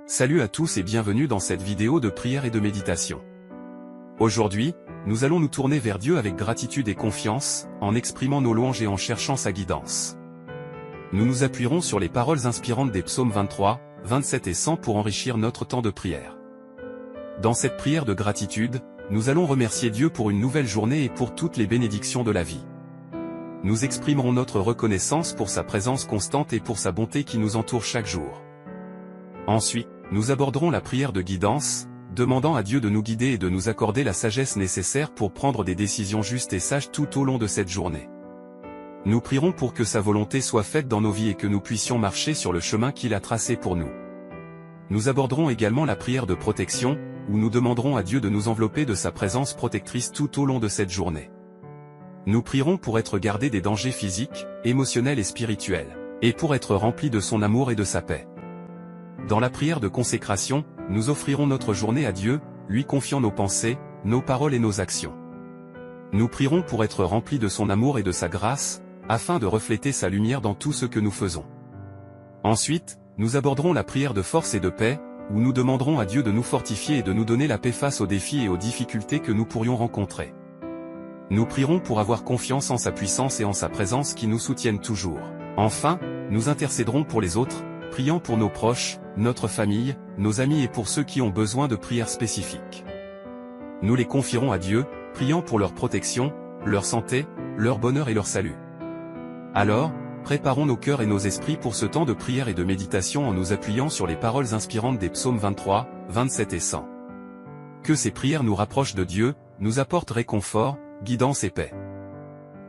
Salut à tous et bienvenue dans cette vidéo de prière et de méditation. Aujourd'hui, nous allons nous tourner vers Dieu avec gratitude et confiance, en exprimant nos louanges et en cherchant sa guidance. Nous nous appuierons sur les paroles inspirantes des psaumes 23, 27 et 100 pour enrichir notre temps de prière. Dans cette prière de gratitude, nous allons remercier Dieu pour une nouvelle journée et pour toutes les bénédictions de la vie. Nous exprimerons notre reconnaissance pour sa présence constante et pour sa bonté qui nous entoure chaque jour. Ensuite, nous aborderons la prière de guidance, demandant à Dieu de nous guider et de nous accorder la sagesse nécessaire pour prendre des décisions justes et sages tout au long de cette journée. Nous prierons pour que sa volonté soit faite dans nos vies et que nous puissions marcher sur le chemin qu'il a tracé pour nous. Nous aborderons également la prière de protection, où nous demanderons à Dieu de nous envelopper de sa présence protectrice tout au long de cette journée. Nous prierons pour être gardés des dangers physiques, émotionnels et spirituels, et pour être remplis de son amour et de sa paix. Dans la prière de consécration, nous offrirons notre journée à Dieu, lui confiant nos pensées, nos paroles et nos actions. Nous prierons pour être remplis de son amour et de sa grâce, afin de refléter sa lumière dans tout ce que nous faisons. Ensuite, nous aborderons la prière de force et de paix, où nous demanderons à Dieu de nous fortifier et de nous donner la paix face aux défis et aux difficultés que nous pourrions rencontrer. Nous prierons pour avoir confiance en sa puissance et en sa présence qui nous soutiennent toujours. Enfin, nous intercéderons pour les autres, priant pour nos proches, notre famille, nos amis et pour ceux qui ont besoin de prières spécifiques. Nous les confierons à Dieu, priant pour leur protection, leur santé, leur bonheur et leur salut. Alors, préparons nos cœurs et nos esprits pour ce temps de prière et de méditation en nous appuyant sur les paroles inspirantes des psaumes 23, 27 et 100. Que ces prières nous rapprochent de Dieu, nous apportent réconfort, guidance et paix.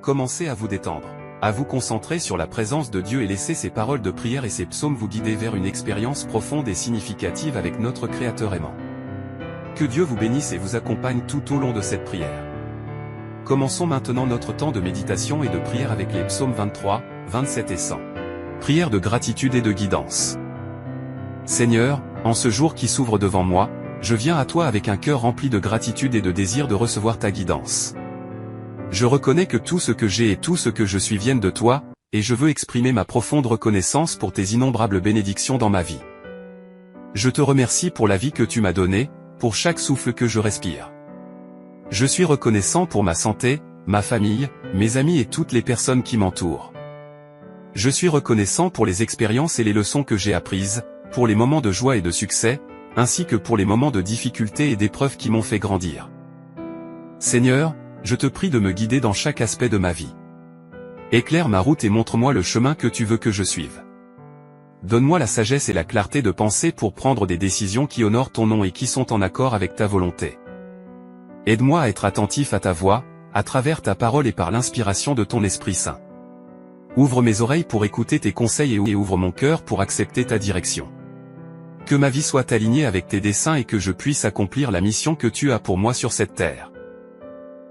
Commencez à vous détendre, à vous concentrer sur la présence de Dieu et laissez ces paroles de prière et ces psaumes vous guider vers une expérience profonde et significative avec notre Créateur aimant. Que Dieu vous bénisse et vous accompagne tout au long de cette prière. Commençons maintenant notre temps de méditation et de prière avec les psaumes 23, 27 et 100. Prière de gratitude et de guidance. Seigneur, en ce jour qui s'ouvre devant moi, je viens à toi avec un cœur rempli de gratitude et de désir de recevoir ta guidance. Je reconnais que tout ce que j'ai et tout ce que je suis viennent de toi, et je veux exprimer ma profonde reconnaissance pour tes innombrables bénédictions dans ma vie. Je te remercie pour la vie que tu m'as donnée, pour chaque souffle que je respire. Je suis reconnaissant pour ma santé, ma famille, mes amis et toutes les personnes qui m'entourent. Je suis reconnaissant pour les expériences et les leçons que j'ai apprises, pour les moments de joie et de succès, ainsi que pour les moments de difficulté et d'épreuves qui m'ont fait grandir. Seigneur, je te prie de me guider dans chaque aspect de ma vie. Éclaire ma route et montre-moi le chemin que tu veux que je suive. Donne-moi la sagesse et la clarté de penser pour prendre des décisions qui honorent ton nom et qui sont en accord avec ta volonté. Aide-moi à être attentif à ta voix, à travers ta parole et par l'inspiration de ton Esprit Saint. Ouvre mes oreilles pour écouter tes conseils et ouvre mon cœur pour accepter ta direction. Que ma vie soit alignée avec tes desseins et que je puisse accomplir la mission que tu as pour moi sur cette terre.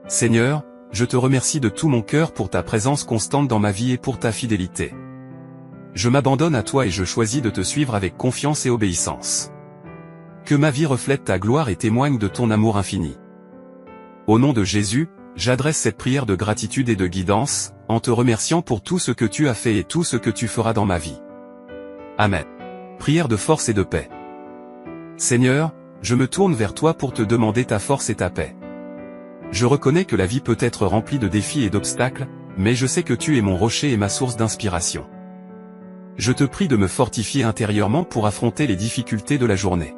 Seigneur, je te remercie de tout mon cœur pour ta présence constante dans ma vie et pour ta fidélité. Je m'abandonne à toi et je choisis de te suivre avec confiance et obéissance. Que ma vie reflète ta gloire et témoigne de ton amour infini. Au nom de Jésus, j'adresse cette prière de gratitude et de guidance, en te remerciant pour tout ce que tu as fait et tout ce que tu feras dans ma vie. Amen. Prière de force et de paix. Seigneur, je me tourne vers toi pour te demander ta force et ta paix. Je reconnais que la vie peut être remplie de défis et d'obstacles, mais je sais que tu es mon rocher et ma source d'inspiration. Je te prie de me fortifier intérieurement pour affronter les difficultés de la journée.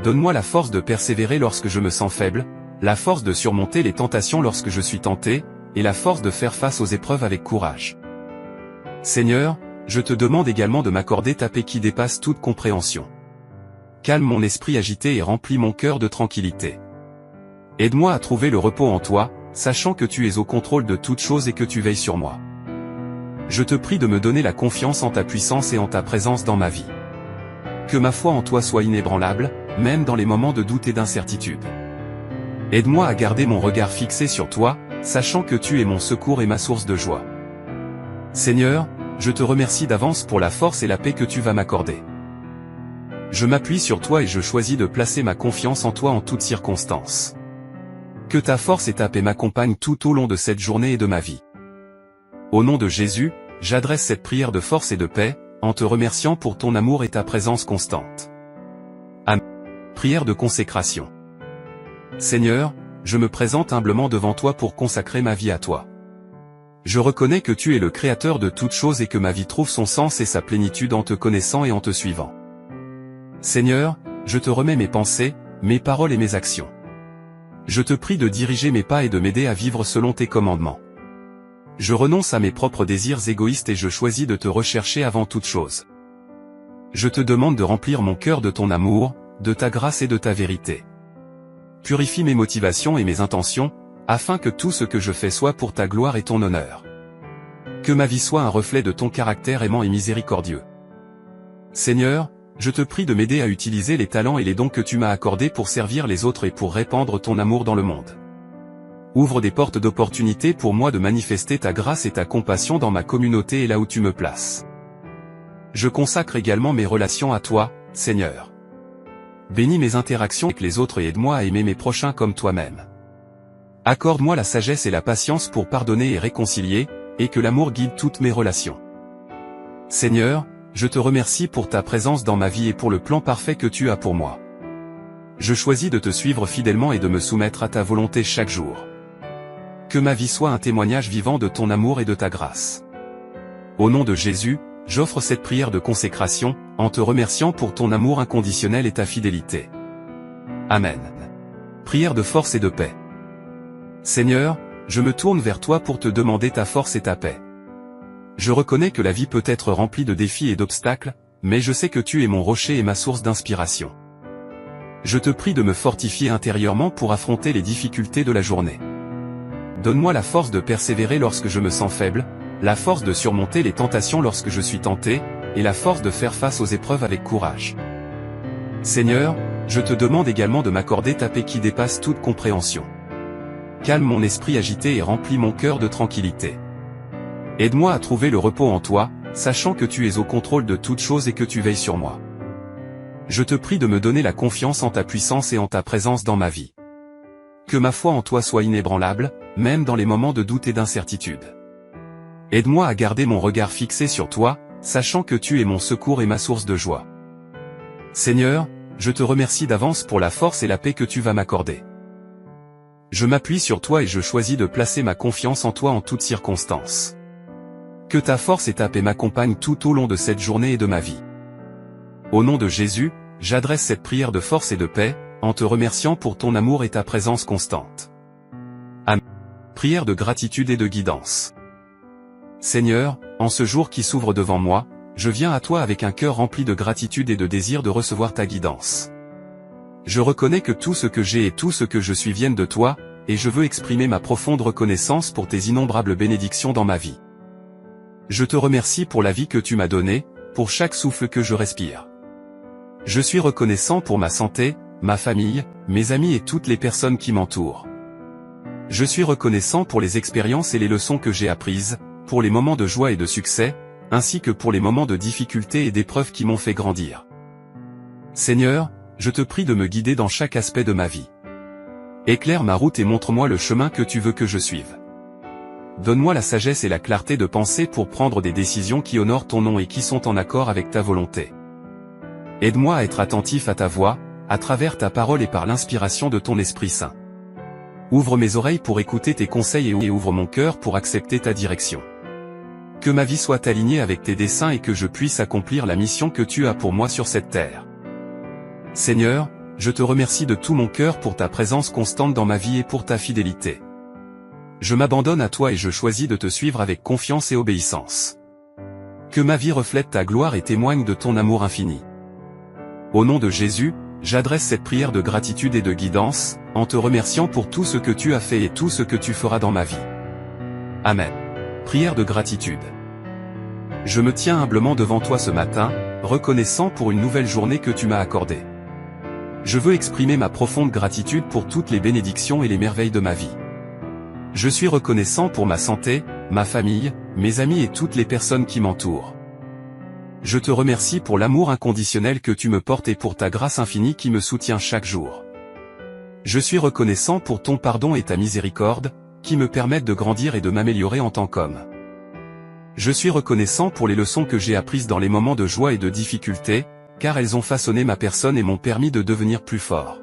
Donne-moi la force de persévérer lorsque je me sens faible, la force de surmonter les tentations lorsque je suis tenté, et la force de faire face aux épreuves avec courage. Seigneur, je te demande également de m'accorder ta paix qui dépasse toute compréhension. Calme mon esprit agité et remplis mon cœur de tranquillité. Aide-moi à trouver le repos en toi, sachant que tu es au contrôle de toutes choses et que tu veilles sur moi. Je te prie de me donner la confiance en ta puissance et en ta présence dans ma vie. Que ma foi en toi soit inébranlable, même dans les moments de doute et d'incertitude. Aide-moi à garder mon regard fixé sur toi, sachant que tu es mon secours et ma source de joie. Seigneur, je te remercie d'avance pour la force et la paix que tu vas m'accorder. Je m'appuie sur toi et je choisis de placer ma confiance en toi en toutes circonstances. Que ta force et ta paix m'accompagnent tout au long de cette journée et de ma vie. Au nom de Jésus, j'adresse cette prière de force et de paix, en te remerciant pour ton amour et ta présence constante. Prière de consécration. Seigneur, je me présente humblement devant toi pour consacrer ma vie à toi. Je reconnais que tu es le Créateur de toutes choses et que ma vie trouve son sens et sa plénitude en te connaissant et en te suivant. Seigneur, je te remets mes pensées, mes paroles et mes actions. Je te prie de diriger mes pas et de m'aider à vivre selon tes commandements. Je renonce à mes propres désirs égoïstes et je choisis de te rechercher avant toute chose. Je te demande de remplir mon cœur de ton amour, de ta grâce et de ta vérité. Purifie mes motivations et mes intentions, afin que tout ce que je fais soit pour ta gloire et ton honneur. Que ma vie soit un reflet de ton caractère aimant et miséricordieux. Seigneur, je te prie de m'aider à utiliser les talents et les dons que tu m'as accordés pour servir les autres et pour répandre ton amour dans le monde. Ouvre des portes d'opportunité pour moi de manifester ta grâce et ta compassion dans ma communauté et là où tu me places. Je consacre également mes relations à toi, Seigneur. Bénis mes interactions avec les autres et aide-moi à aimer mes prochains comme toi-même. Accorde-moi la sagesse et la patience pour pardonner et réconcilier, et que l'amour guide toutes mes relations. Seigneur, je te remercie pour ta présence dans ma vie et pour le plan parfait que tu as pour moi. Je choisis de te suivre fidèlement et de me soumettre à ta volonté chaque jour. Que ma vie soit un témoignage vivant de ton amour et de ta grâce. Au nom de Jésus, j'offre cette prière de consécration, en te remerciant pour ton amour inconditionnel et ta fidélité. Amen. Prière de force et de paix. Seigneur, je me tourne vers toi pour te demander ta force et ta paix. Je reconnais que la vie peut être remplie de défis et d'obstacles, mais je sais que tu es mon rocher et ma source d'inspiration. Je te prie de me fortifier intérieurement pour affronter les difficultés de la journée. Donne-moi la force de persévérer lorsque je me sens faible, la force de surmonter les tentations lorsque je suis tenté, et la force de faire face aux épreuves avec courage. Seigneur, je te demande également de m'accorder ta paix qui dépasse toute compréhension. Calme mon esprit agité et remplis mon cœur de tranquillité. Aide-moi à trouver le repos en toi, sachant que tu es au contrôle de toutes choses et que tu veilles sur moi. Je te prie de me donner la confiance en ta puissance et en ta présence dans ma vie. Que ma foi en toi soit inébranlable, même dans les moments de doute et d'incertitude. Aide-moi à garder mon regard fixé sur toi, sachant que tu es mon secours et ma source de joie. Seigneur, je te remercie d'avance pour la force et la paix que tu vas m'accorder. Je m'appuie sur toi et je choisis de placer ma confiance en toi en toutes circonstances. Que ta force et ta paix m'accompagnent tout au long de cette journée et de ma vie. Au nom de Jésus, j'adresse cette prière de force et de paix, en te remerciant pour ton amour et ta présence constante. Amen. Prière de gratitude et de guidance. Seigneur, en ce jour qui s'ouvre devant moi, je viens à toi avec un cœur rempli de gratitude et de désir de recevoir ta guidance. Je reconnais que tout ce que j'ai et tout ce que je suis viennent de toi, et je veux exprimer ma profonde reconnaissance pour tes innombrables bénédictions dans ma vie. Je te remercie pour la vie que tu m'as donnée, pour chaque souffle que je respire. Je suis reconnaissant pour ma santé, ma famille, mes amis et toutes les personnes qui m'entourent. Je suis reconnaissant pour les expériences et les leçons que j'ai apprises, pour les moments de joie et de succès, ainsi que pour les moments de difficulté et d'épreuves qui m'ont fait grandir. Seigneur, je te prie de me guider dans chaque aspect de ma vie. Éclaire ma route et montre-moi le chemin que tu veux que je suive. Donne-moi la sagesse et la clarté de penser pour prendre des décisions qui honorent ton nom et qui sont en accord avec ta volonté. Aide-moi à être attentif à ta voix, à travers ta parole et par l'inspiration de ton Esprit Saint. Ouvre mes oreilles pour écouter tes conseils et ouvre mon cœur pour accepter ta direction. Que ma vie soit alignée avec tes desseins et que je puisse accomplir la mission que tu as pour moi sur cette terre. Seigneur, je te remercie de tout mon cœur pour ta présence constante dans ma vie et pour ta fidélité. Je m'abandonne à toi et je choisis de te suivre avec confiance et obéissance. Que ma vie reflète ta gloire et témoigne de ton amour infini. Au nom de Jésus, j'adresse cette prière de gratitude et de guidance, en te remerciant pour tout ce que tu as fait et tout ce que tu feras dans ma vie. Amen. Prière de gratitude. Je me tiens humblement devant toi ce matin, reconnaissant pour une nouvelle journée que tu m'as accordée. Je veux exprimer ma profonde gratitude pour toutes les bénédictions et les merveilles de ma vie. Je suis reconnaissant pour ma santé, ma famille, mes amis et toutes les personnes qui m'entourent. Je te remercie pour l'amour inconditionnel que tu me portes et pour ta grâce infinie qui me soutient chaque jour. Je suis reconnaissant pour ton pardon et ta miséricorde, qui me permettent de grandir et de m'améliorer en tant qu'homme. Je suis reconnaissant pour les leçons que j'ai apprises dans les moments de joie et de difficulté, car elles ont façonné ma personne et m'ont permis de devenir plus fort.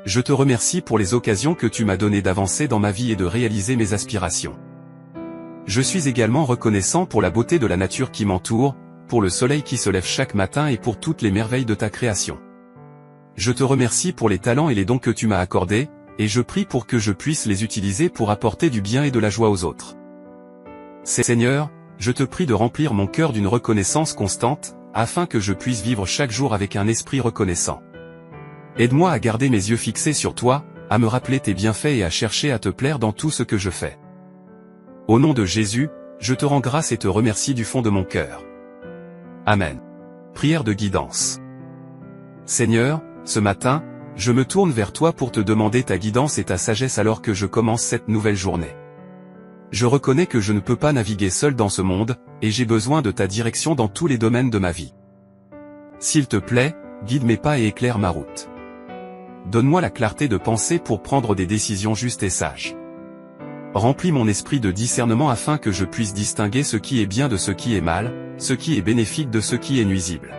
Je te remercie pour les occasions que tu m'as données d'avancer dans ma vie et de réaliser mes aspirations. Je suis également reconnaissant pour la beauté de la nature qui m'entoure, pour le soleil qui se lève chaque matin et pour toutes les merveilles de ta création. Je te remercie pour les talents et les dons que tu m'as accordés, et je prie pour que je puisse les utiliser pour apporter du bien et de la joie aux autres. Seigneur, je te prie de remplir mon cœur d'une reconnaissance constante, afin que je puisse vivre chaque jour avec un esprit reconnaissant. Aide-moi à garder mes yeux fixés sur toi, à me rappeler tes bienfaits et à chercher à te plaire dans tout ce que je fais. Au nom de Jésus, je te rends grâce et te remercie du fond de mon cœur. Amen. Prière de guidance. Seigneur, ce matin, je me tourne vers toi pour te demander ta guidance et ta sagesse alors que je commence cette nouvelle journée. Je reconnais que je ne peux pas naviguer seul dans ce monde, et j'ai besoin de ta direction dans tous les domaines de ma vie. S'il te plaît, guide mes pas et éclaire ma route. Donne-moi la clarté de penser pour prendre des décisions justes et sages. Remplis mon esprit de discernement afin que je puisse distinguer ce qui est bien de ce qui est mal, ce qui est bénéfique de ce qui est nuisible.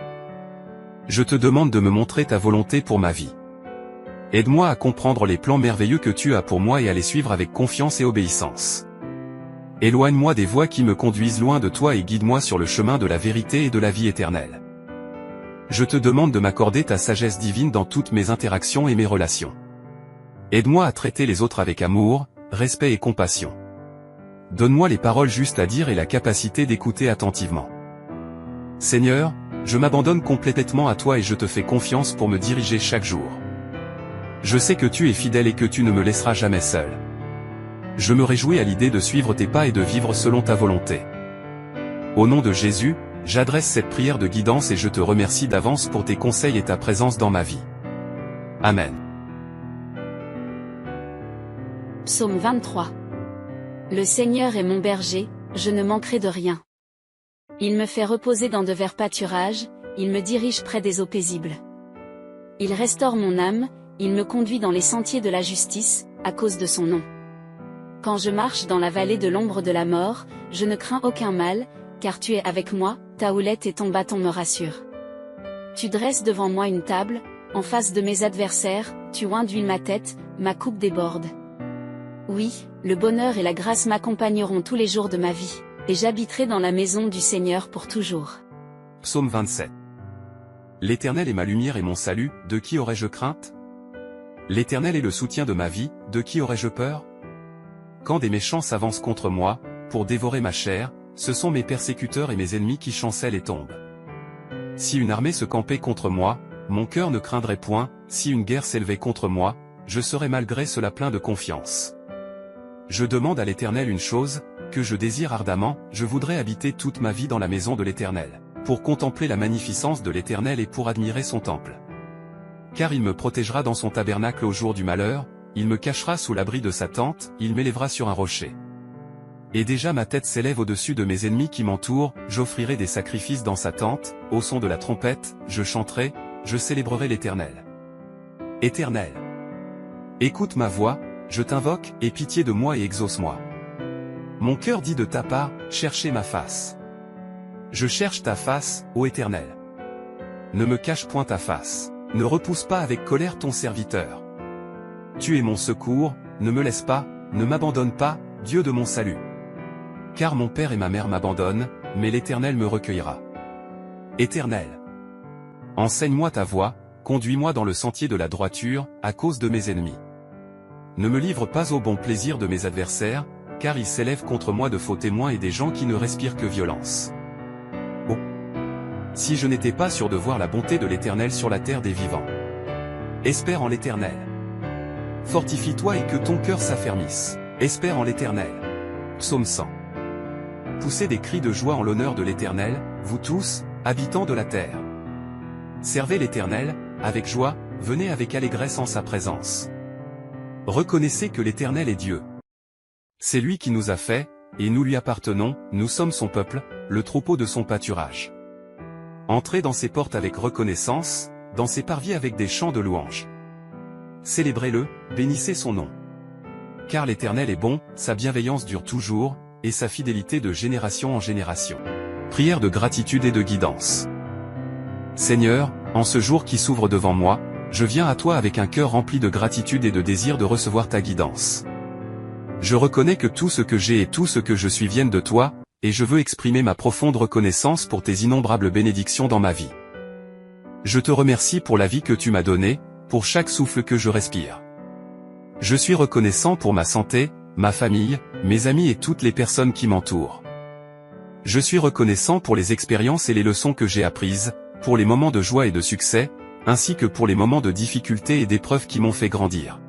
Je te demande de me montrer ta volonté pour ma vie. Aide-moi à comprendre les plans merveilleux que tu as pour moi et à les suivre avec confiance et obéissance. Éloigne-moi des voies qui me conduisent loin de toi et guide-moi sur le chemin de la vérité et de la vie éternelle. Je te demande de m'accorder ta sagesse divine dans toutes mes interactions et mes relations. Aide-moi à traiter les autres avec amour, respect et compassion. Donne-moi les paroles justes à dire et la capacité d'écouter attentivement. Seigneur, je m'abandonne complètement à toi et je te fais confiance pour me diriger chaque jour. Je sais que tu es fidèle et que tu ne me laisseras jamais seul. Je me réjouis à l'idée de suivre tes pas et de vivre selon ta volonté. Au nom de Jésus, j'adresse cette prière de guidance et je te remercie d'avance pour tes conseils et ta présence dans ma vie. Amen. Psaume 23. Le Seigneur est mon berger, je ne manquerai de rien. Il me fait reposer dans de verts pâturages, il me dirige près des eaux paisibles. Il restaure mon âme, il me conduit dans les sentiers de la justice, à cause de son nom. Quand je marche dans la vallée de l'ombre de la mort, je ne crains aucun mal, car tu es avec moi, ta houlette et ton bâton me rassurent. Tu dresses devant moi une table, en face de mes adversaires, tu oins d'huile ma tête, ma coupe déborde. Oui, le bonheur et la grâce m'accompagneront tous les jours de ma vie, et j'habiterai dans la maison du Seigneur pour toujours. Psaume 27. L'Éternel est ma lumière et mon salut, de qui aurais-je crainte? L'Éternel est le soutien de ma vie, de qui aurais-je peur? Quand des méchants s'avancent contre moi, pour dévorer ma chair, ce sont mes persécuteurs et mes ennemis qui chancellent et tombent. Si une armée se campait contre moi, mon cœur ne craindrait point, si une guerre s'élevait contre moi, je serais malgré cela plein de confiance. Je demande à l'Éternel une chose, que je désire ardemment, je voudrais habiter toute ma vie dans la maison de l'Éternel, pour contempler la magnificence de l'Éternel et pour admirer son temple. Car il me protégera dans son tabernacle au jour du malheur, il me cachera sous l'abri de sa tente, il m'élèvera sur un rocher. Et déjà ma tête s'élève au-dessus de mes ennemis qui m'entourent, j'offrirai des sacrifices dans sa tente, au son de la trompette, je chanterai, je célébrerai l'Éternel. Éternel, écoute ma voix, je t'invoque, aie pitié de moi et exauce-moi. Mon cœur dit de ta part, cherchez ma face. Je cherche ta face, ô Éternel. Ne me cache point ta face, ne repousse pas avec colère ton serviteur. Tu es mon secours, ne me laisse pas, ne m'abandonne pas, Dieu de mon salut. Car mon père et ma mère m'abandonnent, mais l'Éternel me recueillera. Éternel, enseigne-moi ta voie, conduis-moi dans le sentier de la droiture, à cause de mes ennemis. Ne me livre pas au bon plaisir de mes adversaires, car ils s'élèvent contre moi de faux témoins et des gens qui ne respirent que violence. Oh! Si je n'étais pas sûr de voir la bonté de l'Éternel sur la terre des vivants. Espère en l'Éternel. Fortifie-toi et que ton cœur s'affermisse. Espère en l'Éternel. Psaume 100. Poussez des cris de joie en l'honneur de l'Éternel, vous tous, habitants de la terre. Servez l'Éternel, avec joie, venez avec allégresse en sa présence. Reconnaissez que l'Éternel est Dieu. C'est lui qui nous a fait, et nous lui appartenons, nous sommes son peuple, le troupeau de son pâturage. Entrez dans ses portes avec reconnaissance, dans ses parvis avec des chants de louange. Célébrez-le, bénissez son nom. Car l'Éternel est bon, sa bienveillance dure toujours, et sa fidélité de génération en génération. Prière de gratitude et de guidance. Seigneur, en ce jour qui s'ouvre devant moi, je viens à toi avec un cœur rempli de gratitude et de désir de recevoir ta guidance. Je reconnais que tout ce que j'ai et tout ce que je suis viennent de toi, et je veux exprimer ma profonde reconnaissance pour tes innombrables bénédictions dans ma vie. Je te remercie pour la vie que tu m'as donnée, pour chaque souffle que je respire. Je suis reconnaissant pour ma santé, ma famille, mes amis et toutes les personnes qui m'entourent. Je suis reconnaissant pour les expériences et les leçons que j'ai apprises, pour les moments de joie et de succès, ainsi que pour les moments de difficulté et d'épreuves qui m'ont fait grandir.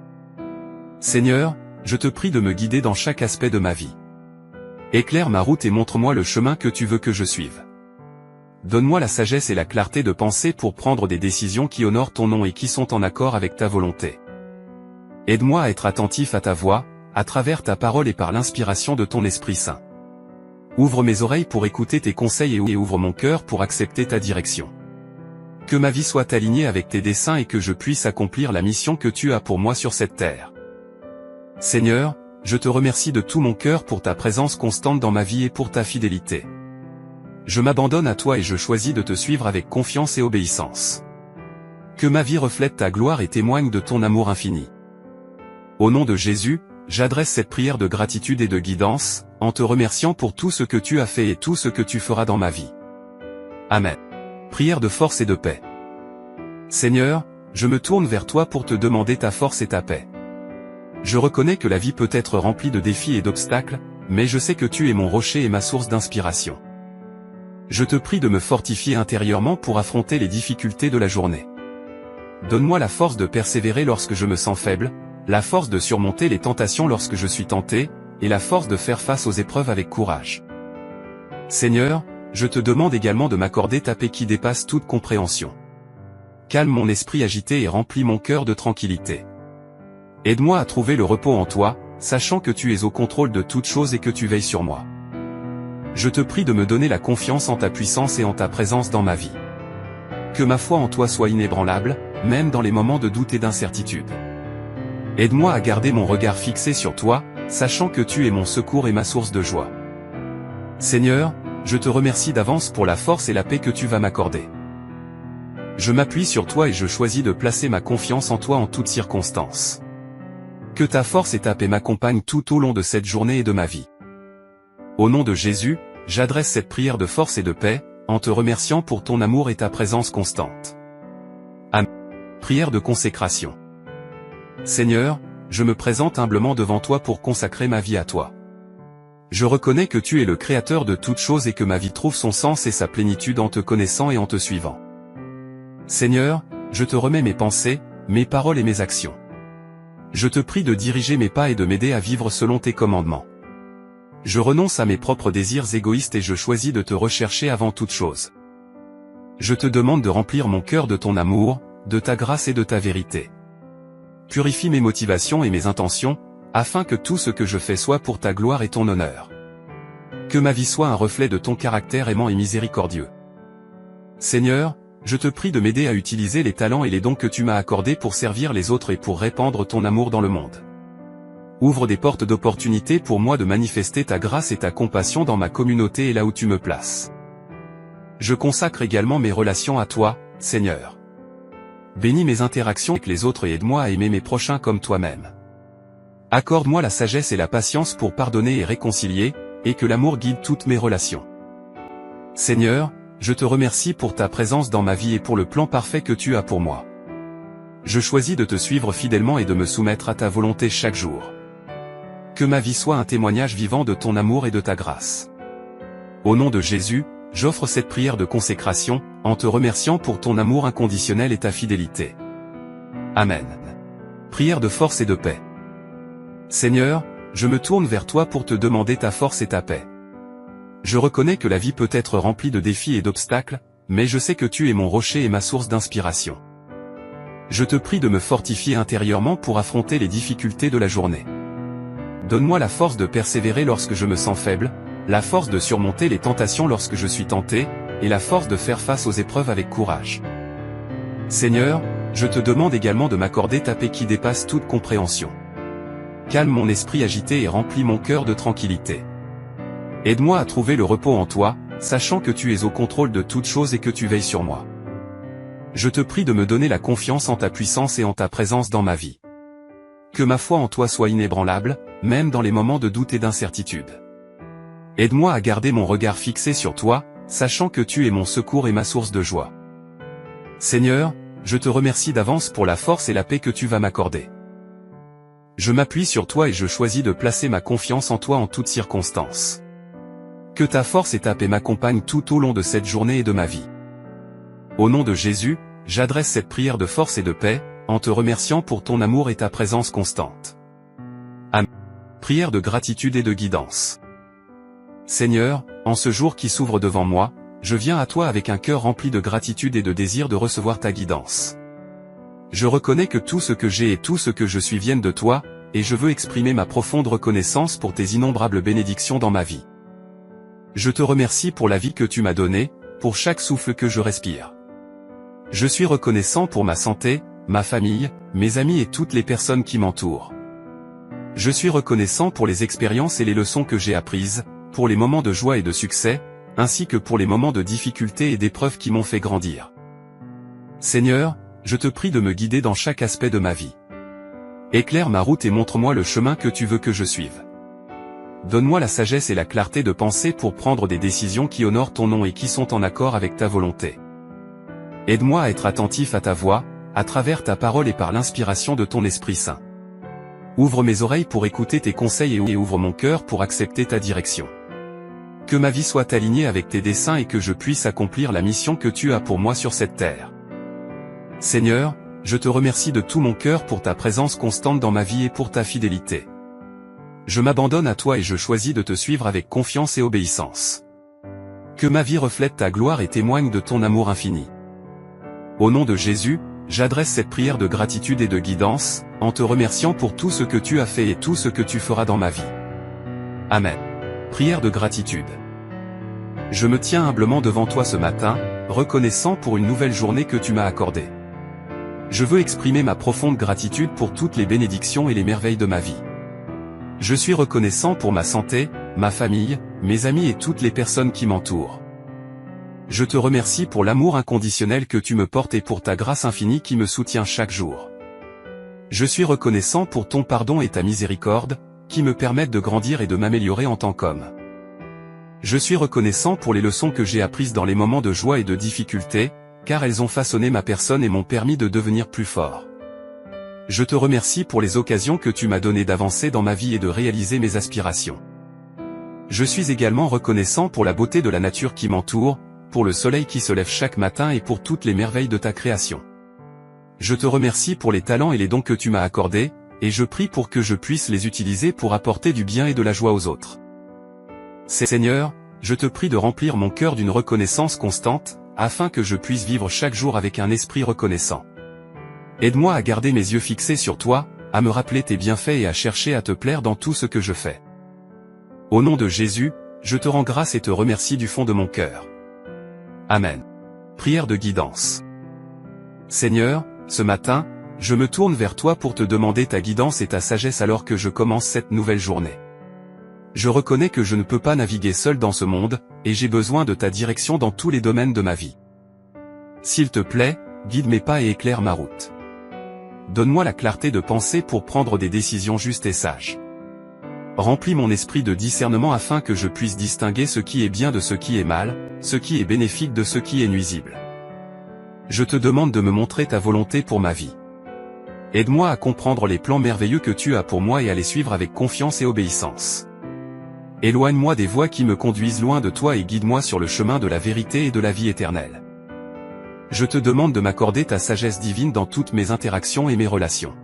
Seigneur, je te prie de me guider dans chaque aspect de ma vie. Éclaire ma route et montre-moi le chemin que tu veux que je suive. Donne-moi la sagesse et la clarté de penser pour prendre des décisions qui honorent ton nom et qui sont en accord avec ta volonté. Aide-moi à être attentif à ta voix, à travers ta parole et par l'inspiration de ton Esprit Saint. Ouvre mes oreilles pour écouter tes conseils et ouvre mon cœur pour accepter ta direction. Que ma vie soit alignée avec tes desseins et que je puisse accomplir la mission que tu as pour moi sur cette terre. Seigneur, je te remercie de tout mon cœur pour ta présence constante dans ma vie et pour ta fidélité. Je m'abandonne à toi et je choisis de te suivre avec confiance et obéissance. Que ma vie reflète ta gloire et témoigne de ton amour infini. Au nom de Jésus, j'adresse cette prière de gratitude et de guidance, en te remerciant pour tout ce que tu as fait et tout ce que tu feras dans ma vie. Amen. Prière de force et de paix. Seigneur, je me tourne vers toi pour te demander ta force et ta paix. Je reconnais que la vie peut être remplie de défis et d'obstacles, mais je sais que tu es mon rocher et ma source d'inspiration. Je te prie de me fortifier intérieurement pour affronter les difficultés de la journée. Donne-moi la force de persévérer lorsque je me sens faible, la force de surmonter les tentations lorsque je suis tenté, et la force de faire face aux épreuves avec courage. Seigneur, je te demande également de m'accorder ta paix qui dépasse toute compréhension. Calme mon esprit agité et remplis mon cœur de tranquillité. Aide-moi à trouver le repos en toi, sachant que tu es au contrôle de toutes choses et que tu veilles sur moi. Je te prie de me donner la confiance en ta puissance et en ta présence dans ma vie. Que ma foi en toi soit inébranlable, même dans les moments de doute et d'incertitude. Aide-moi à garder mon regard fixé sur toi, sachant que tu es mon secours et ma source de joie. Seigneur, je te remercie d'avance pour la force et la paix que tu vas m'accorder. Je m'appuie sur toi et je choisis de placer ma confiance en toi en toutes circonstances. Que ta force et ta paix m'accompagnent tout au long de cette journée et de ma vie. Au nom de Jésus, j'adresse cette prière de force et de paix, en te remerciant pour ton amour et ta présence constante. Amen. Prière de consécration. Seigneur, je me présente humblement devant toi pour consacrer ma vie à toi. Je reconnais que tu es le Créateur de toutes choses et que ma vie trouve son sens et sa plénitude en te connaissant et en te suivant. Seigneur, je te remets mes pensées, mes paroles et mes actions. Je te prie de diriger mes pas et de m'aider à vivre selon tes commandements. Je renonce à mes propres désirs égoïstes et je choisis de te rechercher avant toute chose. Je te demande de remplir mon cœur de ton amour, de ta grâce et de ta vérité. Purifie mes motivations et mes intentions, afin que tout ce que je fais soit pour ta gloire et ton honneur. Que ma vie soit un reflet de ton caractère aimant et miséricordieux. Seigneur, je te prie de m'aider à utiliser les talents et les dons que tu m'as accordés pour servir les autres et pour répandre ton amour dans le monde. Ouvre des portes d'opportunité pour moi de manifester ta grâce et ta compassion dans ma communauté et là où tu me places. Je consacre également mes relations à toi, Seigneur. Bénis mes interactions avec les autres et aide-moi à aimer mes prochains comme toi-même. Accorde-moi la sagesse et la patience pour pardonner et réconcilier, et que l'amour guide toutes mes relations. Seigneur, je te remercie pour ta présence dans ma vie et pour le plan parfait que tu as pour moi. Je choisis de te suivre fidèlement et de me soumettre à ta volonté chaque jour. Que ma vie soit un témoignage vivant de ton amour et de ta grâce. Au nom de Jésus, j'offre cette prière de consécration, en te remerciant pour ton amour inconditionnel et ta fidélité. Amen. Prière de force et de paix. Seigneur, je me tourne vers toi pour te demander ta force et ta paix. Je reconnais que la vie peut être remplie de défis et d'obstacles, mais je sais que tu es mon rocher et ma source d'inspiration. Je te prie de me fortifier intérieurement pour affronter les difficultés de la journée. Donne-moi la force de persévérer lorsque je me sens faible, la force de surmonter les tentations lorsque je suis tenté, et la force de faire face aux épreuves avec courage. Seigneur, je te demande également de m'accorder ta paix qui dépasse toute compréhension. Calme mon esprit agité et remplis mon cœur de tranquillité. Aide-moi à trouver le repos en toi, sachant que tu es au contrôle de toutes choses et que tu veilles sur moi. Je te prie de me donner la confiance en ta puissance et en ta présence dans ma vie. Que ma foi en toi soit inébranlable, même dans les moments de doute et d'incertitude. Aide-moi à garder mon regard fixé sur toi, sachant que tu es mon secours et ma source de joie. Seigneur, je te remercie d'avance pour la force et la paix que tu vas m'accorder. Je m'appuie sur toi et je choisis de placer ma confiance en toi en toutes circonstances. Que ta force et ta paix m'accompagnent tout au long de cette journée et de ma vie. Au nom de Jésus, j'adresse cette prière de force et de paix, en te remerciant pour ton amour et ta présence constante. Amen. Prière de gratitude et de guidance. Seigneur, en ce jour qui s'ouvre devant moi, je viens à toi avec un cœur rempli de gratitude et de désir de recevoir ta guidance. Je reconnais que tout ce que j'ai et tout ce que je suis viennent de toi, et je veux exprimer ma profonde reconnaissance pour tes innombrables bénédictions dans ma vie. Je te remercie pour la vie que tu m'as donnée, pour chaque souffle que je respire. Je suis reconnaissant pour ma santé, ma famille, mes amis et toutes les personnes qui m'entourent. Je suis reconnaissant pour les expériences et les leçons que j'ai apprises, pour les moments de joie et de succès, ainsi que pour les moments de difficulté et d'épreuves qui m'ont fait grandir. Seigneur, je te prie de me guider dans chaque aspect de ma vie. Éclaire ma route et montre-moi le chemin que tu veux que je suive. Donne-moi la sagesse et la clarté de penser pour prendre des décisions qui honorent ton nom et qui sont en accord avec ta volonté. Aide-moi à être attentif à ta voix, à travers ta parole et par l'inspiration de ton Esprit Saint. Ouvre mes oreilles pour écouter tes conseils et ouvre mon cœur pour accepter ta direction. Que ma vie soit alignée avec tes desseins et que je puisse accomplir la mission que tu as pour moi sur cette terre. Seigneur, je te remercie de tout mon cœur pour ta présence constante dans ma vie et pour ta fidélité. Je m'abandonne à toi et je choisis de te suivre avec confiance et obéissance. Que ma vie reflète ta gloire et témoigne de ton amour infini. Au nom de Jésus, j'adresse cette prière de gratitude et de guidance, en te remerciant pour tout ce que tu as fait et tout ce que tu feras dans ma vie. Amen. Prière de gratitude. Je me tiens humblement devant toi ce matin, reconnaissant pour une nouvelle journée que tu m'as accordée. Je veux exprimer ma profonde gratitude pour toutes les bénédictions et les merveilles de ma vie. Je suis reconnaissant pour ma santé, ma famille, mes amis et toutes les personnes qui m'entourent. Je te remercie pour l'amour inconditionnel que tu me portes et pour ta grâce infinie qui me soutient chaque jour. Je suis reconnaissant pour ton pardon et ta miséricorde, qui me permettent de grandir et de m'améliorer en tant qu'homme. Je suis reconnaissant pour les leçons que j'ai apprises dans les moments de joie et de difficulté, car elles ont façonné ma personne et m'ont permis de devenir plus fort. Je te remercie pour les occasions que tu m'as données d'avancer dans ma vie et de réaliser mes aspirations. Je suis également reconnaissant pour la beauté de la nature qui m'entoure, pour le soleil qui se lève chaque matin et pour toutes les merveilles de ta création. Je te remercie pour les talents et les dons que tu m'as accordés, et je prie pour que je puisse les utiliser pour apporter du bien et de la joie aux autres. Seigneur, je te prie de remplir mon cœur d'une reconnaissance constante, afin que je puisse vivre chaque jour avec un esprit reconnaissant. Aide-moi à garder mes yeux fixés sur toi, à me rappeler tes bienfaits et à chercher à te plaire dans tout ce que je fais. Au nom de Jésus, je te rends grâce et te remercie du fond de mon cœur. Amen. Prière de guidance. Seigneur, ce matin, je me tourne vers toi pour te demander ta guidance et ta sagesse alors que je commence cette nouvelle journée. Je reconnais que je ne peux pas naviguer seul dans ce monde, et j'ai besoin de ta direction dans tous les domaines de ma vie. S'il te plaît, guide mes pas et éclaire ma route. Donne-moi la clarté de penser pour prendre des décisions justes et sages. Remplis mon esprit de discernement afin que je puisse distinguer ce qui est bien de ce qui est mal, ce qui est bénéfique de ce qui est nuisible. Je te demande de me montrer ta volonté pour ma vie. Aide-moi à comprendre les plans merveilleux que tu as pour moi et à les suivre avec confiance et obéissance. Éloigne-moi des voies qui me conduisent loin de toi et guide-moi sur le chemin de la vérité et de la vie éternelle. Je te demande de m'accorder ta sagesse divine dans toutes mes interactions et mes relations.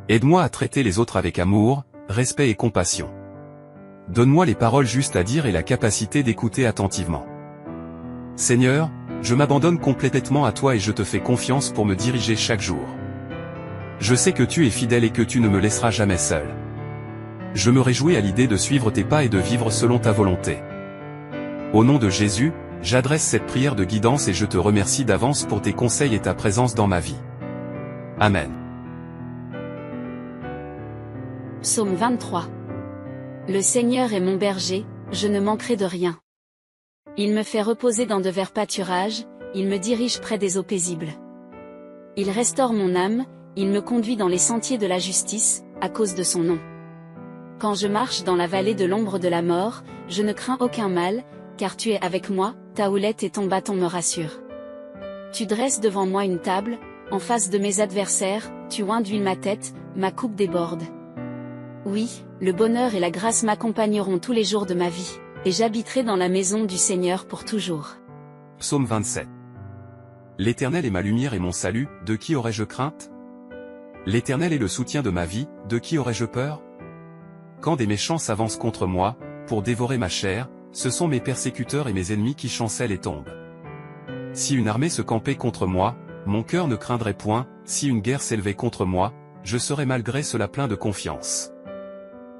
Aide-moi à traiter les autres avec amour, respect et compassion. Donne-moi les paroles justes à dire et la capacité d'écouter attentivement. Seigneur, je m'abandonne complètement à toi et je te fais confiance pour me diriger chaque jour. Je sais que tu es fidèle et que tu ne me laisseras jamais seul. Je me réjouis à l'idée de suivre tes pas et de vivre selon ta volonté. Au nom de Jésus, j'adresse cette prière de guidance et je te remercie d'avance pour tes conseils et ta présence dans ma vie. Amen. Psaume 23. Le Seigneur est mon berger, je ne manquerai de rien. Il me fait reposer dans de verts pâturages, il me dirige près des eaux paisibles. Il restaure mon âme, il me conduit dans les sentiers de la justice, à cause de son nom. Quand je marche dans la vallée de l'ombre de la mort, je ne crains aucun mal, car tu es avec moi, ta houlette et ton bâton me rassurent. Tu dresses devant moi une table, en face de mes adversaires, tu oins d'huile ma tête, ma coupe déborde. Oui, le bonheur et la grâce m'accompagneront tous les jours de ma vie, et j'habiterai dans la maison du Seigneur pour toujours. Psaume 27. L'Éternel est ma lumière et mon salut, de qui aurais-je crainte? L'Éternel est le soutien de ma vie, de qui aurais-je peur? Quand des méchants s'avancent contre moi, pour dévorer ma chair, ce sont mes persécuteurs et mes ennemis qui chancellent et tombent. Si une armée se campait contre moi, mon cœur ne craindrait point, si une guerre s'élevait contre moi, je serais malgré cela plein de confiance.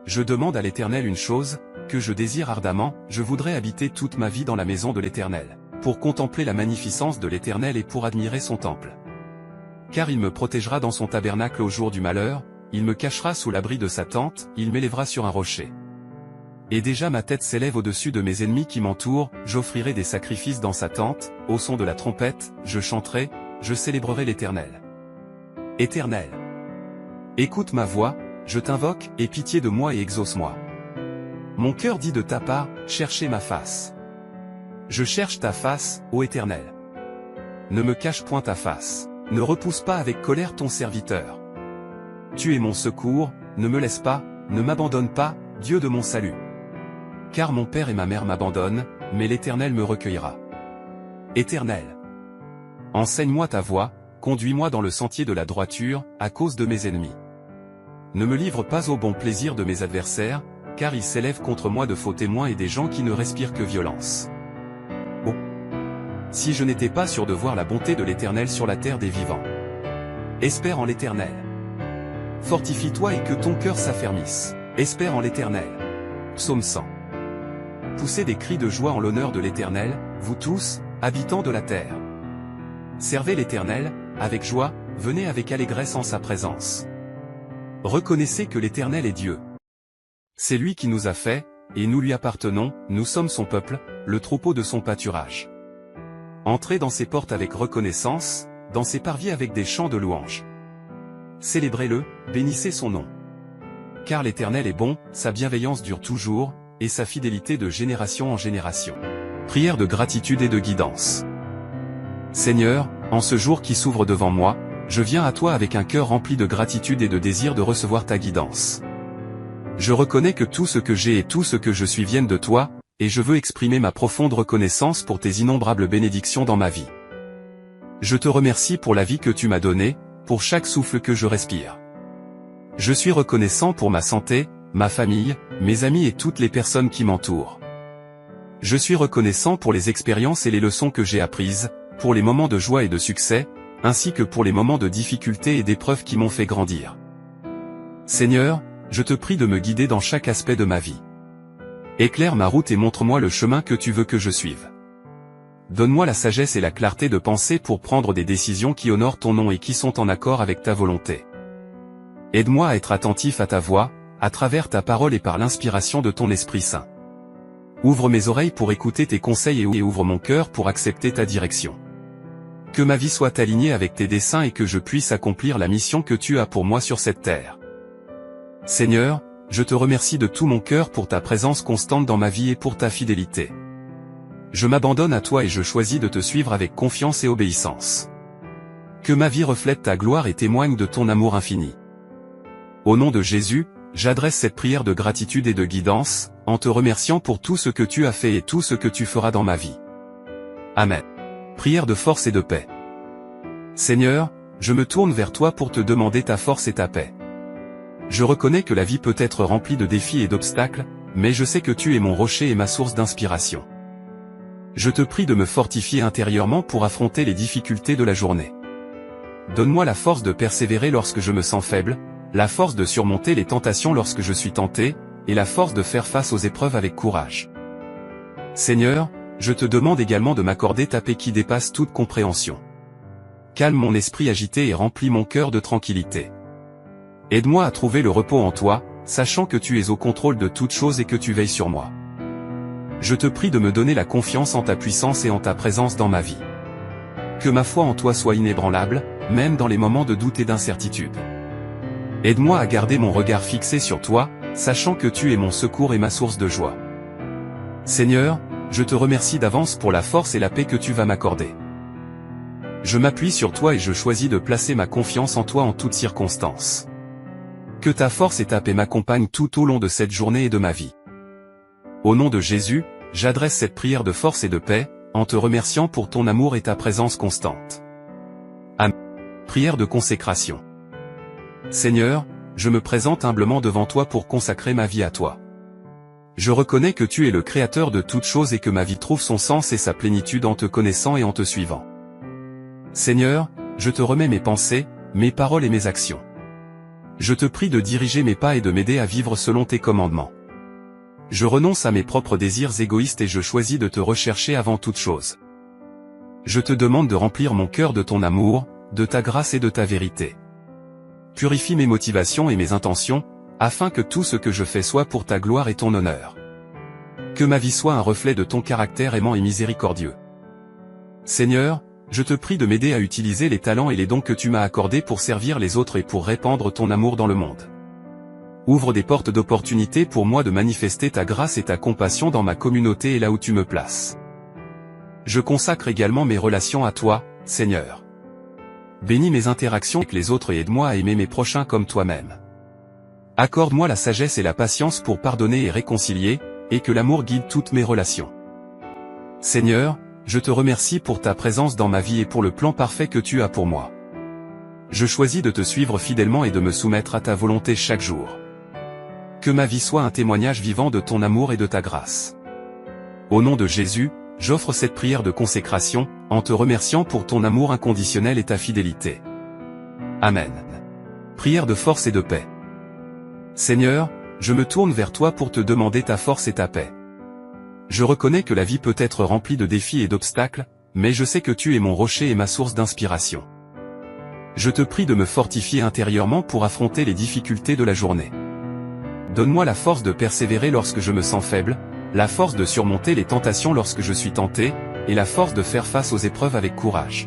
Je demande à l'Éternel une chose, que je désire ardemment, je voudrais habiter toute ma vie dans la maison de l'Éternel, pour contempler la magnificence de l'Éternel et pour admirer son temple. Car il me protégera dans son tabernacle au jour du malheur, il me cachera sous l'abri de sa tente, il m'élèvera sur un rocher. Et déjà ma tête s'élève au-dessus de mes ennemis qui m'entourent, j'offrirai des sacrifices dans sa tente, au son de la trompette, je chanterai, je célébrerai l'Éternel. Éternel, écoute ma voix, je t'invoque, aie pitié de moi et exauce-moi. Mon cœur dit de ta part, cherchez ma face. Je cherche ta face, ô Éternel. Ne me cache point ta face, ne repousse pas avec colère ton serviteur. Tu es mon secours, ne me laisse pas, ne m'abandonne pas, Dieu de mon salut. Car mon père et ma mère m'abandonnent, mais l'Éternel me recueillera. Éternel, enseigne-moi ta voie, conduis-moi dans le sentier de la droiture, à cause de mes ennemis. Ne me livre pas au bon plaisir de mes adversaires, car ils s'élèvent contre moi de faux témoins et des gens qui ne respirent que violence. Oh! Si je n'étais pas sûr de voir la bonté de l'Éternel sur la terre des vivants. Espère en l'Éternel. Fortifie-toi et que ton cœur s'affermisse. Espère en l'Éternel. Psaume 100. Poussez des cris de joie en l'honneur de l'Éternel, vous tous, habitants de la terre. Servez l'Éternel, avec joie, venez avec allégresse en sa présence. Reconnaissez que l'Éternel est Dieu. C'est lui qui nous a fait, et nous lui appartenons, nous sommes son peuple, le troupeau de son pâturage. Entrez dans ses portes avec reconnaissance, dans ses parvis avec des chants de louange. Célébrez-le, bénissez son nom. Car l'Éternel est bon, sa bienveillance dure toujours, et sa fidélité de génération en génération. Prière de gratitude et de guidance. Seigneur, en ce jour qui s'ouvre devant moi, je viens à toi avec un cœur rempli de gratitude et de désir de recevoir ta guidance. Je reconnais que tout ce que j'ai et tout ce que je suis viennent de toi, et je veux exprimer ma profonde reconnaissance pour tes innombrables bénédictions dans ma vie. Je te remercie pour la vie que tu m'as donnée, pour chaque souffle que je respire. Je suis reconnaissant pour ma santé, ma famille, mes amis et toutes les personnes qui m'entourent. Je suis reconnaissant pour les expériences et les leçons que j'ai apprises, pour les moments de joie et de succès, ainsi que pour les moments de difficulté et d'épreuves qui m'ont fait grandir. Seigneur, je te prie de me guider dans chaque aspect de ma vie. Éclaire ma route et montre-moi le chemin que tu veux que je suive. Donne-moi la sagesse et la clarté de penser pour prendre des décisions qui honorent ton nom et qui sont en accord avec ta volonté. Aide-moi à être attentif à ta voix, à travers ta parole et par l'inspiration de ton Esprit Saint. Ouvre mes oreilles pour écouter tes conseils et ouvre mon cœur pour accepter ta direction. Que ma vie soit alignée avec tes desseins et que je puisse accomplir la mission que tu as pour moi sur cette terre. Seigneur, je te remercie de tout mon cœur pour ta présence constante dans ma vie et pour ta fidélité. Je m'abandonne à toi et je choisis de te suivre avec confiance et obéissance. Que ma vie reflète ta gloire et témoigne de ton amour infini. Au nom de Jésus, j'adresse cette prière de gratitude et de guidance, en te remerciant pour tout ce que tu as fait et tout ce que tu feras dans ma vie. Amen. Prière de force et de paix. Seigneur, je me tourne vers toi pour te demander ta force et ta paix. Je reconnais que la vie peut être remplie de défis et d'obstacles, mais je sais que tu es mon rocher et ma source d'inspiration. Je te prie de me fortifier intérieurement pour affronter les difficultés de la journée. Donne-moi la force de persévérer lorsque je me sens faible, la force de surmonter les tentations lorsque je suis tenté, et la force de faire face aux épreuves avec courage. Seigneur, je te demande également de m'accorder ta paix qui dépasse toute compréhension. Calme mon esprit agité et remplis mon cœur de tranquillité. Aide-moi à trouver le repos en toi, sachant que tu es au contrôle de toutes choses et que tu veilles sur moi. Je te prie de me donner la confiance en ta puissance et en ta présence dans ma vie. Que ma foi en toi soit inébranlable, même dans les moments de doute et d'incertitude. Aide-moi à garder mon regard fixé sur toi, sachant que tu es mon secours et ma source de joie. Seigneur, je te remercie d'avance pour la force et la paix que tu vas m'accorder. Je m'appuie sur toi et je choisis de placer ma confiance en toi en toutes circonstances. Que ta force et ta paix m'accompagnent tout au long de cette journée et de ma vie. Au nom de Jésus, j'adresse cette prière de force et de paix, en te remerciant pour ton amour et ta présence constante. Amen. Prière de consécration. Seigneur, je me présente humblement devant toi pour consacrer ma vie à toi. Je reconnais que tu es le Créateur de toutes choses et que ma vie trouve son sens et sa plénitude en te connaissant et en te suivant. Seigneur, je te remets mes pensées, mes paroles et mes actions. Je te prie de diriger mes pas et de m'aider à vivre selon tes commandements. Je renonce à mes propres désirs égoïstes et je choisis de te rechercher avant toute chose. Je te demande de remplir mon cœur de ton amour, de ta grâce et de ta vérité. Purifie mes motivations et mes intentions, afin que tout ce que je fais soit pour ta gloire et ton honneur. Que ma vie soit un reflet de ton caractère aimant et miséricordieux. Seigneur, je te prie de m'aider à utiliser les talents et les dons que tu m'as accordés pour servir les autres et pour répandre ton amour dans le monde. Ouvre des portes d'opportunité pour moi de manifester ta grâce et ta compassion dans ma communauté et là où tu me places. Je consacre également mes relations à toi, Seigneur. Bénis mes interactions avec les autres et aide-moi à aimer mes prochains comme toi-même. Accorde-moi la sagesse et la patience pour pardonner et réconcilier, et que l'amour guide toutes mes relations. Seigneur, je te remercie pour ta présence dans ma vie et pour le plan parfait que tu as pour moi. Je choisis de te suivre fidèlement et de me soumettre à ta volonté chaque jour. Que ma vie soit un témoignage vivant de ton amour et de ta grâce. Au nom de Jésus, j'offre cette prière de consécration, en te remerciant pour ton amour inconditionnel et ta fidélité. Amen. Prière de force et de paix. Seigneur, je me tourne vers toi pour te demander ta force et ta paix. Je reconnais que la vie peut être remplie de défis et d'obstacles, mais je sais que tu es mon rocher et ma source d'inspiration. Je te prie de me fortifier intérieurement pour affronter les difficultés de la journée. Donne-moi la force de persévérer lorsque je me sens faible, la force de surmonter les tentations lorsque je suis tenté, et la force de faire face aux épreuves avec courage.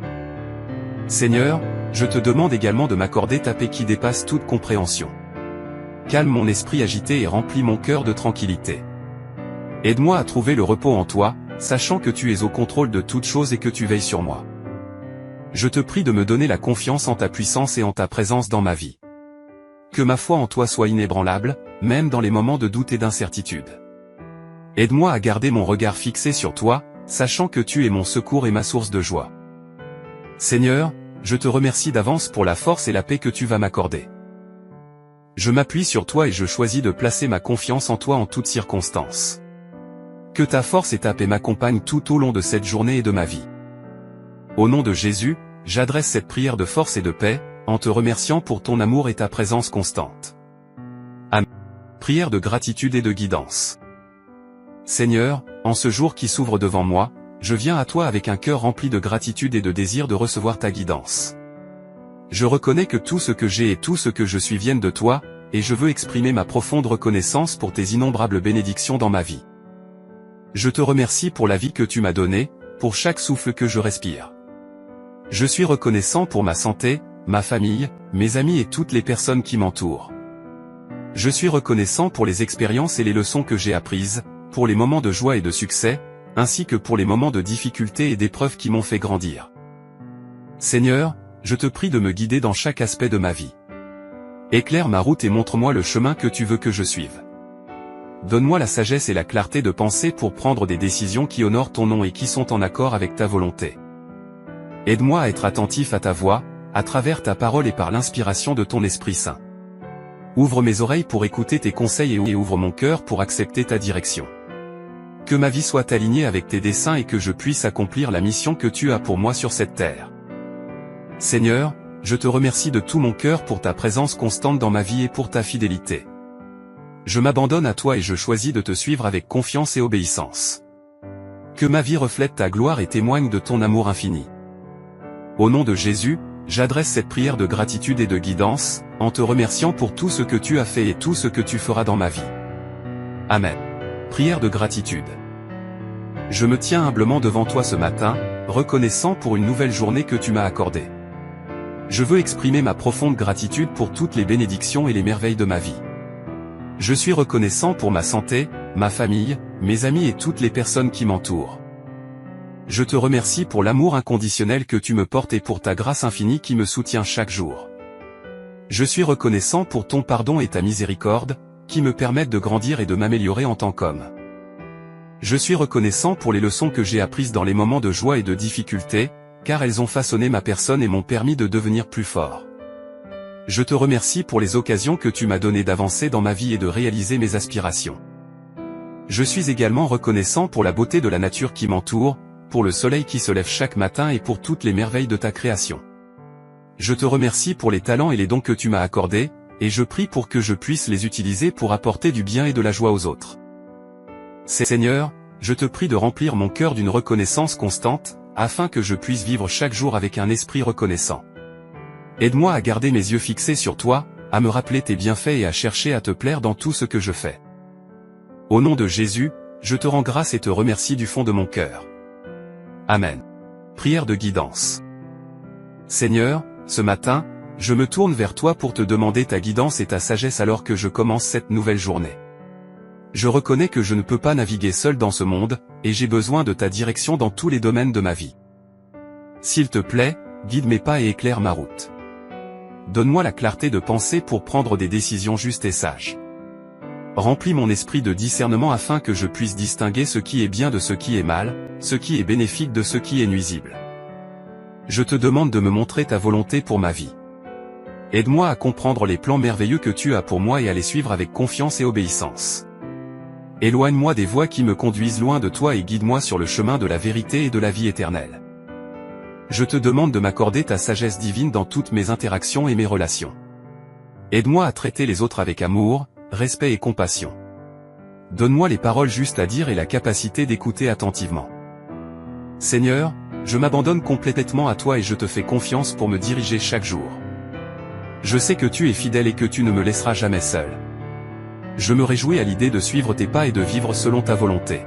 Seigneur, je te demande également de m'accorder ta paix qui dépasse toute compréhension. Calme mon esprit agité et remplis mon cœur de tranquillité. Aide-moi à trouver le repos en toi, sachant que tu es au contrôle de toutes choses et que tu veilles sur moi. Je te prie de me donner la confiance en ta puissance et en ta présence dans ma vie. Que ma foi en toi soit inébranlable, même dans les moments de doute et d'incertitude. Aide-moi à garder mon regard fixé sur toi, sachant que tu es mon secours et ma source de joie. Seigneur, je te remercie d'avance pour la force et la paix que tu vas m'accorder. Je m'appuie sur toi et je choisis de placer ma confiance en toi en toutes circonstances. Que ta force et ta paix m'accompagnent tout au long de cette journée et de ma vie. Au nom de Jésus, j'adresse cette prière de force et de paix, en te remerciant pour ton amour et ta présence constante. Amen. Prière de gratitude et de guidance. Seigneur, en ce jour qui s'ouvre devant moi, je viens à toi avec un cœur rempli de gratitude et de désir de recevoir ta guidance. Je reconnais que tout ce que j'ai et tout ce que je suis viennent de toi, et je veux exprimer ma profonde reconnaissance pour tes innombrables bénédictions dans ma vie. Je te remercie pour la vie que tu m'as donnée, pour chaque souffle que je respire. Je suis reconnaissant pour ma santé, ma famille, mes amis et toutes les personnes qui m'entourent. Je suis reconnaissant pour les expériences et les leçons que j'ai apprises, pour les moments de joie et de succès, ainsi que pour les moments de difficulté et d'épreuves qui m'ont fait grandir. Seigneur, je te prie de me guider dans chaque aspect de ma vie. Éclaire ma route et montre-moi le chemin que tu veux que je suive. Donne-moi la sagesse et la clarté de penser pour prendre des décisions qui honorent ton nom et qui sont en accord avec ta volonté. Aide-moi à être attentif à ta voix, à travers ta parole et par l'inspiration de ton Esprit Saint. Ouvre mes oreilles pour écouter tes conseils et ouvre mon cœur pour accepter ta direction. Que ma vie soit alignée avec tes desseins et que je puisse accomplir la mission que tu as pour moi sur cette terre. Seigneur, je te remercie de tout mon cœur pour ta présence constante dans ma vie et pour ta fidélité. Je m'abandonne à toi et je choisis de te suivre avec confiance et obéissance. Que ma vie reflète ta gloire et témoigne de ton amour infini. Au nom de Jésus, j'adresse cette prière de gratitude et de guidance, en te remerciant pour tout ce que tu as fait et tout ce que tu feras dans ma vie. Amen. Prière de gratitude. Je me tiens humblement devant toi ce matin, reconnaissant pour une nouvelle journée que tu m'as accordée. Je veux exprimer ma profonde gratitude pour toutes les bénédictions et les merveilles de ma vie. Je suis reconnaissant pour ma santé, ma famille, mes amis et toutes les personnes qui m'entourent. Je te remercie pour l'amour inconditionnel que tu me portes et pour ta grâce infinie qui me soutient chaque jour. Je suis reconnaissant pour ton pardon et ta miséricorde, qui me permettent de grandir et de m'améliorer en tant qu'homme. Je suis reconnaissant pour les leçons que j'ai apprises dans les moments de joie et de difficulté, car elles ont façonné ma personne et m'ont permis de devenir plus fort. Je te remercie pour les occasions que tu m'as données d'avancer dans ma vie et de réaliser mes aspirations. Je suis également reconnaissant pour la beauté de la nature qui m'entoure, pour le soleil qui se lève chaque matin et pour toutes les merveilles de ta création. Je te remercie pour les talents et les dons que tu m'as accordés, et je prie pour que je puisse les utiliser pour apporter du bien et de la joie aux autres. Seigneur, je te prie de remplir mon cœur d'une reconnaissance constante, afin que je puisse vivre chaque jour avec un esprit reconnaissant. Aide-moi à garder mes yeux fixés sur toi, à me rappeler tes bienfaits et à chercher à te plaire dans tout ce que je fais. Au nom de Jésus, je te rends grâce et te remercie du fond de mon cœur. Amen. Prière de guidance. Seigneur, ce matin, je me tourne vers toi pour te demander ta guidance et ta sagesse alors que je commence cette nouvelle journée. Je reconnais que je ne peux pas naviguer seul dans ce monde, et j'ai besoin de ta direction dans tous les domaines de ma vie. S'il te plaît, guide mes pas et éclaire ma route. Donne-moi la clarté de penser pour prendre des décisions justes et sages. Remplis mon esprit de discernement afin que je puisse distinguer ce qui est bien de ce qui est mal, ce qui est bénéfique de ce qui est nuisible. Je te demande de me montrer ta volonté pour ma vie. Aide-moi à comprendre les plans merveilleux que tu as pour moi et à les suivre avec confiance et obéissance. Éloigne-moi des voies qui me conduisent loin de toi et guide-moi sur le chemin de la vérité et de la vie éternelle. Je te demande de m'accorder ta sagesse divine dans toutes mes interactions et mes relations. Aide-moi à traiter les autres avec amour, respect et compassion. Donne-moi les paroles justes à dire et la capacité d'écouter attentivement. Seigneur, je m'abandonne complètement à toi et je te fais confiance pour me diriger chaque jour. Je sais que tu es fidèle et que tu ne me laisseras jamais seul. Je me réjouis à l'idée de suivre tes pas et de vivre selon ta volonté.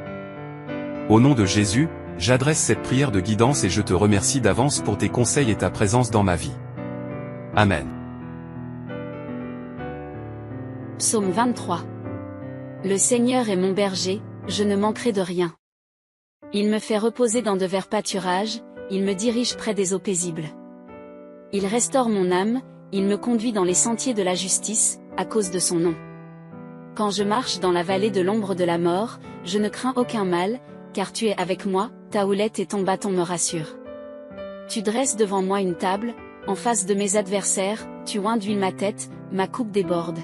Au nom de Jésus, j'adresse cette prière de guidance et je te remercie d'avance pour tes conseils et ta présence dans ma vie. Amen. Psaume 23. Le Seigneur est mon berger, je ne manquerai de rien. Il me fait reposer dans de verts pâturages, il me dirige près des eaux paisibles. Il restaure mon âme, il me conduit dans les sentiers de la justice, à cause de son nom. Quand je marche dans la vallée de l'ombre de la mort, je ne crains aucun mal, car tu es avec moi, ta houlette et ton bâton me rassurent. Tu dresses devant moi une table, en face de mes adversaires, tu oins d'huile ma tête, ma coupe déborde.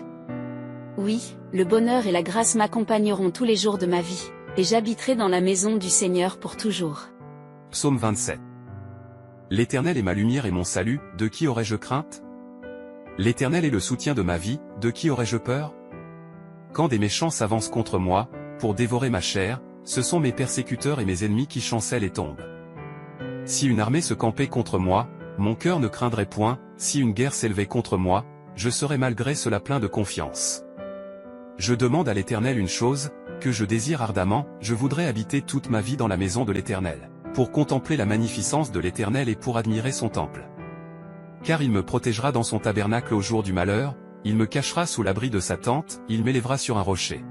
Oui, le bonheur et la grâce m'accompagneront tous les jours de ma vie, et j'habiterai dans la maison du Seigneur pour toujours. Psaume 27. L'Éternel est ma lumière et mon salut, de qui aurais-je crainte? L'Éternel est le soutien de ma vie, de qui aurais-je peur? Quand des méchants s'avancent contre moi, pour dévorer ma chair, ce sont mes persécuteurs et mes ennemis qui chancellent et tombent. Si une armée se campait contre moi, mon cœur ne craindrait point, si une guerre s'élevait contre moi, je serais malgré cela plein de confiance. Je demande à l'Éternel une chose, que je désire ardemment, je voudrais habiter toute ma vie dans la maison de l'Éternel, pour contempler la magnificence de l'Éternel et pour admirer son temple. Car il me protégera dans son tabernacle au jour du malheur, il me cachera sous l'abri de sa tente, il m'élèvera sur un rocher.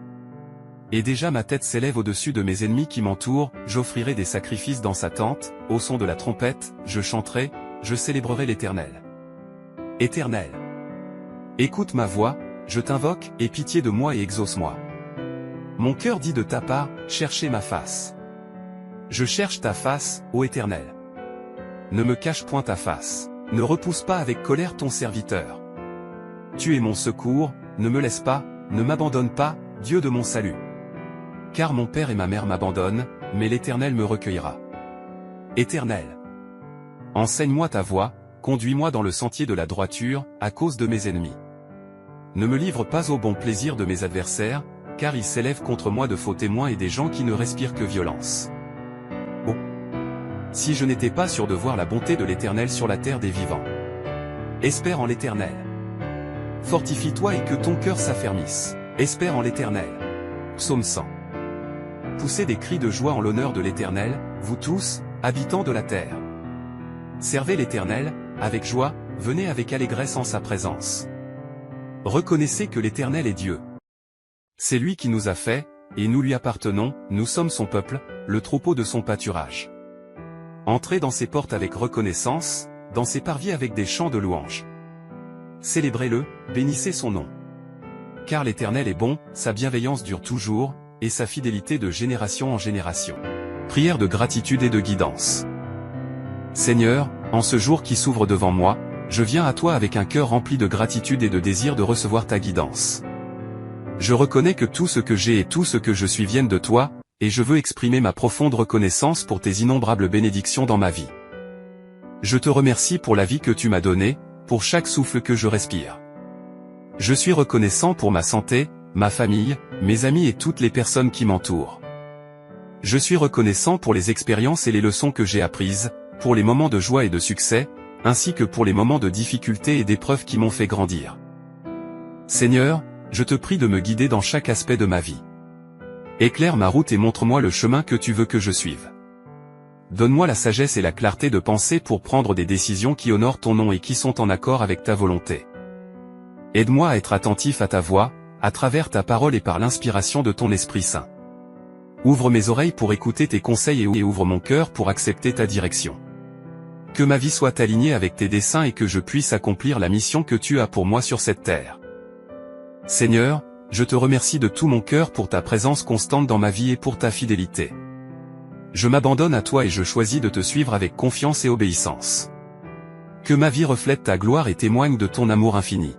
Et déjà ma tête s'élève au-dessus de mes ennemis qui m'entourent, j'offrirai des sacrifices dans sa tente, au son de la trompette, je chanterai, je célébrerai l'Éternel. Éternel, écoute ma voix, je t'invoque, aie pitié de moi et exauce-moi. Mon cœur dit de ta part, cherchez ma face. Je cherche ta face, ô Éternel. Ne me cache point ta face, ne repousse pas avec colère ton serviteur. Tu es mon secours, ne me laisse pas, ne m'abandonne pas, Dieu de mon salut. Car mon père et ma mère m'abandonnent, mais l'Éternel me recueillera. Éternel, enseigne-moi ta voie, conduis-moi dans le sentier de la droiture, à cause de mes ennemis. Ne me livre pas au bon plaisir de mes adversaires, car ils s'élèvent contre moi de faux témoins et des gens qui ne respirent que violence. Oh! Si je n'étais pas sûr de voir la bonté de l'Éternel sur la terre des vivants. Espère en l'Éternel. Fortifie-toi et que ton cœur s'affermisse. Espère en l'Éternel. Psaume 100. Poussez des cris de joie en l'honneur de l'Éternel, vous tous, habitants de la terre. Servez l'Éternel, avec joie, venez avec allégresse en sa présence. Reconnaissez que l'Éternel est Dieu. C'est lui qui nous a fait, et nous lui appartenons, nous sommes son peuple, le troupeau de son pâturage. Entrez dans ses portes avec reconnaissance, dans ses parvis avec des chants de louange. Célébrez-le, bénissez son nom. Car l'Éternel est bon, sa bienveillance dure toujours, et sa fidélité de génération en génération. Prière de gratitude et de guidance. Seigneur, en ce jour qui s'ouvre devant moi, je viens à toi avec un cœur rempli de gratitude et de désir de recevoir ta guidance. Je reconnais que tout ce que j'ai et tout ce que je suis viennent de toi, et je veux exprimer ma profonde reconnaissance pour tes innombrables bénédictions dans ma vie. Je te remercie pour la vie que tu m'as donnée, pour chaque souffle que je respire. Je suis reconnaissant pour ma santé, ma famille, mes amis et toutes les personnes qui m'entourent. Je suis reconnaissant pour les expériences et les leçons que j'ai apprises, pour les moments de joie et de succès, ainsi que pour les moments de difficulté et d'épreuves qui m'ont fait grandir. Seigneur, je te prie de me guider dans chaque aspect de ma vie. Éclaire ma route et montre-moi le chemin que tu veux que je suive. Donne-moi la sagesse et la clarté de penser pour prendre des décisions qui honorent ton nom et qui sont en accord avec ta volonté. Aide-moi à être attentif à ta voix, à travers ta parole et par l'inspiration de ton Esprit Saint. Ouvre mes oreilles pour écouter tes conseils et ouvre mon cœur pour accepter ta direction. Que ma vie soit alignée avec tes desseins et que je puisse accomplir la mission que tu as pour moi sur cette terre. Seigneur, je te remercie de tout mon cœur pour ta présence constante dans ma vie et pour ta fidélité. Je m'abandonne à toi et je choisis de te suivre avec confiance et obéissance. Que ma vie reflète ta gloire et témoigne de ton amour infini.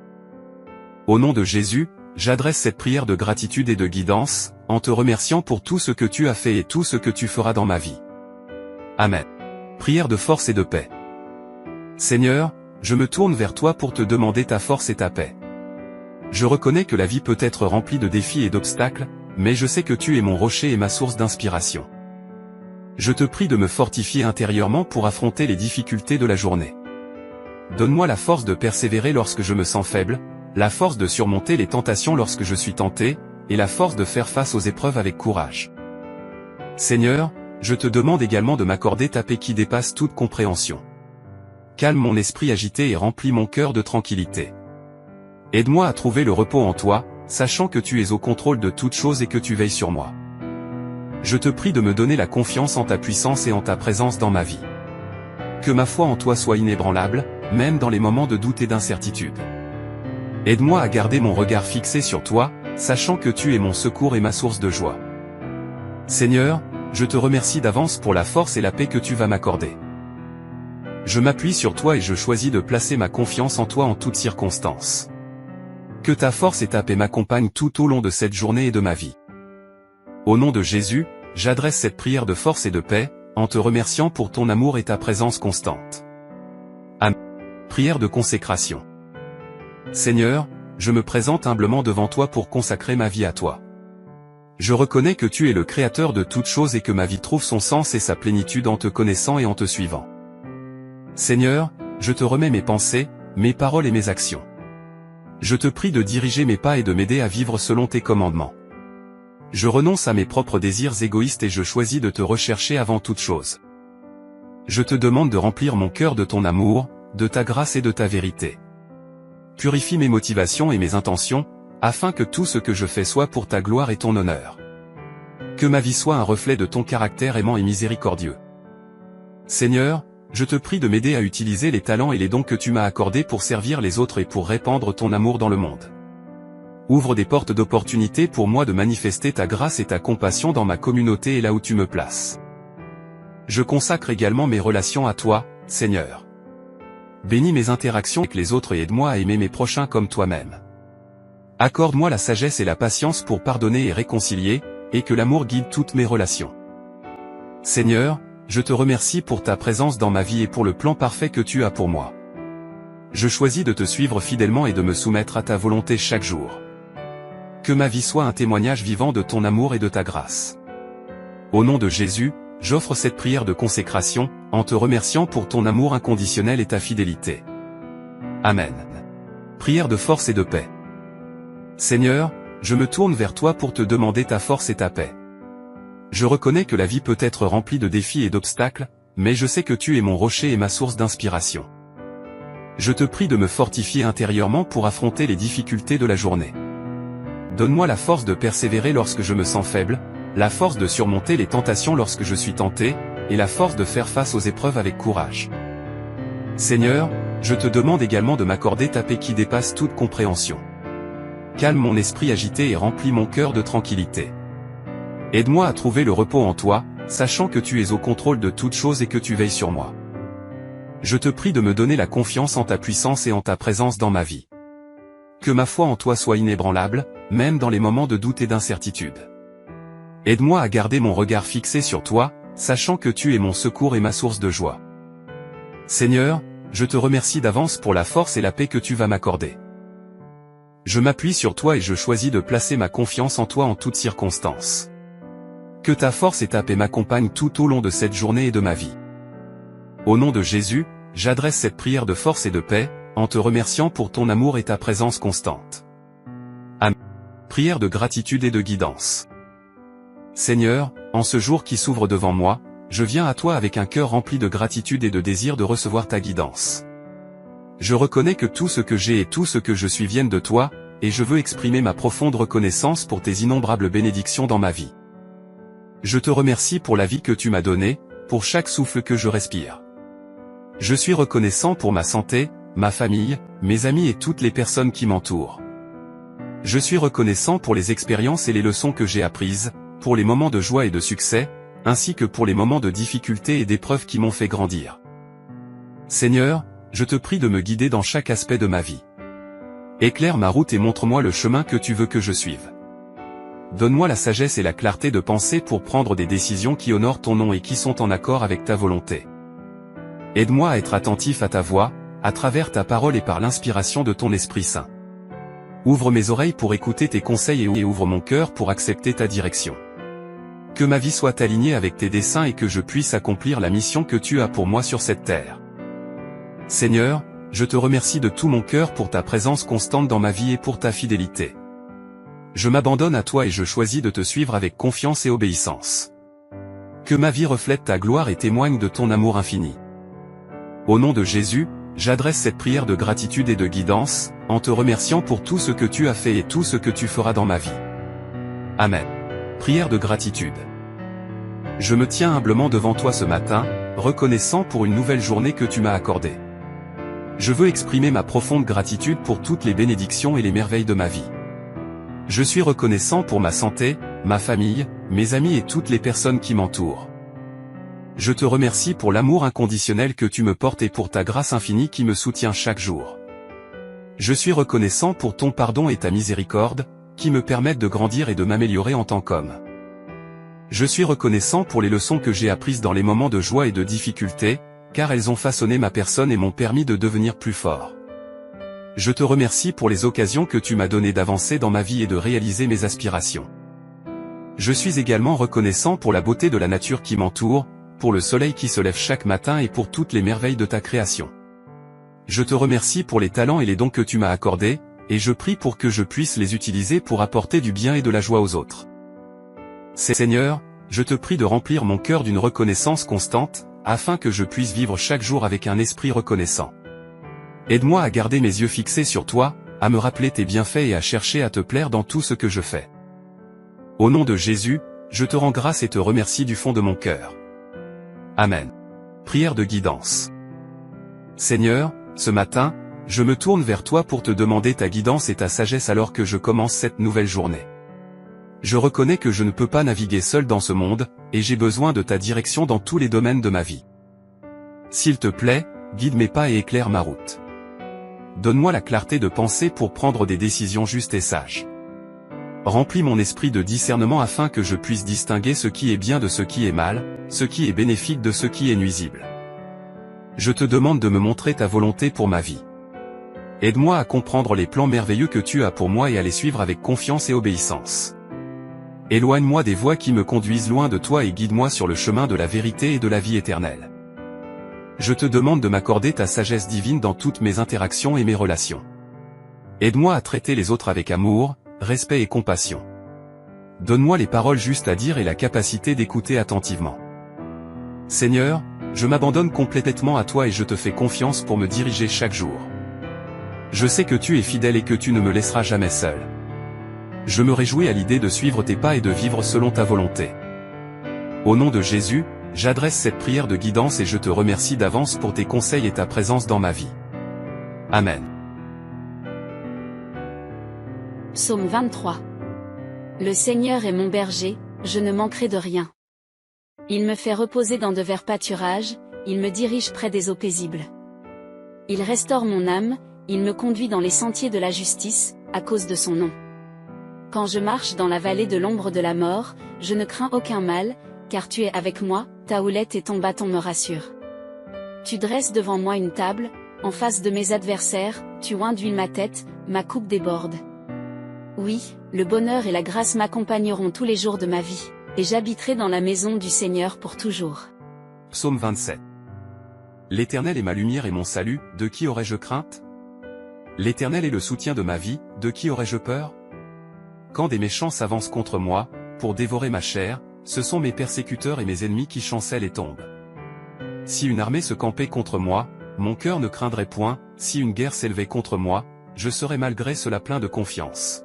Au nom de Jésus, j'adresse cette prière de gratitude et de guidance, en te remerciant pour tout ce que tu as fait et tout ce que tu feras dans ma vie. Amen. Prière de force et de paix. Seigneur, je me tourne vers toi pour te demander ta force et ta paix. Je reconnais que la vie peut être remplie de défis et d'obstacles, mais je sais que tu es mon rocher et ma source d'inspiration. Je te prie de me fortifier intérieurement pour affronter les difficultés de la journée. Donne-moi la force de persévérer lorsque je me sens faible, la force de surmonter les tentations lorsque je suis tenté, et la force de faire face aux épreuves avec courage. Seigneur, je te demande également de m'accorder ta paix qui dépasse toute compréhension. Calme mon esprit agité et remplis mon cœur de tranquillité. Aide-moi à trouver le repos en toi, sachant que tu es au contrôle de toutes choses et que tu veilles sur moi. Je te prie de me donner la confiance en ta puissance et en ta présence dans ma vie. Que ma foi en toi soit inébranlable, même dans les moments de doute et d'incertitude. Aide-moi à garder mon regard fixé sur toi, sachant que tu es mon secours et ma source de joie. Seigneur, je te remercie d'avance pour la force et la paix que tu vas m'accorder. Je m'appuie sur toi et je choisis de placer ma confiance en toi en toutes circonstances. Que ta force et ta paix m'accompagnent tout au long de cette journée et de ma vie. Au nom de Jésus, j'adresse cette prière de force et de paix, en te remerciant pour ton amour et ta présence constante. Amen. Prière de consécration. Seigneur, je me présente humblement devant toi pour consacrer ma vie à toi. Je reconnais que tu es le Créateur de toutes choses et que ma vie trouve son sens et sa plénitude en te connaissant et en te suivant. Seigneur, je te remets mes pensées, mes paroles et mes actions. Je te prie de diriger mes pas et de m'aider à vivre selon tes commandements. Je renonce à mes propres désirs égoïstes et je choisis de te rechercher avant toute chose. Je te demande de remplir mon cœur de ton amour, de ta grâce et de ta vérité. Purifie mes motivations et mes intentions, afin que tout ce que je fais soit pour ta gloire et ton honneur. Que ma vie soit un reflet de ton caractère aimant et miséricordieux. Seigneur, je te prie de m'aider à utiliser les talents et les dons que tu m'as accordés pour servir les autres et pour répandre ton amour dans le monde. Ouvre des portes d'opportunité pour moi de manifester ta grâce et ta compassion dans ma communauté et là où tu me places. Je consacre également mes relations à toi, Seigneur. Bénis mes interactions avec les autres et aide-moi à aimer mes prochains comme toi-même. Accorde-moi la sagesse et la patience pour pardonner et réconcilier, et que l'amour guide toutes mes relations. Seigneur, je te remercie pour ta présence dans ma vie et pour le plan parfait que tu as pour moi. Je choisis de te suivre fidèlement et de me soumettre à ta volonté chaque jour. Que ma vie soit un témoignage vivant de ton amour et de ta grâce. Au nom de Jésus, j'offre cette prière de consécration, en te remerciant pour ton amour inconditionnel et ta fidélité. Amen. Prière de force et de paix. Seigneur, je me tourne vers toi pour te demander ta force et ta paix. Je reconnais que la vie peut être remplie de défis et d'obstacles, mais je sais que tu es mon rocher et ma source d'inspiration. Je te prie de me fortifier intérieurement pour affronter les difficultés de la journée. Donne-moi la force de persévérer lorsque je me sens faible, la force de surmonter les tentations lorsque je suis tenté, et la force de faire face aux épreuves avec courage. Seigneur, je te demande également de m'accorder ta paix qui dépasse toute compréhension. Calme mon esprit agité et remplis mon cœur de tranquillité. Aide-moi à trouver le repos en toi, sachant que tu es au contrôle de toutes choses et que tu veilles sur moi. Je te prie de me donner la confiance en ta puissance et en ta présence dans ma vie. Que ma foi en toi soit inébranlable, même dans les moments de doute et d'incertitude. Aide-moi à garder mon regard fixé sur toi, sachant que tu es mon secours et ma source de joie. Seigneur, je te remercie d'avance pour la force et la paix que tu vas m'accorder. Je m'appuie sur toi et je choisis de placer ma confiance en toi en toutes circonstances. Que ta force et ta paix m'accompagnent tout au long de cette journée et de ma vie. Au nom de Jésus, j'adresse cette prière de force et de paix, en te remerciant pour ton amour et ta présence constante. Amen. Prière de gratitude et de guidance. Seigneur, en ce jour qui s'ouvre devant moi, je viens à toi avec un cœur rempli de gratitude et de désir de recevoir ta guidance. Je reconnais que tout ce que j'ai et tout ce que je suis viennent de toi, et je veux exprimer ma profonde reconnaissance pour tes innombrables bénédictions dans ma vie. Je te remercie pour la vie que tu m'as donnée, pour chaque souffle que je respire. Je suis reconnaissant pour ma santé, ma famille, mes amis et toutes les personnes qui m'entourent. Je suis reconnaissant pour les expériences et les leçons que j'ai apprises, pour les moments de joie et de succès, ainsi que pour les moments de difficulté et d'épreuves qui m'ont fait grandir. Seigneur, je te prie de me guider dans chaque aspect de ma vie. Éclaire ma route et montre-moi le chemin que tu veux que je suive. Donne-moi la sagesse et la clarté de penser pour prendre des décisions qui honorent ton nom et qui sont en accord avec ta volonté. Aide-moi à être attentif à ta voix, à travers ta parole et par l'inspiration de ton Esprit Saint. Ouvre mes oreilles pour écouter tes conseils et ouvre mon cœur pour accepter ta direction. Que ma vie soit alignée avec tes desseins et que je puisse accomplir la mission que tu as pour moi sur cette terre. Seigneur, je te remercie de tout mon cœur pour ta présence constante dans ma vie et pour ta fidélité. Je m'abandonne à toi et je choisis de te suivre avec confiance et obéissance. Que ma vie reflète ta gloire et témoigne de ton amour infini. Au nom de Jésus, j'adresse cette prière de gratitude et de guidance, en te remerciant pour tout ce que tu as fait et tout ce que tu feras dans ma vie. Amen. Prière de gratitude. Je me tiens humblement devant toi ce matin, reconnaissant pour une nouvelle journée que tu m'as accordée. Je veux exprimer ma profonde gratitude pour toutes les bénédictions et les merveilles de ma vie. Je suis reconnaissant pour ma santé, ma famille, mes amis et toutes les personnes qui m'entourent. Je te remercie pour l'amour inconditionnel que tu me portes et pour ta grâce infinie qui me soutient chaque jour. Je suis reconnaissant pour ton pardon et ta miséricorde, qui me permettent de grandir et de m'améliorer en tant qu'homme. Je suis reconnaissant pour les leçons que j'ai apprises dans les moments de joie et de difficulté, car elles ont façonné ma personne et m'ont permis de devenir plus fort. Je te remercie pour les occasions que tu m'as données d'avancer dans ma vie et de réaliser mes aspirations. Je suis également reconnaissant pour la beauté de la nature qui m'entoure, pour le soleil qui se lève chaque matin et pour toutes les merveilles de ta création. Je te remercie pour les talents et les dons que tu m'as accordés, et je prie pour que je puisse les utiliser pour apporter du bien et de la joie aux autres. Seigneur, je te prie de remplir mon cœur d'une reconnaissance constante, afin que je puisse vivre chaque jour avec un esprit reconnaissant. Aide-moi à garder mes yeux fixés sur toi, à me rappeler tes bienfaits et à chercher à te plaire dans tout ce que je fais. Au nom de Jésus, je te rends grâce et te remercie du fond de mon cœur. Amen. Prière de guidance. Seigneur, ce matin, je me tourne vers toi pour te demander ta guidance et ta sagesse alors que je commence cette nouvelle journée. Je reconnais que je ne peux pas naviguer seul dans ce monde, et j'ai besoin de ta direction dans tous les domaines de ma vie. S'il te plaît, guide mes pas et éclaire ma route. Donne-moi la clarté de penser pour prendre des décisions justes et sages. Remplis mon esprit de discernement afin que je puisse distinguer ce qui est bien de ce qui est mal, ce qui est bénéfique de ce qui est nuisible. Je te demande de me montrer ta volonté pour ma vie. Aide-moi à comprendre les plans merveilleux que tu as pour moi et à les suivre avec confiance et obéissance. Éloigne-moi des voies qui me conduisent loin de toi et guide-moi sur le chemin de la vérité et de la vie éternelle. Je te demande de m'accorder ta sagesse divine dans toutes mes interactions et mes relations. Aide-moi à traiter les autres avec amour, respect et compassion. Donne-moi les paroles justes à dire et la capacité d'écouter attentivement. Seigneur, Je m'abandonne complètement à toi et je te fais confiance pour me diriger chaque jour. Je sais que tu es fidèle et que tu ne me laisseras jamais seul. Je me réjouis à l'idée de suivre tes pas et de vivre selon ta volonté. Au nom de Jésus, j'adresse cette prière de guidance et je te remercie d'avance pour tes conseils et ta présence dans ma vie. Amen. Psaume 23. Le Seigneur est mon berger, je ne manquerai de rien. Il me fait reposer dans de verts pâturages, il me dirige près des eaux paisibles. Il restaure mon âme, il me conduit dans les sentiers de la justice, à cause de son nom. Quand je marche dans la vallée de l'ombre de la mort, je ne crains aucun mal, car tu es avec moi, ta houlette et ton bâton me rassurent. Tu dresses devant moi une table, en face de mes adversaires, tu oins d'huile ma tête, ma coupe déborde. Oui, le bonheur et la grâce m'accompagneront tous les jours de ma vie, et j'habiterai dans la maison du Seigneur pour toujours. Psaume 27. L'Éternel est ma lumière et mon salut, de qui aurais-je crainte? L'Éternel est le soutien de ma vie, de qui aurais-je peur? Quand des méchants s'avancent contre moi, pour dévorer ma chair, ce sont mes persécuteurs et mes ennemis qui chancellent et tombent. Si une armée se campait contre moi, mon cœur ne craindrait point, si une guerre s'élevait contre moi, je serais malgré cela plein de confiance.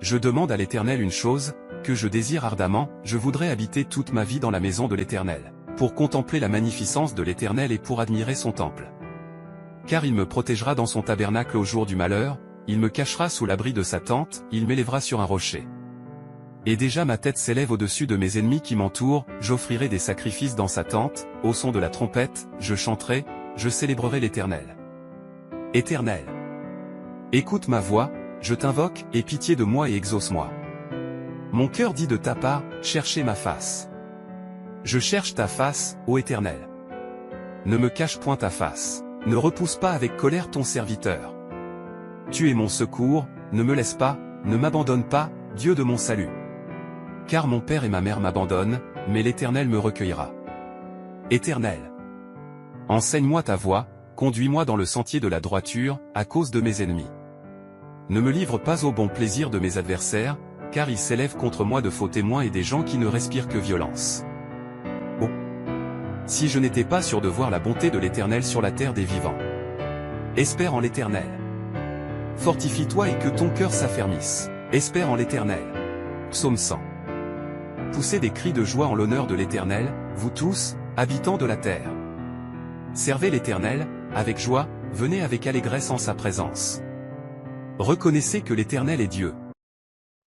Je demande à l'Éternel une chose, que je désire ardemment, je voudrais habiter toute ma vie dans la maison de l'Éternel, pour contempler la magnificence de l'Éternel et pour admirer son temple. Car il me protégera dans son tabernacle au jour du malheur, il me cachera sous l'abri de sa tente, il m'élèvera sur un rocher. Et déjà ma tête s'élève au-dessus de mes ennemis qui m'entourent, j'offrirai des sacrifices dans sa tente, au son de la trompette, je chanterai, je célébrerai l'Éternel. Éternel, écoute ma voix, je t'invoque, aie pitié de moi et exauce-moi. Mon cœur dit de ta part, cherchez ma face. Je cherche ta face, ô Éternel. Ne me cache point ta face, ne repousse pas avec colère ton serviteur. Tu es mon secours, ne me laisse pas, ne m'abandonne pas, Dieu de mon salut. Car mon père et ma mère m'abandonnent, mais l'Éternel me recueillera. Éternel, enseigne-moi ta voie, conduis-moi dans le sentier de la droiture, à cause de mes ennemis. Ne me livre pas au bon plaisir de mes adversaires, car ils s'élèvent contre moi de faux témoins et des gens qui ne respirent que violence. Oh! Si je n'étais pas sûr de voir la bonté de l'Éternel sur la terre des vivants. Espère en l'Éternel. Fortifie-toi et que ton cœur s'affermisse. Espère en l'Éternel. Psaume 100. Poussez des cris de joie en l'honneur de l'Éternel, vous tous, habitants de la terre. Servez l'Éternel, avec joie, venez avec allégresse en sa présence. Reconnaissez que l'Éternel est Dieu.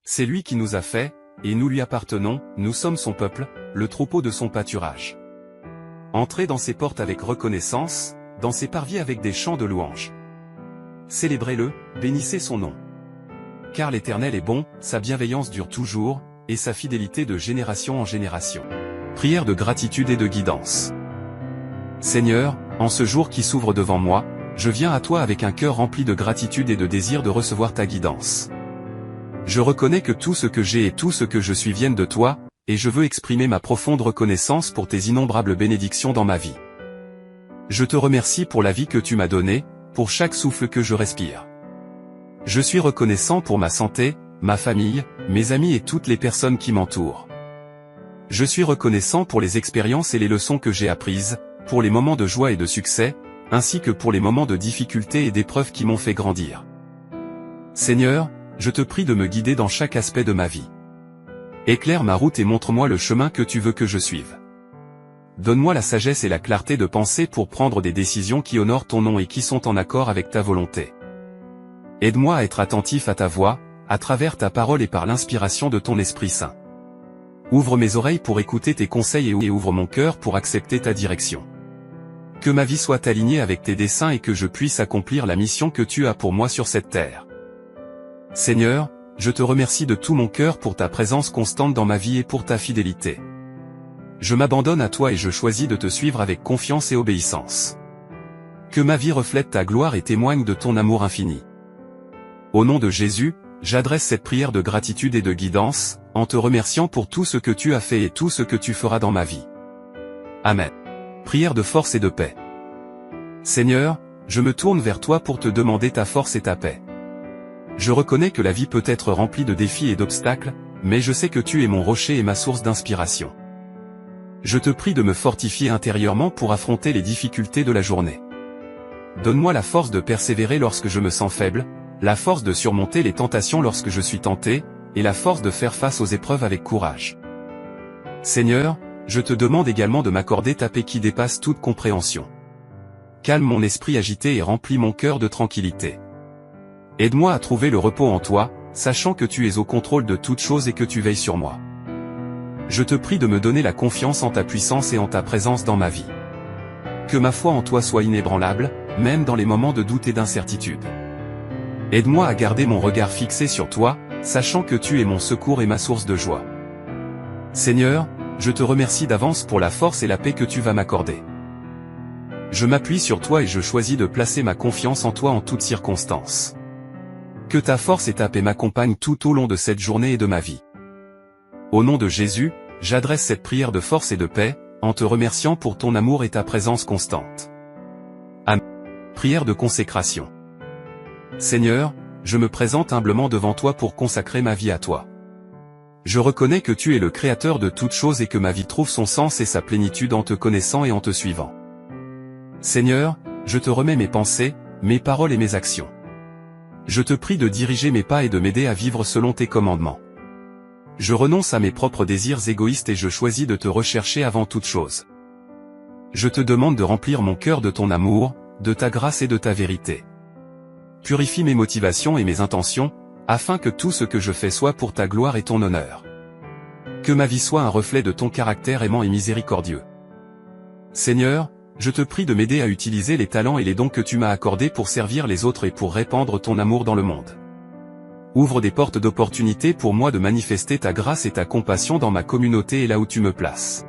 C'est lui qui nous a fait, et nous lui appartenons, nous sommes son peuple, le troupeau de son pâturage. Entrez dans ses portes avec reconnaissance, dans ses parvis avec des chants de louange. Célébrez-le, bénissez son nom. Car l'Éternel est bon, sa bienveillance dure toujours, et sa fidélité de génération en génération. Prière de gratitude et de guidance. Seigneur, en ce jour qui s'ouvre devant moi, je viens à toi avec un cœur rempli de gratitude et de désir de recevoir ta guidance. Je reconnais que tout ce que j'ai et tout ce que je suis viennent de toi, et je veux exprimer ma profonde reconnaissance pour tes innombrables bénédictions dans ma vie. Je te remercie pour la vie que tu m'as donnée, pour chaque souffle que je respire. Je suis reconnaissant pour ma santé, ma famille, mes amis et toutes les personnes qui m'entourent. Je suis reconnaissant pour les expériences et les leçons que j'ai apprises, pour les moments de joie et de succès, ainsi que pour les moments de difficulté et d'épreuves qui m'ont fait grandir. Seigneur, je te prie de me guider dans chaque aspect de ma vie. Éclaire ma route et montre-moi le chemin que tu veux que je suive. Donne-moi la sagesse et la clarté de penser pour prendre des décisions qui honorent ton nom et qui sont en accord avec ta volonté. Aide-moi à être attentif à ta voix, à travers ta parole et par l'inspiration de ton Esprit Saint. Ouvre mes oreilles pour écouter tes conseils et ouvre mon cœur pour accepter ta direction. Que ma vie soit alignée avec tes desseins et que je puisse accomplir la mission que tu as pour moi sur cette terre. Seigneur, je te remercie de tout mon cœur pour ta présence constante dans ma vie et pour ta fidélité. Je m'abandonne à toi et je choisis de te suivre avec confiance et obéissance. Que ma vie reflète ta gloire et témoigne de ton amour infini. Au nom de Jésus, j'adresse cette prière de gratitude et de guidance, en te remerciant pour tout ce que tu as fait et tout ce que tu feras dans ma vie. Amen. Prière de force et de paix. Seigneur, je me tourne vers toi pour te demander ta force et ta paix. Je reconnais que la vie peut être remplie de défis et d'obstacles, mais je sais que tu es mon rocher et ma source d'inspiration. Je te prie de me fortifier intérieurement pour affronter les difficultés de la journée. Donne-moi la force de persévérer lorsque je me sens faible, la force de surmonter les tentations lorsque je suis tenté, et la force de faire face aux épreuves avec courage. Seigneur, je te demande également de m'accorder ta paix qui dépasse toute compréhension. Calme mon esprit agité et remplis mon cœur de tranquillité. Aide-moi à trouver le repos en toi, sachant que tu es au contrôle de toutes choses et que tu veilles sur moi. Je te prie de me donner la confiance en ta puissance et en ta présence dans ma vie. Que ma foi en toi soit inébranlable, même dans les moments de doute et d'incertitude. Aide-moi à garder mon regard fixé sur toi, sachant que tu es mon secours et ma source de joie. Seigneur, je te remercie d'avance pour la force et la paix que tu vas m'accorder. Je m'appuie sur toi et je choisis de placer ma confiance en toi en toutes circonstances. Que ta force et ta paix m'accompagnent tout au long de cette journée et de ma vie. Au nom de Jésus, j'adresse cette prière de force et de paix, en te remerciant pour ton amour et ta présence constante. Amen. Prière de consécration. Seigneur, je me présente humblement devant toi pour consacrer ma vie à toi. Je reconnais que tu es le Créateur de toutes choses et que ma vie trouve son sens et sa plénitude en te connaissant et en te suivant. Seigneur, je te remets mes pensées, mes paroles et mes actions. Je te prie de diriger mes pas et de m'aider à vivre selon tes commandements. Je renonce à mes propres désirs égoïstes et je choisis de te rechercher avant toute chose. Je te demande de remplir mon cœur de ton amour, de ta grâce et de ta vérité. Purifie mes motivations et mes intentions, afin que tout ce que je fais soit pour ta gloire et ton honneur. Que ma vie soit un reflet de ton caractère aimant et miséricordieux. Seigneur, je te prie de m'aider à utiliser les talents et les dons que tu m'as accordés pour servir les autres et pour répandre ton amour dans le monde. Ouvre des portes d'opportunité pour moi de manifester ta grâce et ta compassion dans ma communauté et là où tu me places.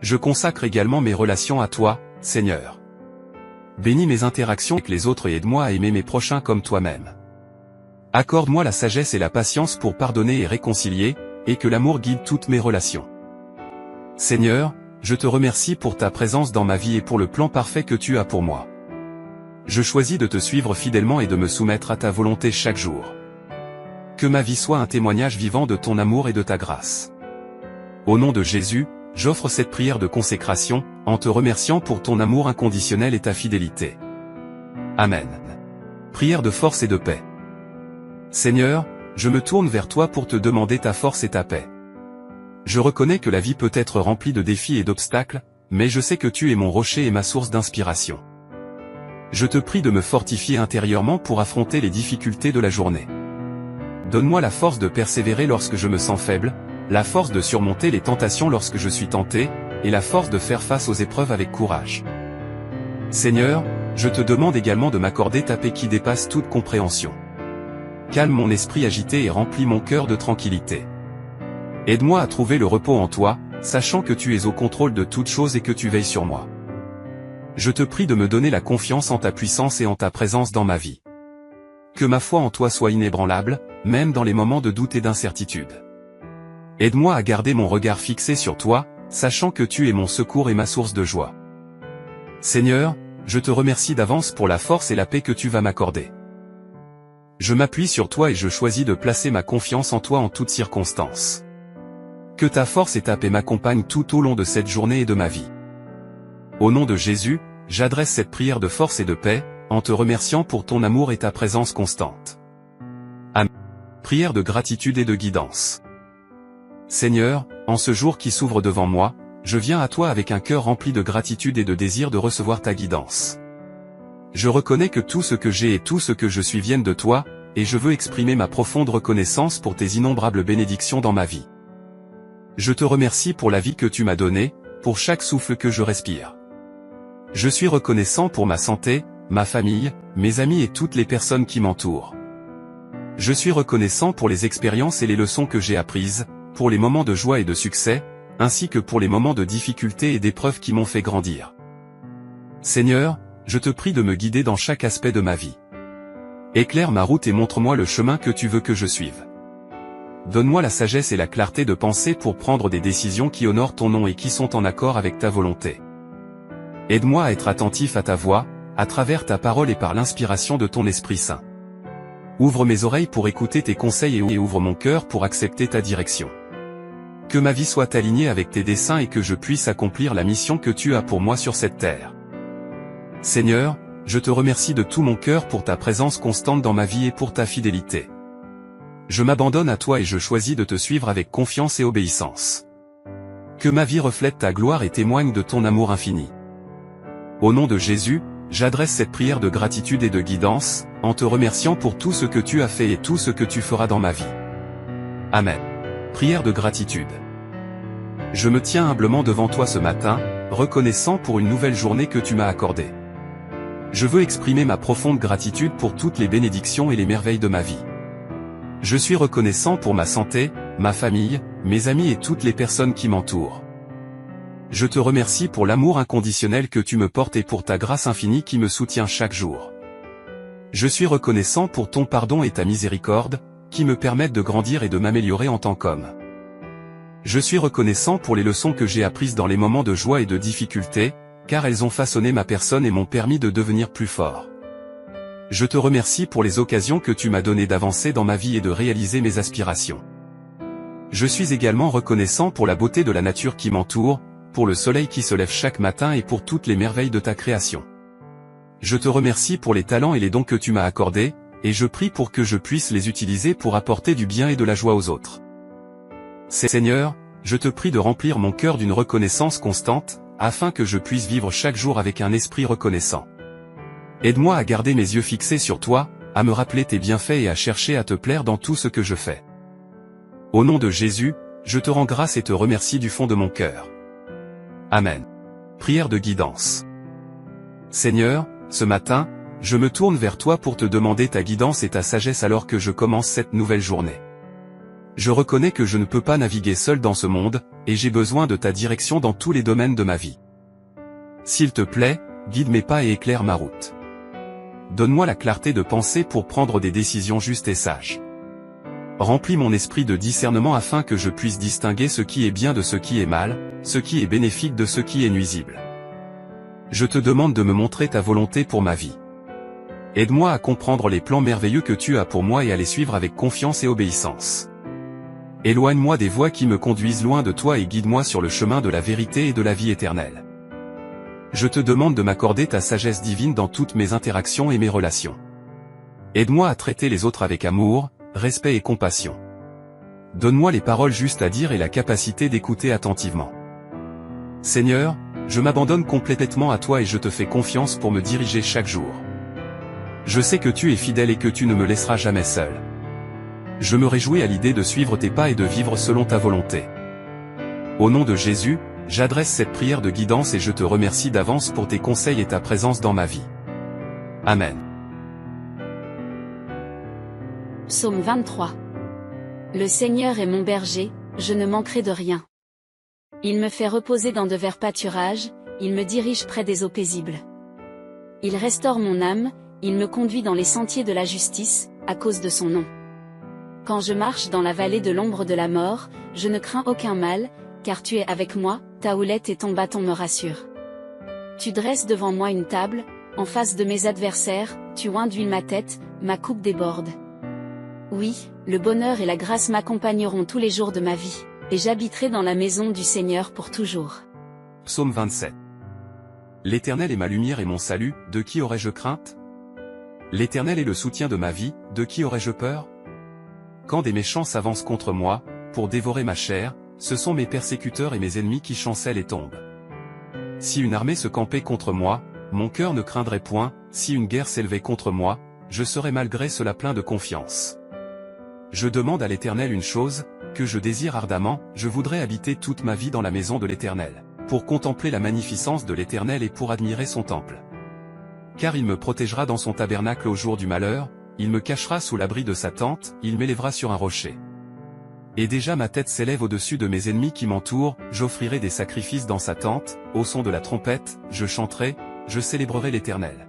Je consacre également mes relations à toi, Seigneur. Bénis mes interactions avec les autres et aide-moi à aimer mes prochains comme toi-même. Accorde-moi la sagesse et la patience pour pardonner et réconcilier, et que l'amour guide toutes mes relations. Seigneur, je te remercie pour ta présence dans ma vie et pour le plan parfait que tu as pour moi. Je choisis de te suivre fidèlement et de me soumettre à ta volonté chaque jour. Que ma vie soit un témoignage vivant de ton amour et de ta grâce. Au nom de Jésus, j'offre cette prière de consécration, en te remerciant pour ton amour inconditionnel et ta fidélité. Amen. Prière de force et de paix. Seigneur, je me tourne vers toi pour te demander ta force et ta paix. Je reconnais que la vie peut être remplie de défis et d'obstacles, mais je sais que tu es mon rocher et ma source d'inspiration. Je te prie de me fortifier intérieurement pour affronter les difficultés de la journée. Donne-moi la force de persévérer lorsque je me sens faible, la force de surmonter les tentations lorsque je suis tenté, et la force de faire face aux épreuves avec courage. Seigneur, je te demande également de m'accorder ta paix qui dépasse toute compréhension. Calme mon esprit agité et remplis mon cœur de tranquillité. Aide-moi à trouver le repos en toi, sachant que tu es au contrôle de toutes choses et que tu veilles sur moi. Je te prie de me donner la confiance en ta puissance et en ta présence dans ma vie. Que ma foi en toi soit inébranlable, même dans les moments de doute et d'incertitude. Aide-moi à garder mon regard fixé sur toi, sachant que tu es mon secours et ma source de joie. Seigneur, je te remercie d'avance pour la force et la paix que tu vas m'accorder. Je m'appuie sur toi et je choisis de placer ma confiance en toi en toutes circonstances. Que ta force et ta paix m'accompagnent tout au long de cette journée et de ma vie. Au nom de Jésus, j'adresse cette prière de force et de paix, en te remerciant pour ton amour et ta présence constante. Amen. Prière de gratitude et de guidance. Seigneur, en ce jour qui s'ouvre devant moi, je viens à toi avec un cœur rempli de gratitude et de désir de recevoir ta guidance. Je reconnais que tout ce que j'ai et tout ce que je suis viennent de toi, et je veux exprimer ma profonde reconnaissance pour tes innombrables bénédictions dans ma vie. Je te remercie pour la vie que tu m'as donnée, pour chaque souffle que je respire. Je suis reconnaissant pour ma santé, ma famille, mes amis et toutes les personnes qui m'entourent. Je suis reconnaissant pour les expériences et les leçons que j'ai apprises, pour les moments de joie et de succès, ainsi que pour les moments de difficulté et d'épreuves qui m'ont fait grandir. Seigneur, je te prie de me guider dans chaque aspect de ma vie. Éclaire ma route et montre-moi le chemin que tu veux que je suive. Donne-moi la sagesse et la clarté de penser pour prendre des décisions qui honorent ton nom et qui sont en accord avec ta volonté. Aide-moi à être attentif à ta voix, à travers ta parole et par l'inspiration de ton Esprit Saint. Ouvre mes oreilles pour écouter tes conseils et ouvre mon cœur pour accepter ta direction. Que ma vie soit alignée avec tes desseins et que je puisse accomplir la mission que tu as pour moi sur cette terre. Seigneur, je te remercie de tout mon cœur pour ta présence constante dans ma vie et pour ta fidélité. Je m'abandonne à toi et je choisis de te suivre avec confiance et obéissance. Que ma vie reflète ta gloire et témoigne de ton amour infini. Au nom de Jésus, j'adresse cette prière de gratitude et de guidance, en te remerciant pour tout ce que tu as fait et tout ce que tu feras dans ma vie. Amen. Prière de gratitude. Je me tiens humblement devant toi ce matin, reconnaissant pour une nouvelle journée que tu m'as accordée. Je veux exprimer ma profonde gratitude pour toutes les bénédictions et les merveilles de ma vie. Je suis reconnaissant pour ma santé, ma famille, mes amis et toutes les personnes qui m'entourent. Je te remercie pour l'amour inconditionnel que tu me portes et pour ta grâce infinie qui me soutient chaque jour. Je suis reconnaissant pour ton pardon et ta miséricorde, qui me permettent de grandir et de m'améliorer en tant qu'homme. Je suis reconnaissant pour les leçons que j'ai apprises dans les moments de joie et de difficulté, car elles ont façonné ma personne et m'ont permis de devenir plus fort. Je te remercie pour les occasions que tu m'as données d'avancer dans ma vie et de réaliser mes aspirations. Je suis également reconnaissant pour la beauté de la nature qui m'entoure, pour le soleil qui se lève chaque matin et pour toutes les merveilles de ta création. Je te remercie pour les talents et les dons que tu m'as accordés, et je prie pour que je puisse les utiliser pour apporter du bien et de la joie aux autres. Seigneur, je te prie de remplir mon cœur d'une reconnaissance constante, afin que je puisse vivre chaque jour avec un esprit reconnaissant. Aide-moi à garder mes yeux fixés sur toi, à me rappeler tes bienfaits et à chercher à te plaire dans tout ce que je fais. Au nom de Jésus, je te rends grâce et te remercie du fond de mon cœur. Amen. Prière de guidance. Seigneur, ce matin, je me tourne vers toi pour te demander ta guidance et ta sagesse alors que je commence cette nouvelle journée. Je reconnais que je ne peux pas naviguer seul dans ce monde, et j'ai besoin de ta direction dans tous les domaines de ma vie. S'il te plaît, guide mes pas et éclaire ma route. Donne-moi la clarté de penser pour prendre des décisions justes et sages. Remplis mon esprit de discernement afin que je puisse distinguer ce qui est bien de ce qui est mal, ce qui est bénéfique de ce qui est nuisible. Je te demande de me montrer ta volonté pour ma vie. Aide-moi à comprendre les plans merveilleux que tu as pour moi et à les suivre avec confiance et obéissance. Éloigne-moi des voies qui me conduisent loin de toi et guide-moi sur le chemin de la vérité et de la vie éternelle. Je te demande de m'accorder ta sagesse divine dans toutes mes interactions et mes relations. Aide-moi à traiter les autres avec amour, respect et compassion. Donne-moi les paroles justes à dire et la capacité d'écouter attentivement. Seigneur, je m'abandonne complètement à toi et je te fais confiance pour me diriger chaque jour. Je sais que tu es fidèle et que tu ne me laisseras jamais seul. Je me réjouis à l'idée de suivre tes pas et de vivre selon ta volonté. Au nom de Jésus, j'adresse cette prière de guidance et je te remercie d'avance pour tes conseils et ta présence dans ma vie. Amen. Psaume 23. Le Seigneur est mon berger, je ne manquerai de rien. Il me fait reposer dans de verts pâturages, il me dirige près des eaux paisibles. Il restaure mon âme, il me conduit dans les sentiers de la justice, à cause de son nom. Quand je marche dans la vallée de l'ombre de la mort, je ne crains aucun mal, car tu es avec moi, ta houlette et ton bâton me rassurent. Tu dresses devant moi une table, en face de mes adversaires, tu oins d'huile ma tête, ma coupe déborde. Oui, le bonheur et la grâce m'accompagneront tous les jours de ma vie, et j'habiterai dans la maison du Seigneur pour toujours. Psaume 27. L'Éternel est ma lumière et mon salut, de qui aurais-je crainte? L'Éternel est le soutien de ma vie, de qui aurais-je peur? Quand des méchants s'avancent contre moi, pour dévorer ma chair, ce sont mes persécuteurs et mes ennemis qui chancellent et tombent. Si une armée se campait contre moi, mon cœur ne craindrait point, si une guerre s'élevait contre moi, je serais malgré cela plein de confiance. Je demande à l'Éternel une chose, que je désire ardemment, je voudrais habiter toute ma vie dans la maison de l'Éternel, pour contempler la magnificence de l'Éternel et pour admirer son temple. Car il me protégera dans son tabernacle au jour du malheur, il me cachera sous l'abri de sa tente, il m'élèvera sur un rocher. Et déjà ma tête s'élève au-dessus de mes ennemis qui m'entourent, j'offrirai des sacrifices dans sa tente, au son de la trompette, je chanterai, je célébrerai l'Éternel.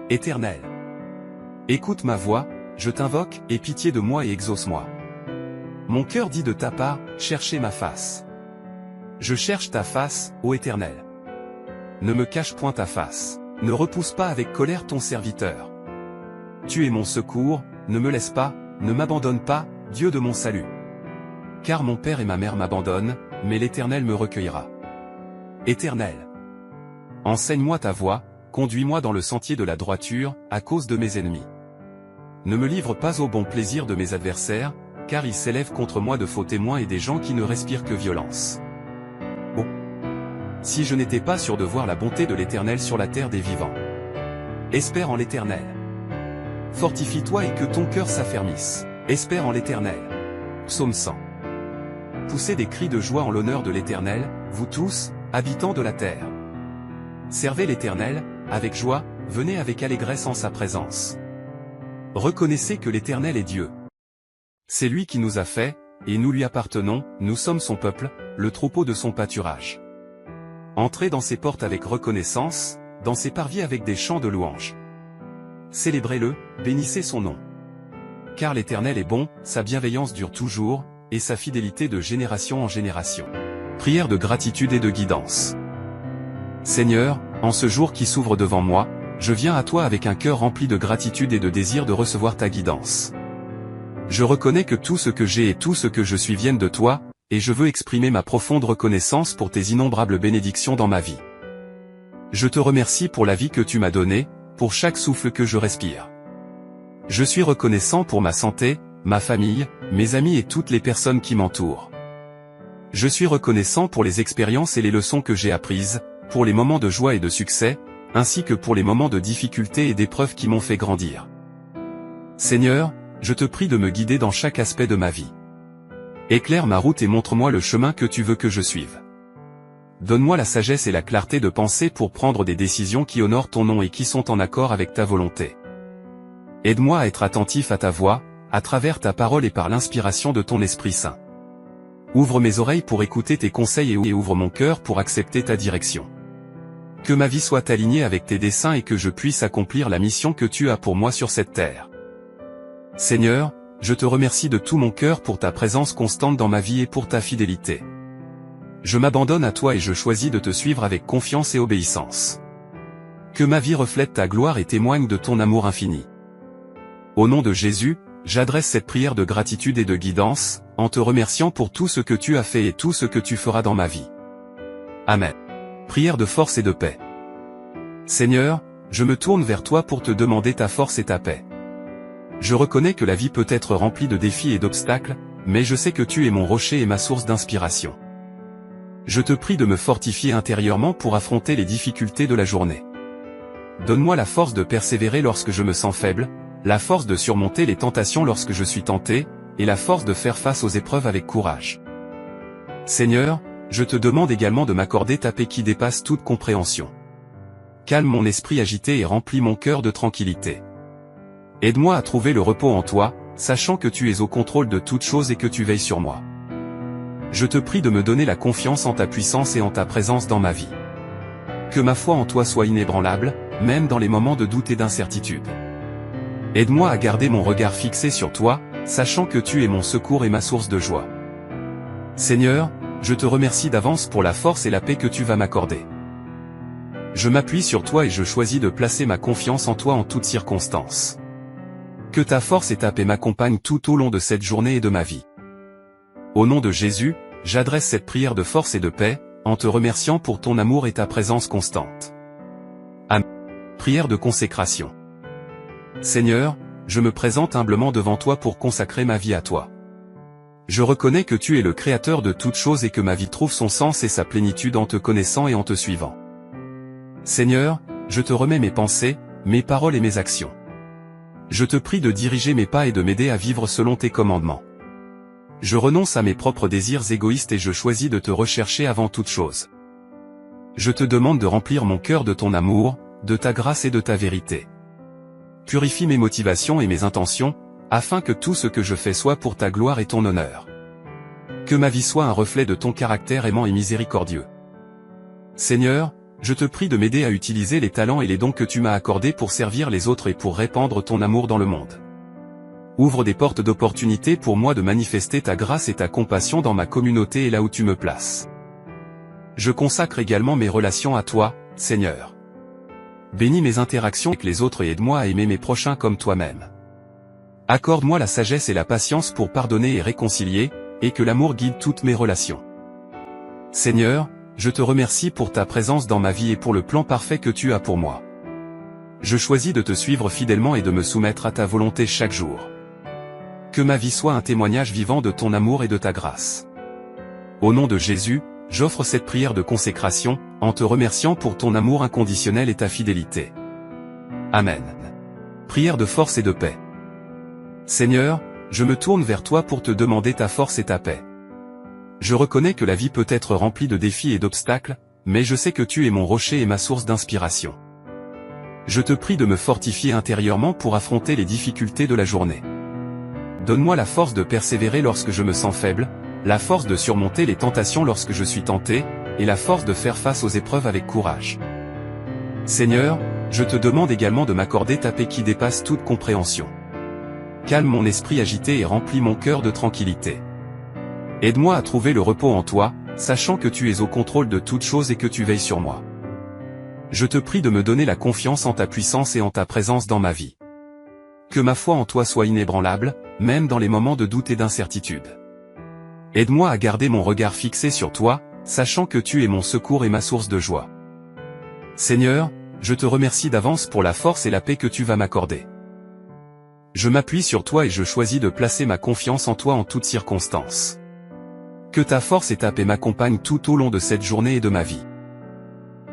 Éternel, écoute ma voix, je t'invoque, aie pitié de moi et exauce-moi. Mon cœur dit de ta part, cherchez ma face. Je cherche ta face, ô Éternel. Ne me cache point ta face, ne repousse pas avec colère ton serviteur. Tu es mon secours, ne me laisse pas, ne m'abandonne pas, Dieu de mon salut. Car mon père et ma mère m'abandonnent, mais l'Éternel me recueillera. Éternel, enseigne-moi ta voie, conduis-moi dans le sentier de la droiture, à cause de mes ennemis. Ne me livre pas au bon plaisir de mes adversaires, car ils s'élèvent contre moi de faux témoins et des gens qui ne respirent que violence. Oh! Si je n'étais pas sûr de voir la bonté de l'Éternel sur la terre des vivants. Espère en l'Éternel. Fortifie-toi et que ton cœur s'affermisse. Espère en l'Éternel. Psaume 100. Poussez des cris de joie en l'honneur de l'Éternel, vous tous, habitants de la terre. Servez l'Éternel, avec joie, venez avec allégresse en sa présence. Reconnaissez que l'Éternel est Dieu. C'est lui qui nous a fait, et nous lui appartenons, nous sommes son peuple, le troupeau de son pâturage. Entrez dans ses portes avec reconnaissance, dans ses parvis avec des chants de louange. Célébrez-le, bénissez son nom. Car l'Éternel est bon, sa bienveillance dure toujours, et sa fidélité de génération en génération. Prière de gratitude et de guidance. Seigneur, en ce jour qui s'ouvre devant moi, je viens à toi avec un cœur rempli de gratitude et de désir de recevoir ta guidance. Je reconnais que tout ce que j'ai et tout ce que je suis viennent de toi, et je veux exprimer ma profonde reconnaissance pour tes innombrables bénédictions dans ma vie. Je te remercie pour la vie que tu m'as donnée, pour chaque souffle que je respire. Je suis reconnaissant pour ma santé, ma famille, mes amis et toutes les personnes qui m'entourent. Je suis reconnaissant pour les expériences et les leçons que j'ai apprises, pour les moments de joie et de succès, ainsi que pour les moments de difficulté et d'épreuves qui m'ont fait grandir. Seigneur, je te prie de me guider dans chaque aspect de ma vie. Éclaire ma route et montre-moi le chemin que tu veux que je suive. Donne-moi la sagesse et la clarté de penser pour prendre des décisions qui honorent ton nom et qui sont en accord avec ta volonté. Aide-moi à être attentif à ta voix, à travers ta parole et par l'inspiration de ton Esprit Saint. Ouvre mes oreilles pour écouter tes conseils et ouvre mon cœur pour accepter ta direction. Que ma vie soit alignée avec tes desseins et que je puisse accomplir la mission que tu as pour moi sur cette terre. Seigneur, je te remercie de tout mon cœur pour ta présence constante dans ma vie et pour ta fidélité. Je m'abandonne à toi et je choisis de te suivre avec confiance et obéissance. Que ma vie reflète ta gloire et témoigne de ton amour infini. Au nom de Jésus, j'adresse cette prière de gratitude et de guidance, en te remerciant pour tout ce que tu as fait et tout ce que tu feras dans ma vie. Amen. Prière de force et de paix. Seigneur, je me tourne vers toi pour te demander ta force et ta paix. Je reconnais que la vie peut être remplie de défis et d'obstacles, mais je sais que tu es mon rocher et ma source d'inspiration. Je te prie de me fortifier intérieurement pour affronter les difficultés de la journée. Donne-moi la force de persévérer lorsque je me sens faible, la force de surmonter les tentations lorsque je suis tenté, et la force de faire face aux épreuves avec courage. Seigneur, je te demande également de m'accorder ta paix qui dépasse toute compréhension. Calme mon esprit agité et remplis mon cœur de tranquillité. Aide-moi à trouver le repos en toi, sachant que tu es au contrôle de toutes choses et que tu veilles sur moi. Je te prie de me donner la confiance en ta puissance et en ta présence dans ma vie. Que ma foi en toi soit inébranlable, même dans les moments de doute et d'incertitude. Aide-moi à garder mon regard fixé sur toi, sachant que tu es mon secours et ma source de joie. Seigneur, je te remercie d'avance pour la force et la paix que tu vas m'accorder. Je m'appuie sur toi et je choisis de placer ma confiance en toi en toutes circonstances. Que ta force et ta paix m'accompagnent tout au long de cette journée et de ma vie. Au nom de Jésus, j'adresse cette prière de force et de paix, en te remerciant pour ton amour et ta présence constante. Amen. Prière de consécration. Seigneur, je me présente humblement devant toi pour consacrer ma vie à toi. Je reconnais que tu es le Créateur de toutes choses et que ma vie trouve son sens et sa plénitude en te connaissant et en te suivant. Seigneur, je te remets mes pensées, mes paroles et mes actions. Je te prie de diriger mes pas et de m'aider à vivre selon tes commandements. Je renonce à mes propres désirs égoïstes et je choisis de te rechercher avant toute chose. Je te demande de remplir mon cœur de ton amour, de ta grâce et de ta vérité. Purifie mes motivations et mes intentions, afin que tout ce que je fais soit pour ta gloire et ton honneur. Que ma vie soit un reflet de ton caractère aimant et miséricordieux. Seigneur, je te prie de m'aider à utiliser les talents et les dons que tu m'as accordés pour servir les autres et pour répandre ton amour dans le monde. Ouvre des portes d'opportunité pour moi de manifester ta grâce et ta compassion dans ma communauté et là où tu me places. Je consacre également mes relations à toi, Seigneur. Bénis mes interactions avec les autres et aide-moi à aimer mes prochains comme toi-même. Accorde-moi la sagesse et la patience pour pardonner et réconcilier, et que l'amour guide toutes mes relations. Seigneur, je te remercie pour ta présence dans ma vie et pour le plan parfait que tu as pour moi. Je choisis de te suivre fidèlement et de me soumettre à ta volonté chaque jour. Que ma vie soit un témoignage vivant de ton amour et de ta grâce. Au nom de Jésus, j'offre cette prière de consécration, en te remerciant pour ton amour inconditionnel et ta fidélité. Amen. Prière de force et de paix. Seigneur, je me tourne vers toi pour te demander ta force et ta paix. Je reconnais que la vie peut être remplie de défis et d'obstacles, mais je sais que tu es mon rocher et ma source d'inspiration. Je te prie de me fortifier intérieurement pour affronter les difficultés de la journée. Donne-moi la force de persévérer lorsque je me sens faible, la force de surmonter les tentations lorsque je suis tenté, et la force de faire face aux épreuves avec courage. Seigneur, je te demande également de m'accorder ta paix qui dépasse toute compréhension. Calme mon esprit agité et remplis mon cœur de tranquillité. Aide-moi à trouver le repos en toi, sachant que tu es au contrôle de toutes choses et que tu veilles sur moi. Je te prie de me donner la confiance en ta puissance et en ta présence dans ma vie. Que ma foi en toi soit inébranlable, même dans les moments de doute et d'incertitude. Aide-moi à garder mon regard fixé sur toi, sachant que tu es mon secours et ma source de joie. Seigneur, je te remercie d'avance pour la force et la paix que tu vas m'accorder. Je m'appuie sur toi et je choisis de placer ma confiance en toi en toutes circonstances. Que ta force et ta paix m'accompagnent tout au long de cette journée et de ma vie.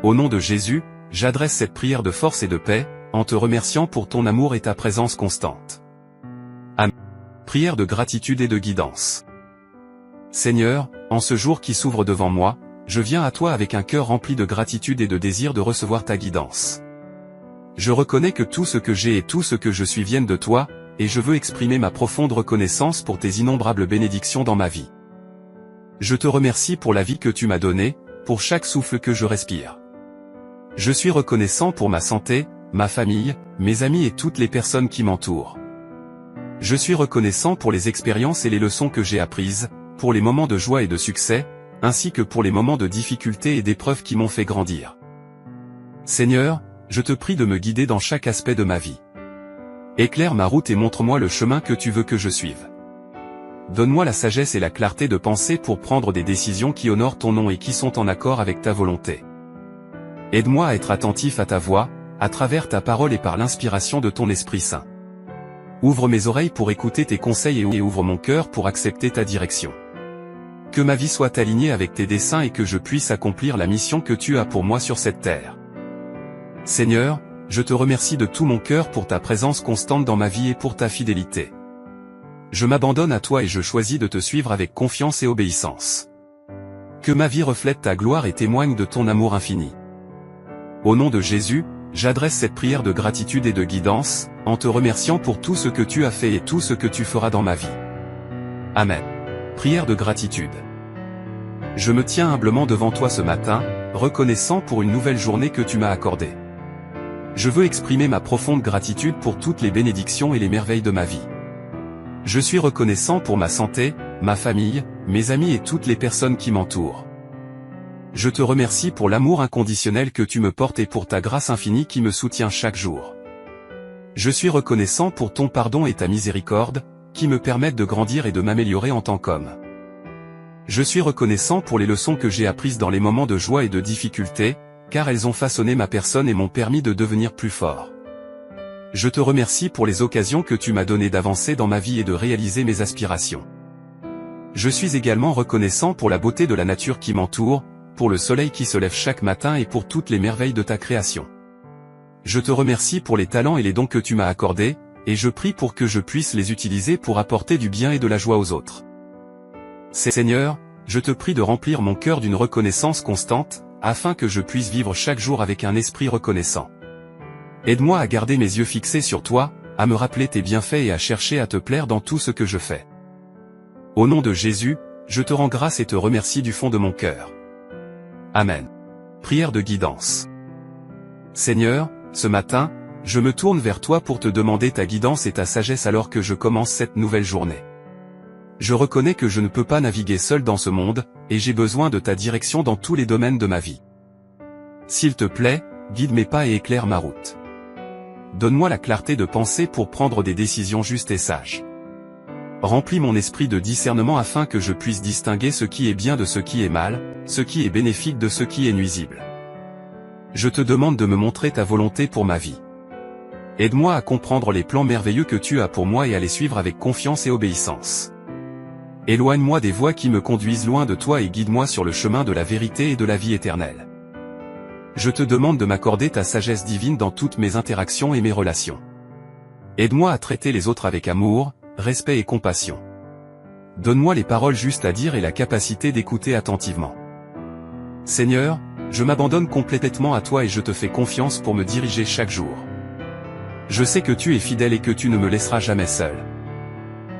Au nom de Jésus, j'adresse cette prière de force et de paix, en te remerciant pour ton amour et ta présence constante. Amen. Prière de gratitude et de guidance. Seigneur, en ce jour qui s'ouvre devant moi, je viens à toi avec un cœur rempli de gratitude et de désir de recevoir ta guidance. Je reconnais que tout ce que j'ai et tout ce que je suis viennent de toi, et je veux exprimer ma profonde reconnaissance pour tes innombrables bénédictions dans ma vie. Je te remercie pour la vie que tu m'as donnée, pour chaque souffle que je respire. Je suis reconnaissant pour ma santé, ma famille, mes amis et toutes les personnes qui m'entourent. Je suis reconnaissant pour les expériences et les leçons que j'ai apprises, pour les moments de joie et de succès, ainsi que pour les moments de difficulté et d'épreuves qui m'ont fait grandir. Seigneur, je te prie de me guider dans chaque aspect de ma vie. Éclaire ma route et montre-moi le chemin que tu veux que je suive. Donne-moi la sagesse et la clarté de penser pour prendre des décisions qui honorent ton nom et qui sont en accord avec ta volonté. Aide-moi à être attentif à ta voix, à travers ta parole et par l'inspiration de ton Esprit Saint. Ouvre mes oreilles pour écouter tes conseils et ouvre mon cœur pour accepter ta direction. Que ma vie soit alignée avec tes desseins et que je puisse accomplir la mission que tu as pour moi sur cette terre. Seigneur, je te remercie de tout mon cœur pour ta présence constante dans ma vie et pour ta fidélité. Je m'abandonne à toi et je choisis de te suivre avec confiance et obéissance. Que ma vie reflète ta gloire et témoigne de ton amour infini. Au nom de Jésus, j'adresse cette prière de gratitude et de guidance, en te remerciant pour tout ce que tu as fait et tout ce que tu feras dans ma vie. Amen. Prière de gratitude. Je me tiens humblement devant toi ce matin, reconnaissant pour une nouvelle journée que tu m'as accordée. Je veux exprimer ma profonde gratitude pour toutes les bénédictions et les merveilles de ma vie. Je suis reconnaissant pour ma santé, ma famille, mes amis et toutes les personnes qui m'entourent. Je te remercie pour l'amour inconditionnel que tu me portes et pour ta grâce infinie qui me soutient chaque jour. Je suis reconnaissant pour ton pardon et ta miséricorde, qui me permettent de grandir et de m'améliorer en tant qu'homme. Je suis reconnaissant pour les leçons que j'ai apprises dans les moments de joie et de difficulté, car elles ont façonné ma personne et m'ont permis de devenir plus fort. Je te remercie pour les occasions que tu m'as données d'avancer dans ma vie et de réaliser mes aspirations. Je suis également reconnaissant pour la beauté de la nature qui m'entoure, pour le soleil qui se lève chaque matin et pour toutes les merveilles de ta création. Je te remercie pour les talents et les dons que tu m'as accordés, et je prie pour que je puisse les utiliser pour apporter du bien et de la joie aux autres. Seigneur, je te prie de remplir mon cœur d'une reconnaissance constante, afin que je puisse vivre chaque jour avec un esprit reconnaissant. Aide-moi à garder mes yeux fixés sur toi, à me rappeler tes bienfaits et à chercher à te plaire dans tout ce que je fais. Au nom de Jésus, je te rends grâce et te remercie du fond de mon cœur. Amen. Prière de guidance. Seigneur, ce matin, je me tourne vers toi pour te demander ta guidance et ta sagesse alors que je commence cette nouvelle journée. Je reconnais que je ne peux pas naviguer seul dans ce monde, et j'ai besoin de ta direction dans tous les domaines de ma vie. S'il te plaît, guide mes pas et éclaire ma route. Donne-moi la clarté de penser pour prendre des décisions justes et sages. Remplis mon esprit de discernement afin que je puisse distinguer ce qui est bien de ce qui est mal, ce qui est bénéfique de ce qui est nuisible. Je te demande de me montrer ta volonté pour ma vie. Aide-moi à comprendre les plans merveilleux que tu as pour moi et à les suivre avec confiance et obéissance. Éloigne-moi des voies qui me conduisent loin de toi et guide-moi sur le chemin de la vérité et de la vie éternelle. Je te demande de m'accorder ta sagesse divine dans toutes mes interactions et mes relations. Aide-moi à traiter les autres avec amour, respect et compassion. Donne-moi les paroles justes à dire et la capacité d'écouter attentivement. Seigneur, je m'abandonne complètement à toi et je te fais confiance pour me diriger chaque jour. Je sais que tu es fidèle et que tu ne me laisseras jamais seul.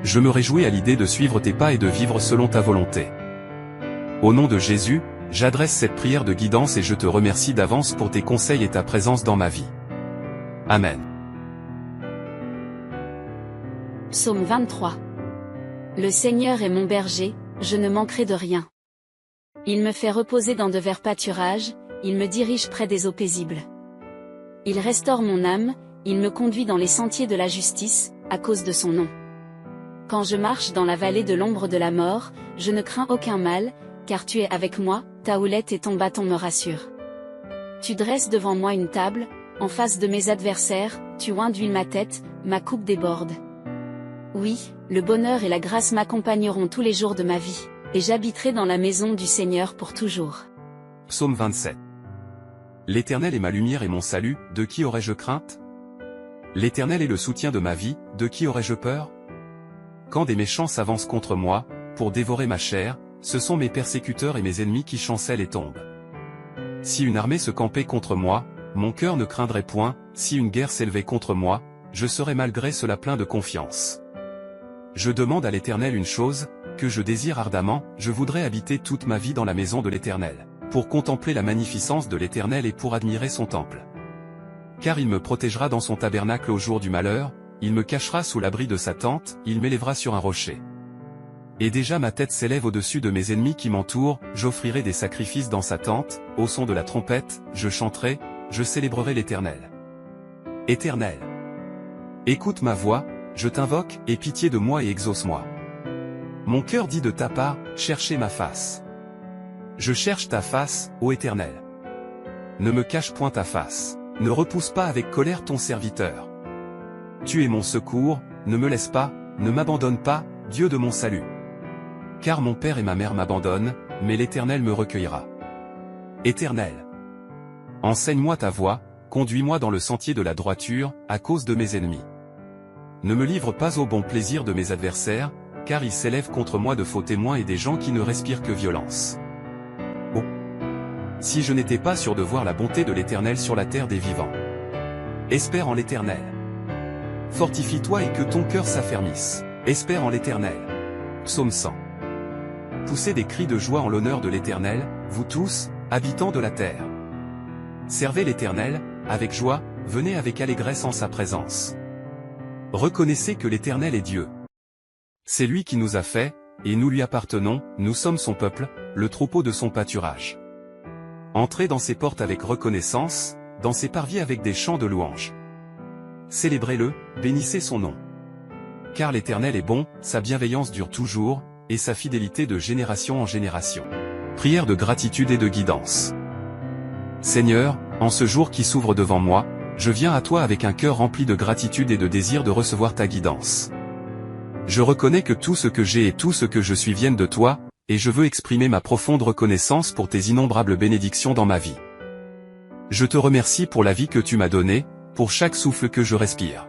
Je me réjouis à l'idée de suivre tes pas et de vivre selon ta volonté. Au nom de Jésus, j'adresse cette prière de guidance et je te remercie d'avance pour tes conseils et ta présence dans ma vie. Amen. Psaume 23. Le Seigneur est mon berger, je ne manquerai de rien. Il me fait reposer dans de verts pâturages, il me dirige près des eaux paisibles. Il restaure mon âme, il me conduit dans les sentiers de la justice, à cause de son nom. Quand je marche dans la vallée de l'ombre de la mort, je ne crains aucun mal, car tu es avec moi, ta houlette et ton bâton me rassurent. Tu dresses devant moi une table, en face de mes adversaires, tu oins d'huile ma tête, ma coupe déborde. Oui, le bonheur et la grâce m'accompagneront tous les jours de ma vie, et j'habiterai dans la maison du Seigneur pour toujours. Psaume 27. L'Éternel est ma lumière et mon salut, de qui aurais-je crainte? L'Éternel est le soutien de ma vie, de qui aurais-je peur? Quand des méchants s'avancent contre moi, pour dévorer ma chair, ce sont mes persécuteurs et mes ennemis qui chancellent et tombent. Si une armée se campait contre moi, mon cœur ne craindrait point, si une guerre s'élevait contre moi, je serais malgré cela plein de confiance. Je demande à l'Éternel une chose, que je désire ardemment, je voudrais habiter toute ma vie dans la maison de l'Éternel, pour contempler la magnificence de l'Éternel et pour admirer son temple. Car il me protégera dans son tabernacle au jour du malheur, il me cachera sous l'abri de sa tente, il m'élèvera sur un rocher. Et déjà ma tête s'élève au-dessus de mes ennemis qui m'entourent, j'offrirai des sacrifices dans sa tente, au son de la trompette, je chanterai, je célébrerai l'Éternel. Éternel, écoute ma voix, je t'invoque, aie pitié de moi et exauce-moi. Mon cœur dit de ta part, cherchez ma face. Je cherche ta face, ô Éternel. Ne me cache point ta face, ne repousse pas avec colère ton serviteur. Tu es mon secours, ne me laisse pas, ne m'abandonne pas, Dieu de mon salut. Car mon père et ma mère m'abandonnent, mais l'Éternel me recueillera. Éternel, enseigne-moi ta voie, conduis-moi dans le sentier de la droiture, à cause de mes ennemis. Ne me livre pas au bon plaisir de mes adversaires, car ils s'élèvent contre moi de faux témoins et des gens qui ne respirent que violence. Oh! Si je n'étais pas sûr de voir la bonté de l'Éternel sur la terre des vivants. Espère en l'Éternel. Fortifie-toi et que ton cœur s'affermisse. Espère en l'Éternel. Psaume 100. Poussez des cris de joie en l'honneur de l'Éternel, vous tous, habitants de la terre. Servez l'Éternel, avec joie, venez avec allégresse en sa présence. Reconnaissez que l'Éternel est Dieu. C'est lui qui nous a fait, et nous lui appartenons, nous sommes son peuple, le troupeau de son pâturage. Entrez dans ses portes avec reconnaissance, dans ses parvis avec des chants de louange. Célébrez-le, bénissez son nom. Car l'Éternel est bon, sa bienveillance dure toujours, et sa fidélité de génération en génération. Prière de gratitude et de guidance. Seigneur, en ce jour qui s'ouvre devant moi, je viens à toi avec un cœur rempli de gratitude et de désir de recevoir ta guidance. Je reconnais que tout ce que j'ai et tout ce que je suis viennent de toi, et je veux exprimer ma profonde reconnaissance pour tes innombrables bénédictions dans ma vie. Je te remercie pour la vie que tu m'as donnée, pour chaque souffle que je respire.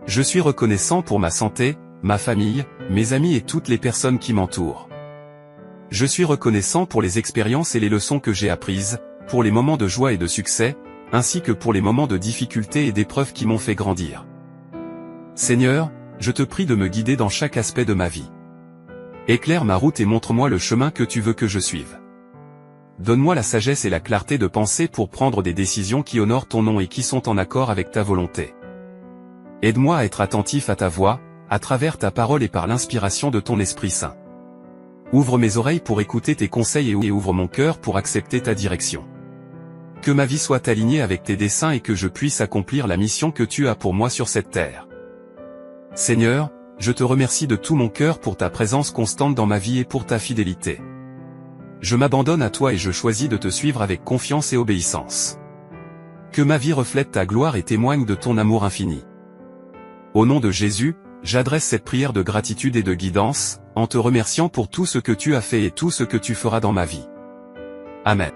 Je suis reconnaissant pour ma santé, ma famille, mes amis et toutes les personnes qui m'entourent. Je suis reconnaissant pour les expériences et les leçons que j'ai apprises, pour les moments de joie et de succès, ainsi que pour les moments de difficulté et d'épreuves qui m'ont fait grandir. Seigneur, je te prie de me guider dans chaque aspect de ma vie. Éclaire ma route et montre-moi le chemin que tu veux que je suive. Donne-moi la sagesse et la clarté de penser pour prendre des décisions qui honorent ton nom et qui sont en accord avec ta volonté. Aide-moi à être attentif à ta voix, à travers ta parole et par l'inspiration de ton Esprit Saint. Ouvre mes oreilles pour écouter tes conseils et ouvre mon cœur pour accepter ta direction. Que ma vie soit alignée avec tes desseins et que je puisse accomplir la mission que tu as pour moi sur cette terre. Seigneur, je te remercie de tout mon cœur pour ta présence constante dans ma vie et pour ta fidélité. Je m'abandonne à toi et je choisis de te suivre avec confiance et obéissance. Que ma vie reflète ta gloire et témoigne de ton amour infini. Au nom de Jésus, j'adresse cette prière de gratitude et de guidance, en te remerciant pour tout ce que tu as fait et tout ce que tu feras dans ma vie. Amen.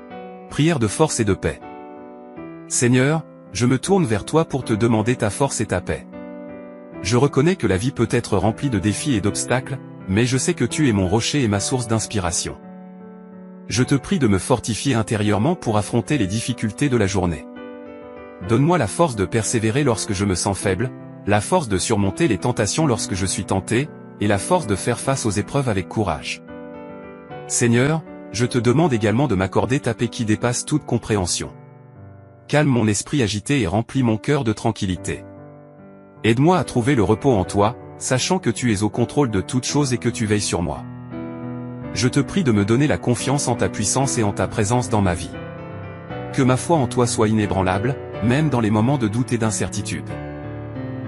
Prière de force et de paix. Seigneur, je me tourne vers toi pour te demander ta force et ta paix. Je reconnais que la vie peut être remplie de défis et d'obstacles, mais je sais que tu es mon rocher et ma source d'inspiration. Je te prie de me fortifier intérieurement pour affronter les difficultés de la journée. Donne-moi la force de persévérer lorsque je me sens faible, la force de surmonter les tentations lorsque je suis tenté, et la force de faire face aux épreuves avec courage. Seigneur, je te demande également de m'accorder ta paix qui dépasse toute compréhension. Calme mon esprit agité et remplis mon cœur de tranquillité. Aide-moi à trouver le repos en toi, sachant que tu es au contrôle de toutes choses et que tu veilles sur moi. Je te prie de me donner la confiance en ta puissance et en ta présence dans ma vie. Que ma foi en toi soit inébranlable, même dans les moments de doute et d'incertitude.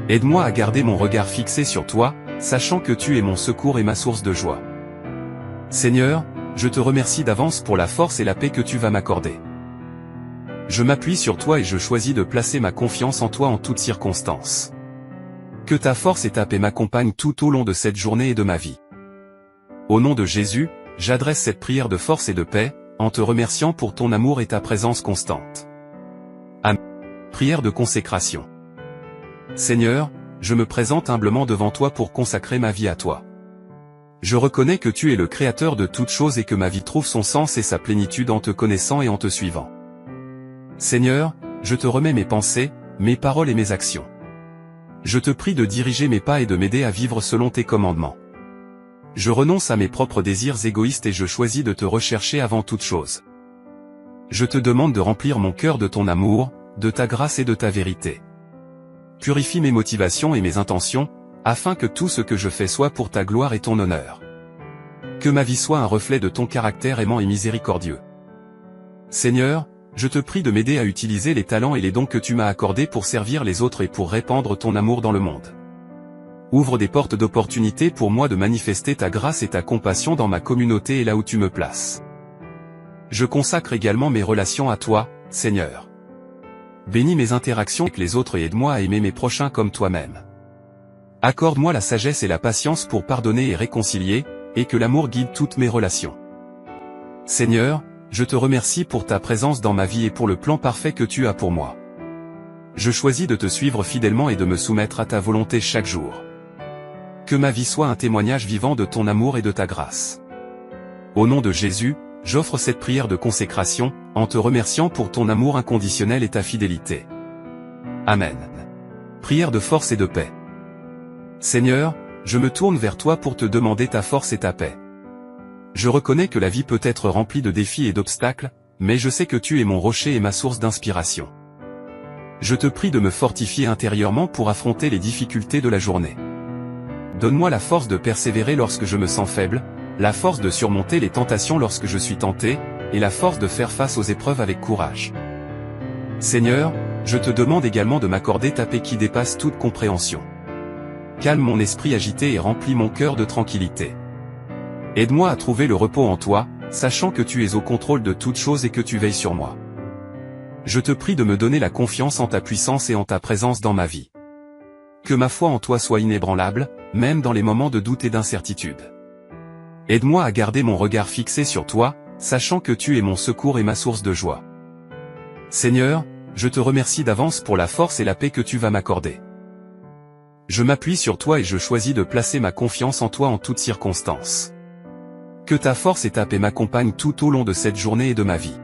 Aide-moi à garder mon regard fixé sur toi, sachant que tu es mon secours et ma source de joie. Seigneur, je te remercie d'avance pour la force et la paix que tu vas m'accorder. Je m'appuie sur toi et je choisis de placer ma confiance en toi en toutes circonstances. Que ta force et ta paix m'accompagnent tout au long de cette journée et de ma vie. Au nom de Jésus, j'adresse cette prière de force et de paix, en te remerciant pour ton amour et ta présence constante. Amen. Prière de consécration. Seigneur, je me présente humblement devant toi pour consacrer ma vie à toi. Je reconnais que tu es le Créateur de toutes choses et que ma vie trouve son sens et sa plénitude en te connaissant et en te suivant. Seigneur, je te remets mes pensées, mes paroles et mes actions. Je te prie de diriger mes pas et de m'aider à vivre selon tes commandements. Je renonce à mes propres désirs égoïstes et je choisis de te rechercher avant toute chose. Je te demande de remplir mon cœur de ton amour, de ta grâce et de ta vérité. Purifie mes motivations et mes intentions, afin que tout ce que je fais soit pour ta gloire et ton honneur. Que ma vie soit un reflet de ton caractère aimant et miséricordieux. Seigneur, je te prie de m'aider à utiliser les talents et les dons que tu m'as accordés pour servir les autres et pour répandre ton amour dans le monde. Ouvre des portes d'opportunité pour moi de manifester ta grâce et ta compassion dans ma communauté et là où tu me places. Je consacre également mes relations à toi, Seigneur. Bénis mes interactions avec les autres et aide-moi à aimer mes prochains comme toi-même. Accorde-moi la sagesse et la patience pour pardonner et réconcilier, et que l'amour guide toutes mes relations. Seigneur, je te remercie pour ta présence dans ma vie et pour le plan parfait que tu as pour moi. Je choisis de te suivre fidèlement et de me soumettre à ta volonté chaque jour. Que ma vie soit un témoignage vivant de ton amour et de ta grâce. Au nom de Jésus, j'offre cette prière de consécration, en te remerciant pour ton amour inconditionnel et ta fidélité. Amen. Prière de force et de paix. Seigneur, je me tourne vers toi pour te demander ta force et ta paix. Je reconnais que la vie peut être remplie de défis et d'obstacles, mais je sais que tu es mon rocher et ma source d'inspiration. Je te prie de me fortifier intérieurement pour affronter les difficultés de la journée. Donne-moi la force de persévérer lorsque je me sens faible, la force de surmonter les tentations lorsque je suis tenté, et la force de faire face aux épreuves avec courage. Seigneur, je te demande également de m'accorder ta paix qui dépasse toute compréhension. Calme mon esprit agité et remplis mon cœur de tranquillité. Aide-moi à trouver le repos en toi, sachant que tu es au contrôle de toutes choses et que tu veilles sur moi. Je te prie de me donner la confiance en ta puissance et en ta présence dans ma vie. Que ma foi en toi soit inébranlable, même dans les moments de doute et d'incertitude. Aide-moi à garder mon regard fixé sur toi, sachant que tu es mon secours et ma source de joie. Seigneur, je te remercie d'avance pour la force et la paix que tu vas m'accorder. Je m'appuie sur toi et je choisis de placer ma confiance en toi en toutes circonstances. Que ta force et ta paix m'accompagnent tout au long de cette journée et de ma vie.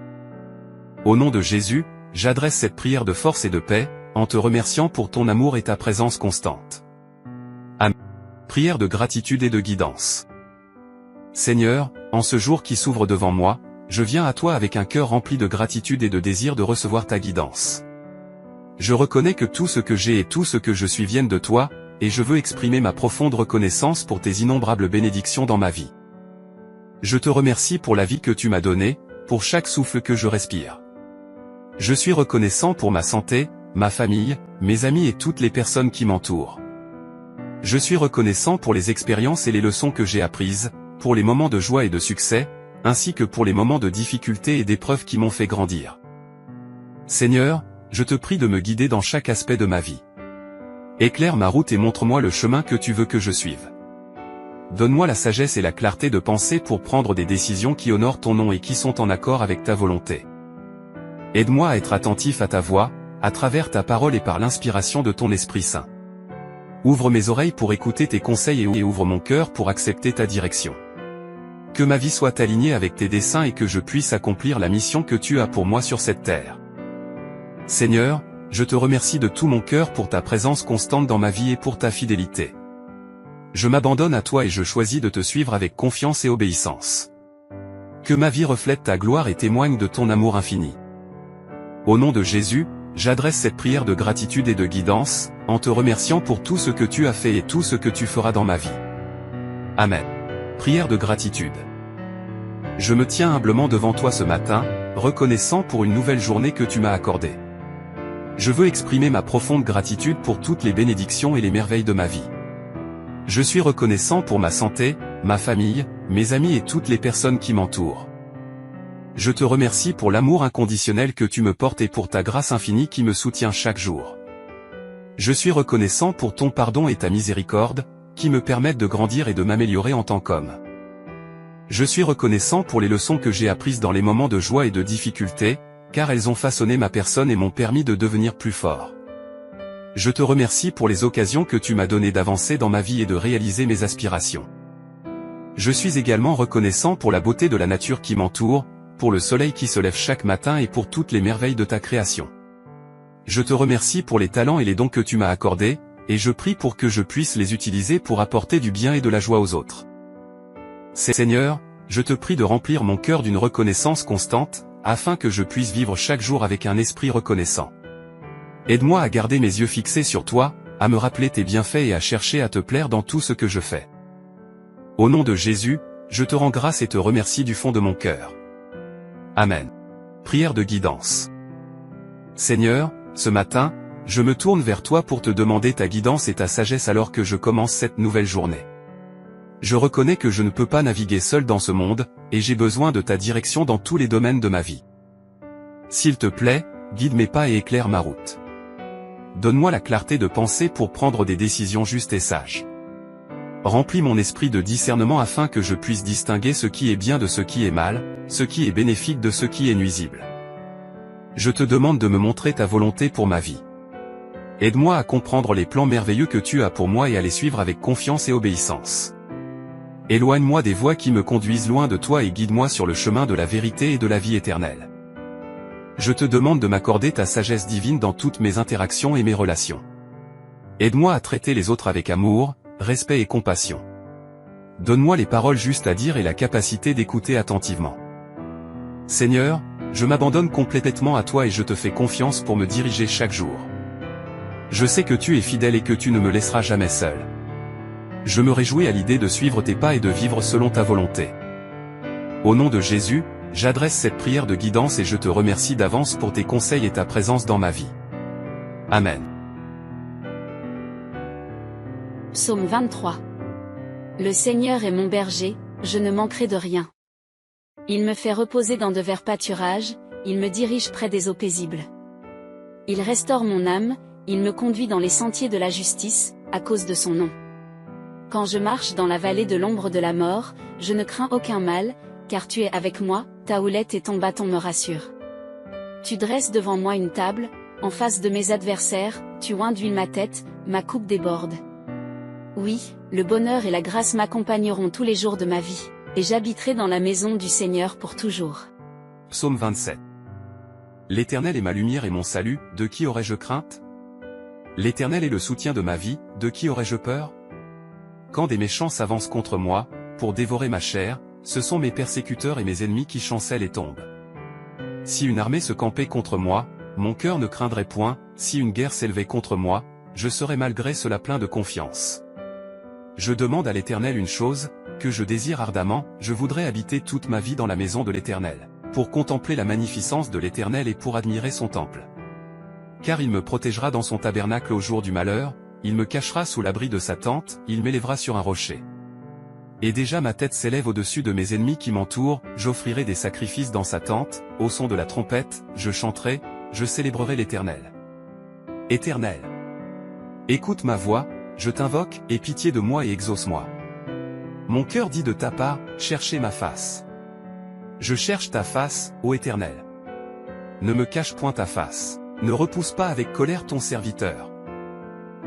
Au nom de Jésus, j'adresse cette prière de force et de paix, en te remerciant pour ton amour et ta présence constante. Amen. Prière de gratitude et de guidance. Seigneur, en ce jour qui s'ouvre devant moi, je viens à toi avec un cœur rempli de gratitude et de désir de recevoir ta guidance. Je reconnais que tout ce que j'ai et tout ce que je suis viennent de toi, et je veux exprimer ma profonde reconnaissance pour tes innombrables bénédictions dans ma vie. Je te remercie pour la vie que tu m'as donnée, pour chaque souffle que je respire. Je suis reconnaissant pour ma santé, ma famille, mes amis et toutes les personnes qui m'entourent. Je suis reconnaissant pour les expériences et les leçons que j'ai apprises, pour les moments de joie et de succès, ainsi que pour les moments de difficulté et d'épreuves qui m'ont fait grandir. Seigneur, je te prie de me guider dans chaque aspect de ma vie. Éclaire ma route et montre-moi le chemin que tu veux que je suive. Donne-moi la sagesse et la clarté de penser pour prendre des décisions qui honorent ton nom et qui sont en accord avec ta volonté. Aide-moi à être attentif à ta voix, à travers ta parole et par l'inspiration de ton Esprit Saint. Ouvre mes oreilles pour écouter tes conseils et ouvre mon cœur pour accepter ta direction. Que ma vie soit alignée avec tes desseins et que je puisse accomplir la mission que tu as pour moi sur cette terre. Seigneur, je te remercie de tout mon cœur pour ta présence constante dans ma vie et pour ta fidélité. Je m'abandonne à toi et je choisis de te suivre avec confiance et obéissance. Que ma vie reflète ta gloire et témoigne de ton amour infini. Au nom de Jésus, j'adresse cette prière de gratitude et de guidance, en te remerciant pour tout ce que tu as fait et tout ce que tu feras dans ma vie. Amen. Prière de gratitude. Je me tiens humblement devant toi ce matin, reconnaissant pour une nouvelle journée que tu m'as accordée. Je veux exprimer ma profonde gratitude pour toutes les bénédictions et les merveilles de ma vie. Je suis reconnaissant pour ma santé, ma famille, mes amis et toutes les personnes qui m'entourent. Je te remercie pour l'amour inconditionnel que tu me portes et pour ta grâce infinie qui me soutient chaque jour. Je suis reconnaissant pour ton pardon et ta miséricorde, qui me permettent de grandir et de m'améliorer en tant qu'homme. Je suis reconnaissant pour les leçons que j'ai apprises dans les moments de joie et de difficulté, car elles ont façonné ma personne et m'ont permis de devenir plus fort. Je te remercie pour les occasions que tu m'as données d'avancer dans ma vie et de réaliser mes aspirations. Je suis également reconnaissant pour la beauté de la nature qui m'entoure, pour le soleil qui se lève chaque matin et pour toutes les merveilles de ta création. Je te remercie pour les talents et les dons que tu m'as accordés, et je prie pour que je puisse les utiliser pour apporter du bien et de la joie aux autres. Seigneur, je te prie de remplir mon cœur d'une reconnaissance constante, afin que je puisse vivre chaque jour avec un esprit reconnaissant. Aide-moi à garder mes yeux fixés sur toi, à me rappeler tes bienfaits et à chercher à te plaire dans tout ce que je fais. Au nom de Jésus, je te rends grâce et te remercie du fond de mon cœur. Amen. Prière de guidance. Seigneur, ce matin, je me tourne vers toi pour te demander ta guidance et ta sagesse alors que je commence cette nouvelle journée. Je reconnais que je ne peux pas naviguer seul dans ce monde, et j'ai besoin de ta direction dans tous les domaines de ma vie. S'il te plaît, guide mes pas et éclaire ma route. Donne-moi la clarté de penser pour prendre des décisions justes et sages. Remplis mon esprit de discernement afin que je puisse distinguer ce qui est bien de ce qui est mal, ce qui est bénéfique de ce qui est nuisible. Je te demande de me montrer ta volonté pour ma vie. Aide-moi à comprendre les plans merveilleux que tu as pour moi et à les suivre avec confiance et obéissance. Éloigne-moi des voies qui me conduisent loin de toi et guide-moi sur le chemin de la vérité et de la vie éternelle. Je te demande de m'accorder ta sagesse divine dans toutes mes interactions et mes relations. Aide-moi à traiter les autres avec amour, respect et compassion. Donne-moi les paroles justes à dire et la capacité d'écouter attentivement. Seigneur, je m'abandonne complètement à toi et je te fais confiance pour me diriger chaque jour. Je sais que tu es fidèle et que tu ne me laisseras jamais seul. Je me réjouis à l'idée de suivre tes pas et de vivre selon ta volonté. Au nom de Jésus, j'adresse cette prière de guidance et je te remercie d'avance pour tes conseils et ta présence dans ma vie. Amen. Psaume 23. Le Seigneur est mon berger, je ne manquerai de rien. Il me fait reposer dans de verts pâturages, il me dirige près des eaux paisibles. Il restaure mon âme, il me conduit dans les sentiers de la justice, à cause de son nom. Quand je marche dans la vallée de l'ombre de la mort, je ne crains aucun mal, car tu es avec moi, ta houlette et ton bâton me rassurent. Tu dresses devant moi une table, en face de mes adversaires, tu oins d'huile ma tête, ma coupe déborde. Oui, le bonheur et la grâce m'accompagneront tous les jours de ma vie, et j'habiterai dans la maison du Seigneur pour toujours. Psaume 27. L'Éternel est ma lumière et mon salut, de qui aurais-je crainte? L'Éternel est le soutien de ma vie, de qui aurais-je peur? Quand des méchants s'avancent contre moi, pour dévorer ma chair, ce sont mes persécuteurs et mes ennemis qui chancellent et tombent. Si une armée se campait contre moi, mon cœur ne craindrait point, si une guerre s'élevait contre moi, je serais malgré cela plein de confiance. Je demande à l'Éternel une chose, que je désire ardemment, je voudrais habiter toute ma vie dans la maison de l'Éternel, pour contempler la magnificence de l'Éternel et pour admirer son temple. Car il me protégera dans son tabernacle au jour du malheur, il me cachera sous l'abri de sa tente, il m'élèvera sur un rocher. Et déjà ma tête s'élève au-dessus de mes ennemis qui m'entourent, j'offrirai des sacrifices dans sa tente, au son de la trompette, je chanterai, je célébrerai l'Éternel. Éternel, écoute ma voix, je t'invoque, aie pitié de moi et exauce-moi. Mon cœur dit de ta part, cherchez ma face. Je cherche ta face, ô Éternel. Ne me cache point ta face. Ne repousse pas avec colère ton serviteur.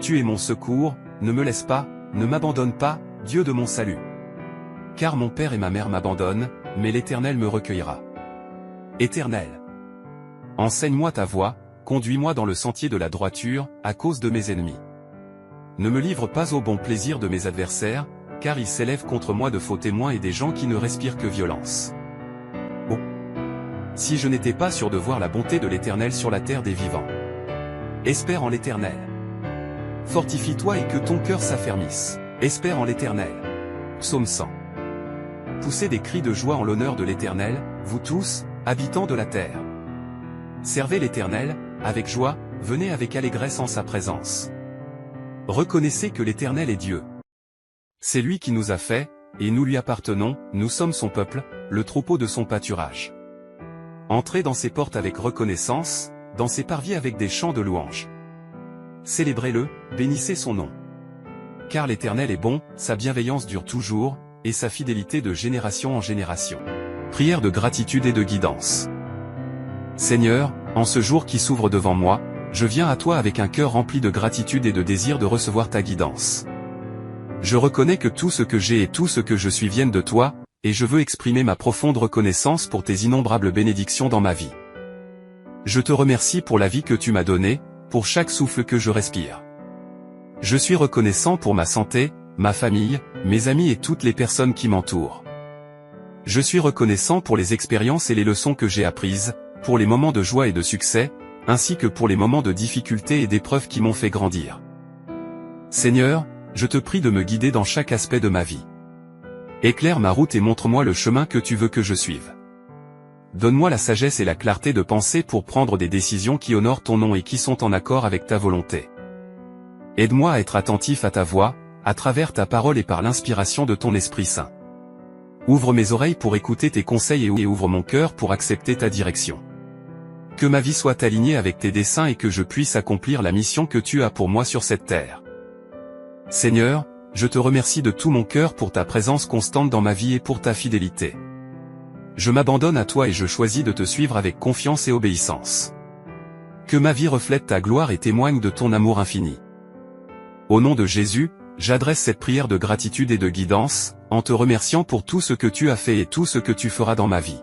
Tu es mon secours, ne me laisse pas, ne m'abandonne pas, Dieu de mon salut. Car mon père et ma mère m'abandonnent, mais l'Éternel me recueillera. Éternel, enseigne-moi ta voie, conduis-moi dans le sentier de la droiture, à cause de mes ennemis. Ne me livre pas au bon plaisir de mes adversaires, car ils s'élèvent contre moi de faux témoins et des gens qui ne respirent que violence. Oh! Si je n'étais pas sûr de voir la bonté de l'Éternel sur la terre des vivants. Espère en l'Éternel. Fortifie-toi et que ton cœur s'affermisse. Espère en l'Éternel. Psaume 100. Poussez des cris de joie en l'honneur de l'Éternel, vous tous, habitants de la terre. Servez l'Éternel, avec joie, venez avec allégresse en sa présence. Reconnaissez que l'Éternel est Dieu. C'est lui qui nous a fait, et nous lui appartenons, nous sommes son peuple, le troupeau de son pâturage. Entrez dans ses portes avec reconnaissance, dans ses parvis avec des chants de louange. Célébrez-le, bénissez son nom. Car l'Éternel est bon, sa bienveillance dure toujours, et sa fidélité de génération en génération. Prière de gratitude et de guidance. Seigneur, en ce jour qui s'ouvre devant moi, je viens à toi avec un cœur rempli de gratitude et de désir de recevoir ta guidance. Je reconnais que tout ce que j'ai et tout ce que je suis viennent de toi, et je veux exprimer ma profonde reconnaissance pour tes innombrables bénédictions dans ma vie. Je te remercie pour la vie que tu m'as donnée, pour chaque souffle que je respire. Je suis reconnaissant pour ma santé, ma famille, mes amis et toutes les personnes qui m'entourent. Je suis reconnaissant pour les expériences et les leçons que j'ai apprises, pour les moments de joie et de succès, ainsi que pour les moments de difficulté et d'épreuves qui m'ont fait grandir. Seigneur, je te prie de me guider dans chaque aspect de ma vie. Éclaire ma route et montre-moi le chemin que tu veux que je suive. Donne-moi la sagesse et la clarté de penser pour prendre des décisions qui honorent ton nom et qui sont en accord avec ta volonté. Aide-moi à être attentif à ta voix, à travers ta parole et par l'inspiration de ton Esprit Saint. Ouvre mes oreilles pour écouter tes conseils et ouvre mon cœur pour accepter ta direction. Que ma vie soit alignée avec tes desseins et que je puisse accomplir la mission que tu as pour moi sur cette terre. Seigneur, je te remercie de tout mon cœur pour ta présence constante dans ma vie et pour ta fidélité. Je m'abandonne à toi et je choisis de te suivre avec confiance et obéissance. Que ma vie reflète ta gloire et témoigne de ton amour infini. Au nom de Jésus, j'adresse cette prière de gratitude et de guidance, en te remerciant pour tout ce que tu as fait et tout ce que tu feras dans ma vie.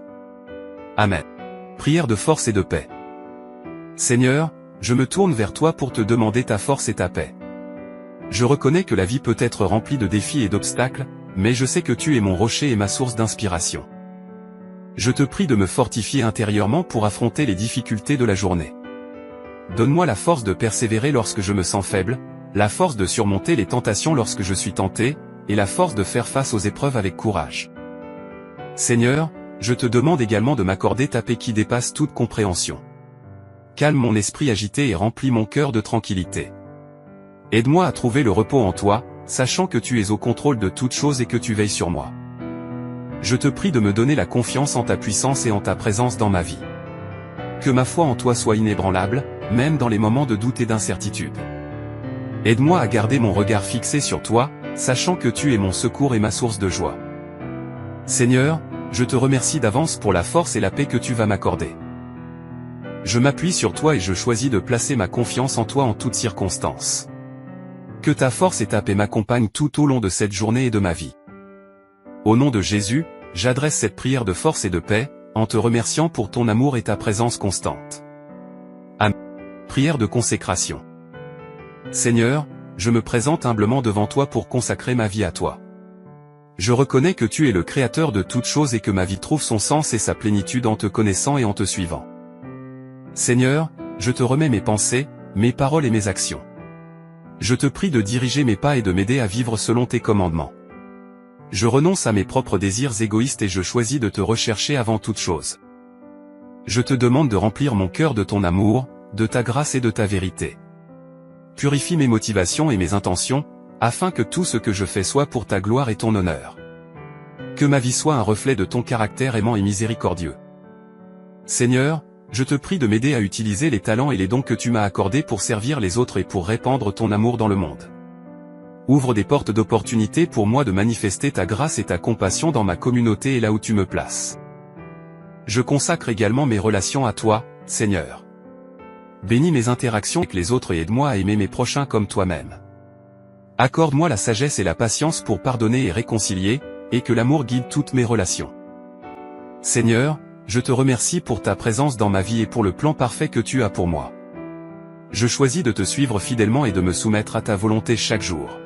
Amen. Prière de force et de paix. Seigneur, je me tourne vers toi pour te demander ta force et ta paix. Je reconnais que la vie peut être remplie de défis et d'obstacles, mais je sais que tu es mon rocher et ma source d'inspiration. Je te prie de me fortifier intérieurement pour affronter les difficultés de la journée. Donne-moi la force de persévérer lorsque je me sens faible, la force de surmonter les tentations lorsque je suis tenté, et la force de faire face aux épreuves avec courage. Seigneur, je te demande également de m'accorder ta paix qui dépasse toute compréhension. Calme mon esprit agité et remplis mon cœur de tranquillité. Aide-moi à trouver le repos en toi, sachant que tu es au contrôle de toutes choses et que tu veilles sur moi. Je te prie de me donner la confiance en ta puissance et en ta présence dans ma vie. Que ma foi en toi soit inébranlable, même dans les moments de doute et d'incertitude. Aide-moi à garder mon regard fixé sur toi, sachant que tu es mon secours et ma source de joie. Seigneur, je te remercie d'avance pour la force et la paix que tu vas m'accorder. Je m'appuie sur toi et je choisis de placer ma confiance en toi en toutes circonstances. Que ta force et ta paix m'accompagnent tout au long de cette journée et de ma vie. Au nom de Jésus, j'adresse cette prière de force et de paix, en te remerciant pour ton amour et ta présence constante. Amen. Prière de consécration. Seigneur, je me présente humblement devant toi pour consacrer ma vie à toi. Je reconnais que tu es le Créateur de toutes choses et que ma vie trouve son sens et sa plénitude en te connaissant et en te suivant. Seigneur, je te remets mes pensées, mes paroles et mes actions. Je te prie de diriger mes pas et de m'aider à vivre selon tes commandements. Je renonce à mes propres désirs égoïstes et je choisis de te rechercher avant toute chose. Je te demande de remplir mon cœur de ton amour, de ta grâce et de ta vérité. Purifie mes motivations et mes intentions, afin que tout ce que je fais soit pour ta gloire et ton honneur. Que ma vie soit un reflet de ton caractère aimant et miséricordieux. Seigneur, je te prie de m'aider à utiliser les talents et les dons que tu m'as accordés pour servir les autres et pour répandre ton amour dans le monde. Ouvre des portes d'opportunité pour moi de manifester ta grâce et ta compassion dans ma communauté et là où tu me places. Je consacre également mes relations à toi, Seigneur. Bénis mes interactions avec les autres et aide-moi à aimer mes prochains comme toi-même. Accorde-moi la sagesse et la patience pour pardonner et réconcilier, et que l'amour guide toutes mes relations. Seigneur, je te remercie pour ta présence dans ma vie et pour le plan parfait que tu as pour moi. Je choisis de te suivre fidèlement et de me soumettre à ta volonté chaque jour.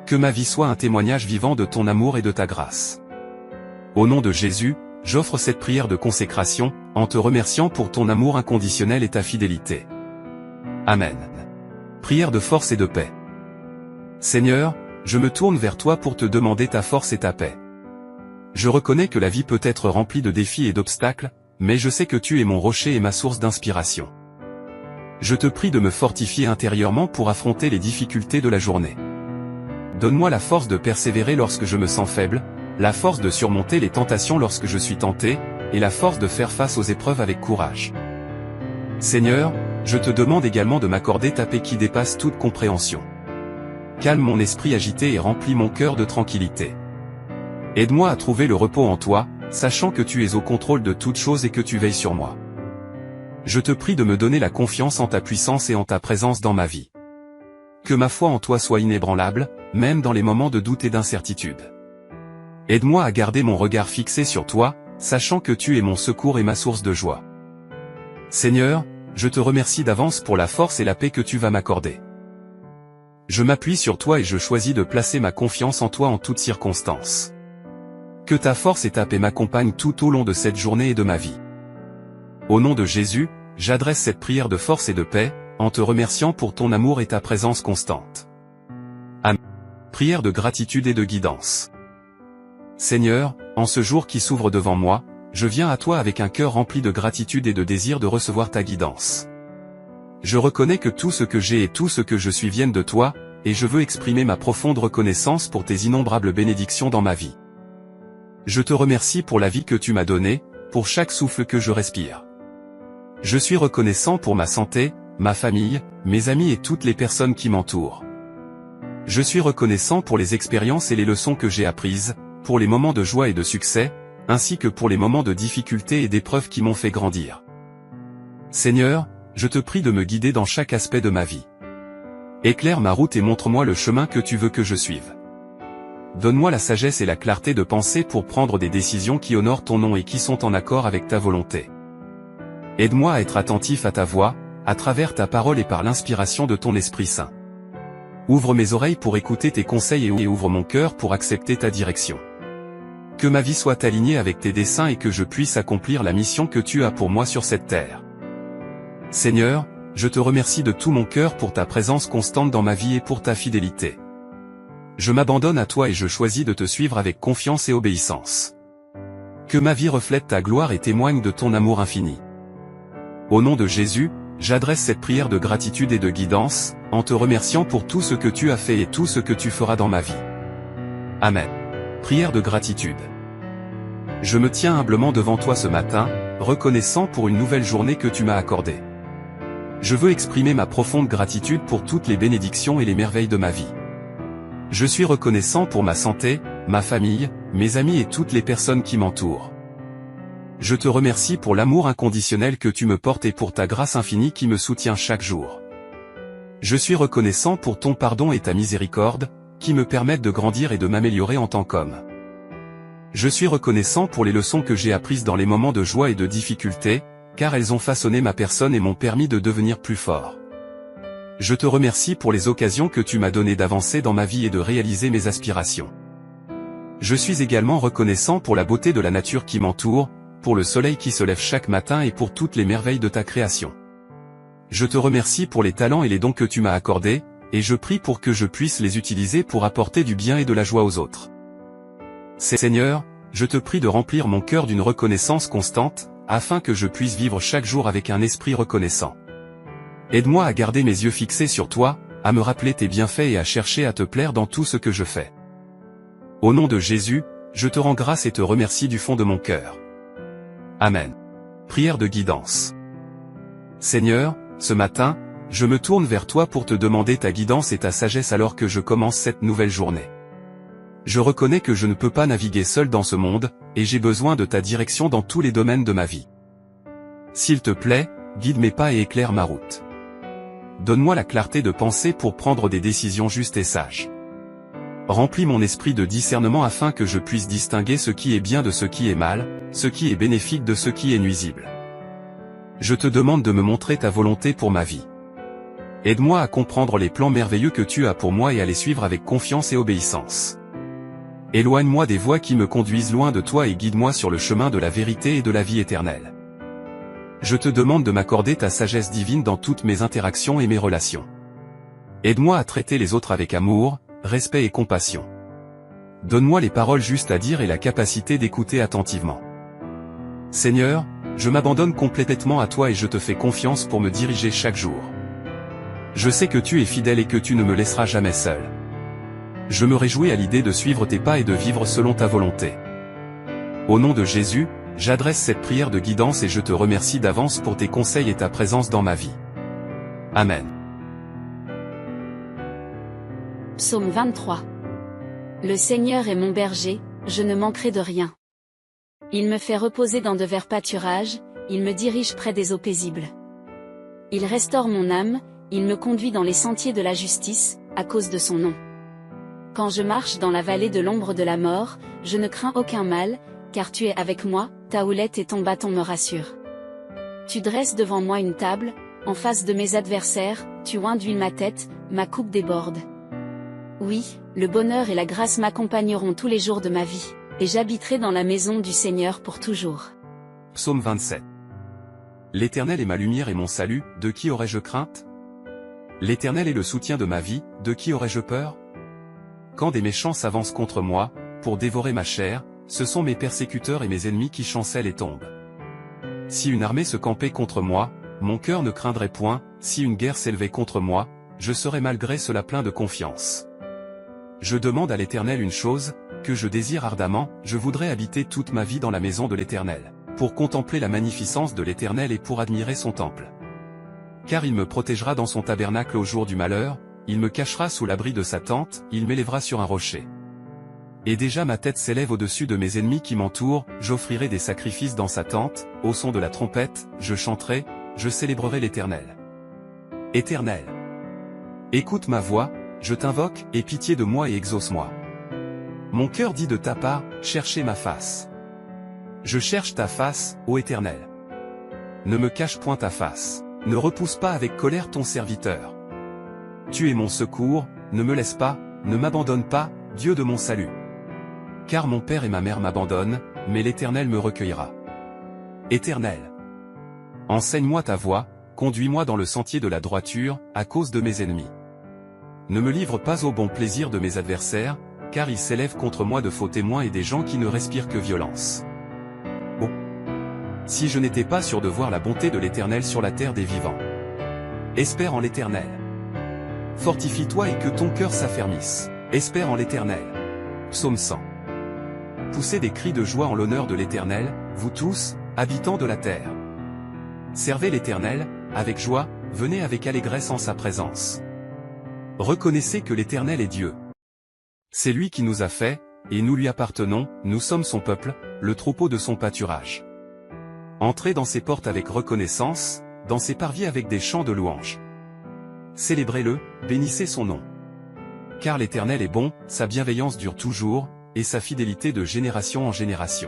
Que ma vie soit un témoignage vivant de ton amour et de ta grâce. Au nom de Jésus, j'offre cette prière de consécration, en te remerciant pour ton amour inconditionnel et ta fidélité. Amen. Prière de force et de paix. Seigneur, je me tourne vers toi pour te demander ta force et ta paix. Je reconnais que la vie peut être remplie de défis et d'obstacles, mais je sais que tu es mon rocher et ma source d'inspiration. Je te prie de me fortifier intérieurement pour affronter les difficultés de la journée. Donne-moi la force de persévérer lorsque je me sens faible, la force de surmonter les tentations lorsque je suis tenté, et la force de faire face aux épreuves avec courage. Seigneur, je te demande également de m'accorder ta paix qui dépasse toute compréhension. Calme mon esprit agité et remplis mon cœur de tranquillité. Aide-moi à trouver le repos en toi, sachant que tu es au contrôle de toutes choses et que tu veilles sur moi. Je te prie de me donner la confiance en ta puissance et en ta présence dans ma vie. Que ma foi en toi soit inébranlable, même dans les moments de doute et d'incertitude. Aide-moi à garder mon regard fixé sur toi, sachant que tu es mon secours et ma source de joie. Seigneur, je te remercie d'avance pour la force et la paix que tu vas m'accorder. Je m'appuie sur toi et je choisis de placer ma confiance en toi en toutes circonstances. Que ta force et ta paix m'accompagnent tout au long de cette journée et de ma vie. Au nom de Jésus, j'adresse cette prière de force et de paix, en te remerciant pour ton amour et ta présence constante. Amen. Prière de gratitude et de guidance. Seigneur, en ce jour qui s'ouvre devant moi, je viens à toi avec un cœur rempli de gratitude et de désir de recevoir ta guidance. Je reconnais que tout ce que j'ai et tout ce que je suis viennent de toi, et je veux exprimer ma profonde reconnaissance pour tes innombrables bénédictions dans ma vie. Je te remercie pour la vie que tu m'as donnée, pour chaque souffle que je respire. Je suis reconnaissant pour ma santé, ma famille, mes amis et toutes les personnes qui m'entourent. Je suis reconnaissant pour les expériences et les leçons que j'ai apprises, pour les moments de joie et de succès, ainsi que pour les moments de difficulté et d'épreuves qui m'ont fait grandir. Seigneur, je te prie de me guider dans chaque aspect de ma vie. Éclaire ma route et montre-moi le chemin que tu veux que je suive. Donne-moi la sagesse et la clarté de penser pour prendre des décisions qui honorent ton nom et qui sont en accord avec ta volonté. Aide-moi à être attentif à ta voix, à travers ta parole et par l'inspiration de ton Esprit Saint. Ouvre mes oreilles pour écouter tes conseils et ouvre mon cœur pour accepter ta direction. Que ma vie soit alignée avec tes desseins et que je puisse accomplir la mission que tu as pour moi sur cette terre. Seigneur, je te remercie de tout mon cœur pour ta présence constante dans ma vie et pour ta fidélité. Je m'abandonne à toi et je choisis de te suivre avec confiance et obéissance. Que ma vie reflète ta gloire et témoigne de ton amour infini. Au nom de Jésus, j'adresse cette prière de gratitude et de guidance, en te remerciant pour tout ce que tu as fait et tout ce que tu feras dans ma vie. Amen. Prière de gratitude. Je me tiens humblement devant toi ce matin, reconnaissant pour une nouvelle journée que tu m'as accordée. Je veux exprimer ma profonde gratitude pour toutes les bénédictions et les merveilles de ma vie. Je suis reconnaissant pour ma santé, ma famille, mes amis et toutes les personnes qui m'entourent. Je te remercie pour l'amour inconditionnel que tu me portes et pour ta grâce infinie qui me soutient chaque jour. Je suis reconnaissant pour ton pardon et ta miséricorde, qui me permettent de grandir et de m'améliorer en tant qu'homme. Je suis reconnaissant pour les leçons que j'ai apprises dans les moments de joie et de difficulté, car elles ont façonné ma personne et m'ont permis de devenir plus fort. Je te remercie pour les occasions que tu m'as données d'avancer dans ma vie et de réaliser mes aspirations. Je suis également reconnaissant pour la beauté de la nature qui m'entoure, pour le soleil qui se lève chaque matin et pour toutes les merveilles de ta création. Je te remercie pour les talents et les dons que tu m'as accordés, et je prie pour que je puisse les utiliser pour apporter du bien et de la joie aux autres. Seigneur, je te prie de remplir mon cœur d'une reconnaissance constante, afin que je puisse vivre chaque jour avec un esprit reconnaissant. Aide-moi à garder mes yeux fixés sur toi, à me rappeler tes bienfaits et à chercher à te plaire dans tout ce que je fais. Au nom de Jésus, je te rends grâce et te remercie du fond de mon cœur. Amen. Prière de guidance. Seigneur, ce matin, je me tourne vers toi pour te demander ta guidance et ta sagesse alors que je commence cette nouvelle journée. Je reconnais que je ne peux pas naviguer seul dans ce monde, et j'ai besoin de ta direction dans tous les domaines de ma vie. S'il te plaît, guide mes pas et éclaire ma route. Donne-moi la clarté de penser pour prendre des décisions justes et sages. Remplis mon esprit de discernement afin que je puisse distinguer ce qui est bien de ce qui est mal, ce qui est bénéfique de ce qui est nuisible. Je te demande de me montrer ta volonté pour ma vie. Aide-moi à comprendre les plans merveilleux que tu as pour moi et à les suivre avec confiance et obéissance. Éloigne-moi des voies qui me conduisent loin de toi et guide-moi sur le chemin de la vérité et de la vie éternelle. Je te demande de m'accorder ta sagesse divine dans toutes mes interactions et mes relations. Aide-moi à traiter les autres avec amour, respect et compassion. Donne-moi les paroles justes à dire et la capacité d'écouter attentivement. Seigneur, je m'abandonne complètement à toi et je te fais confiance pour me diriger chaque jour. Je sais que tu es fidèle et que tu ne me laisseras jamais seul. Je me réjouis à l'idée de suivre tes pas et de vivre selon ta volonté. Au nom de Jésus, j'adresse cette prière de guidance et je te remercie d'avance pour tes conseils et ta présence dans ma vie. Amen. Psaume 23. Le Seigneur est mon berger, je ne manquerai de rien. Il me fait reposer dans de verts pâturages, il me dirige près des eaux paisibles. Il restaure mon âme, il me conduit dans les sentiers de la justice, à cause de son nom. Quand je marche dans la vallée de l'ombre de la mort, je ne crains aucun mal, car tu es avec moi, ta houlette et ton bâton me rassurent. Tu dresses devant moi une table, en face de mes adversaires, tu oins d'huile ma tête, ma coupe déborde. Oui, le bonheur et la grâce m'accompagneront tous les jours de ma vie, et j'habiterai dans la maison du Seigneur pour toujours. Psaume 27. L'Éternel est ma lumière et mon salut, de qui aurais-je crainte? L'Éternel est le soutien de ma vie, de qui aurais-je peur? Quand des méchants s'avancent contre moi, pour dévorer ma chair, ce sont mes persécuteurs et mes ennemis qui chancellent et tombent. Si une armée se campait contre moi, mon cœur ne craindrait point, si une guerre s'élevait contre moi, je serais malgré cela plein de confiance. Je demande à l'Éternel une chose, que je désire ardemment, je voudrais habiter toute ma vie dans la maison de l'Éternel, pour contempler la magnificence de l'Éternel et pour admirer son temple. Car il me protégera dans son tabernacle au jour du malheur, il me cachera sous l'abri de sa tente, il m'élèvera sur un rocher. Et déjà ma tête s'élève au-dessus de mes ennemis qui m'entourent, j'offrirai des sacrifices dans sa tente, au son de la trompette, je chanterai, je célébrerai l'Éternel. Éternel, écoute ma voix, je t'invoque, aie pitié de moi et exauce-moi. Mon cœur dit de ta part, cherchez ma face. Je cherche ta face, ô Éternel. Ne me cache point ta face, ne repousse pas avec colère ton serviteur. Tu es mon secours, ne me laisse pas, ne m'abandonne pas, Dieu de mon salut. Car mon père et ma mère m'abandonnent, mais l'Éternel me recueillera. Éternel, enseigne-moi ta voie, conduis-moi dans le sentier de la droiture, à cause de mes ennemis. Ne me livre pas au bon plaisir de mes adversaires, car ils s'élèvent contre moi de faux témoins et des gens qui ne respirent que violence. Oh! Si je n'étais pas sûr de voir la bonté de l'Éternel sur la terre des vivants. Espère en l'Éternel. Fortifie-toi et que ton cœur s'affermisse. Espère en l'Éternel. Psaume 100. Poussez des cris de joie en l'honneur de l'Éternel, vous tous, habitants de la terre. Servez l'Éternel, avec joie, venez avec allégresse en sa présence. Reconnaissez que l'Éternel est Dieu. C'est lui qui nous a fait, et nous lui appartenons, nous sommes son peuple, le troupeau de son pâturage. Entrez dans ses portes avec reconnaissance, dans ses parvis avec des chants de louange. Célébrez-le, bénissez son nom. Car l'Éternel est bon, sa bienveillance dure toujours, et sa fidélité de génération en génération.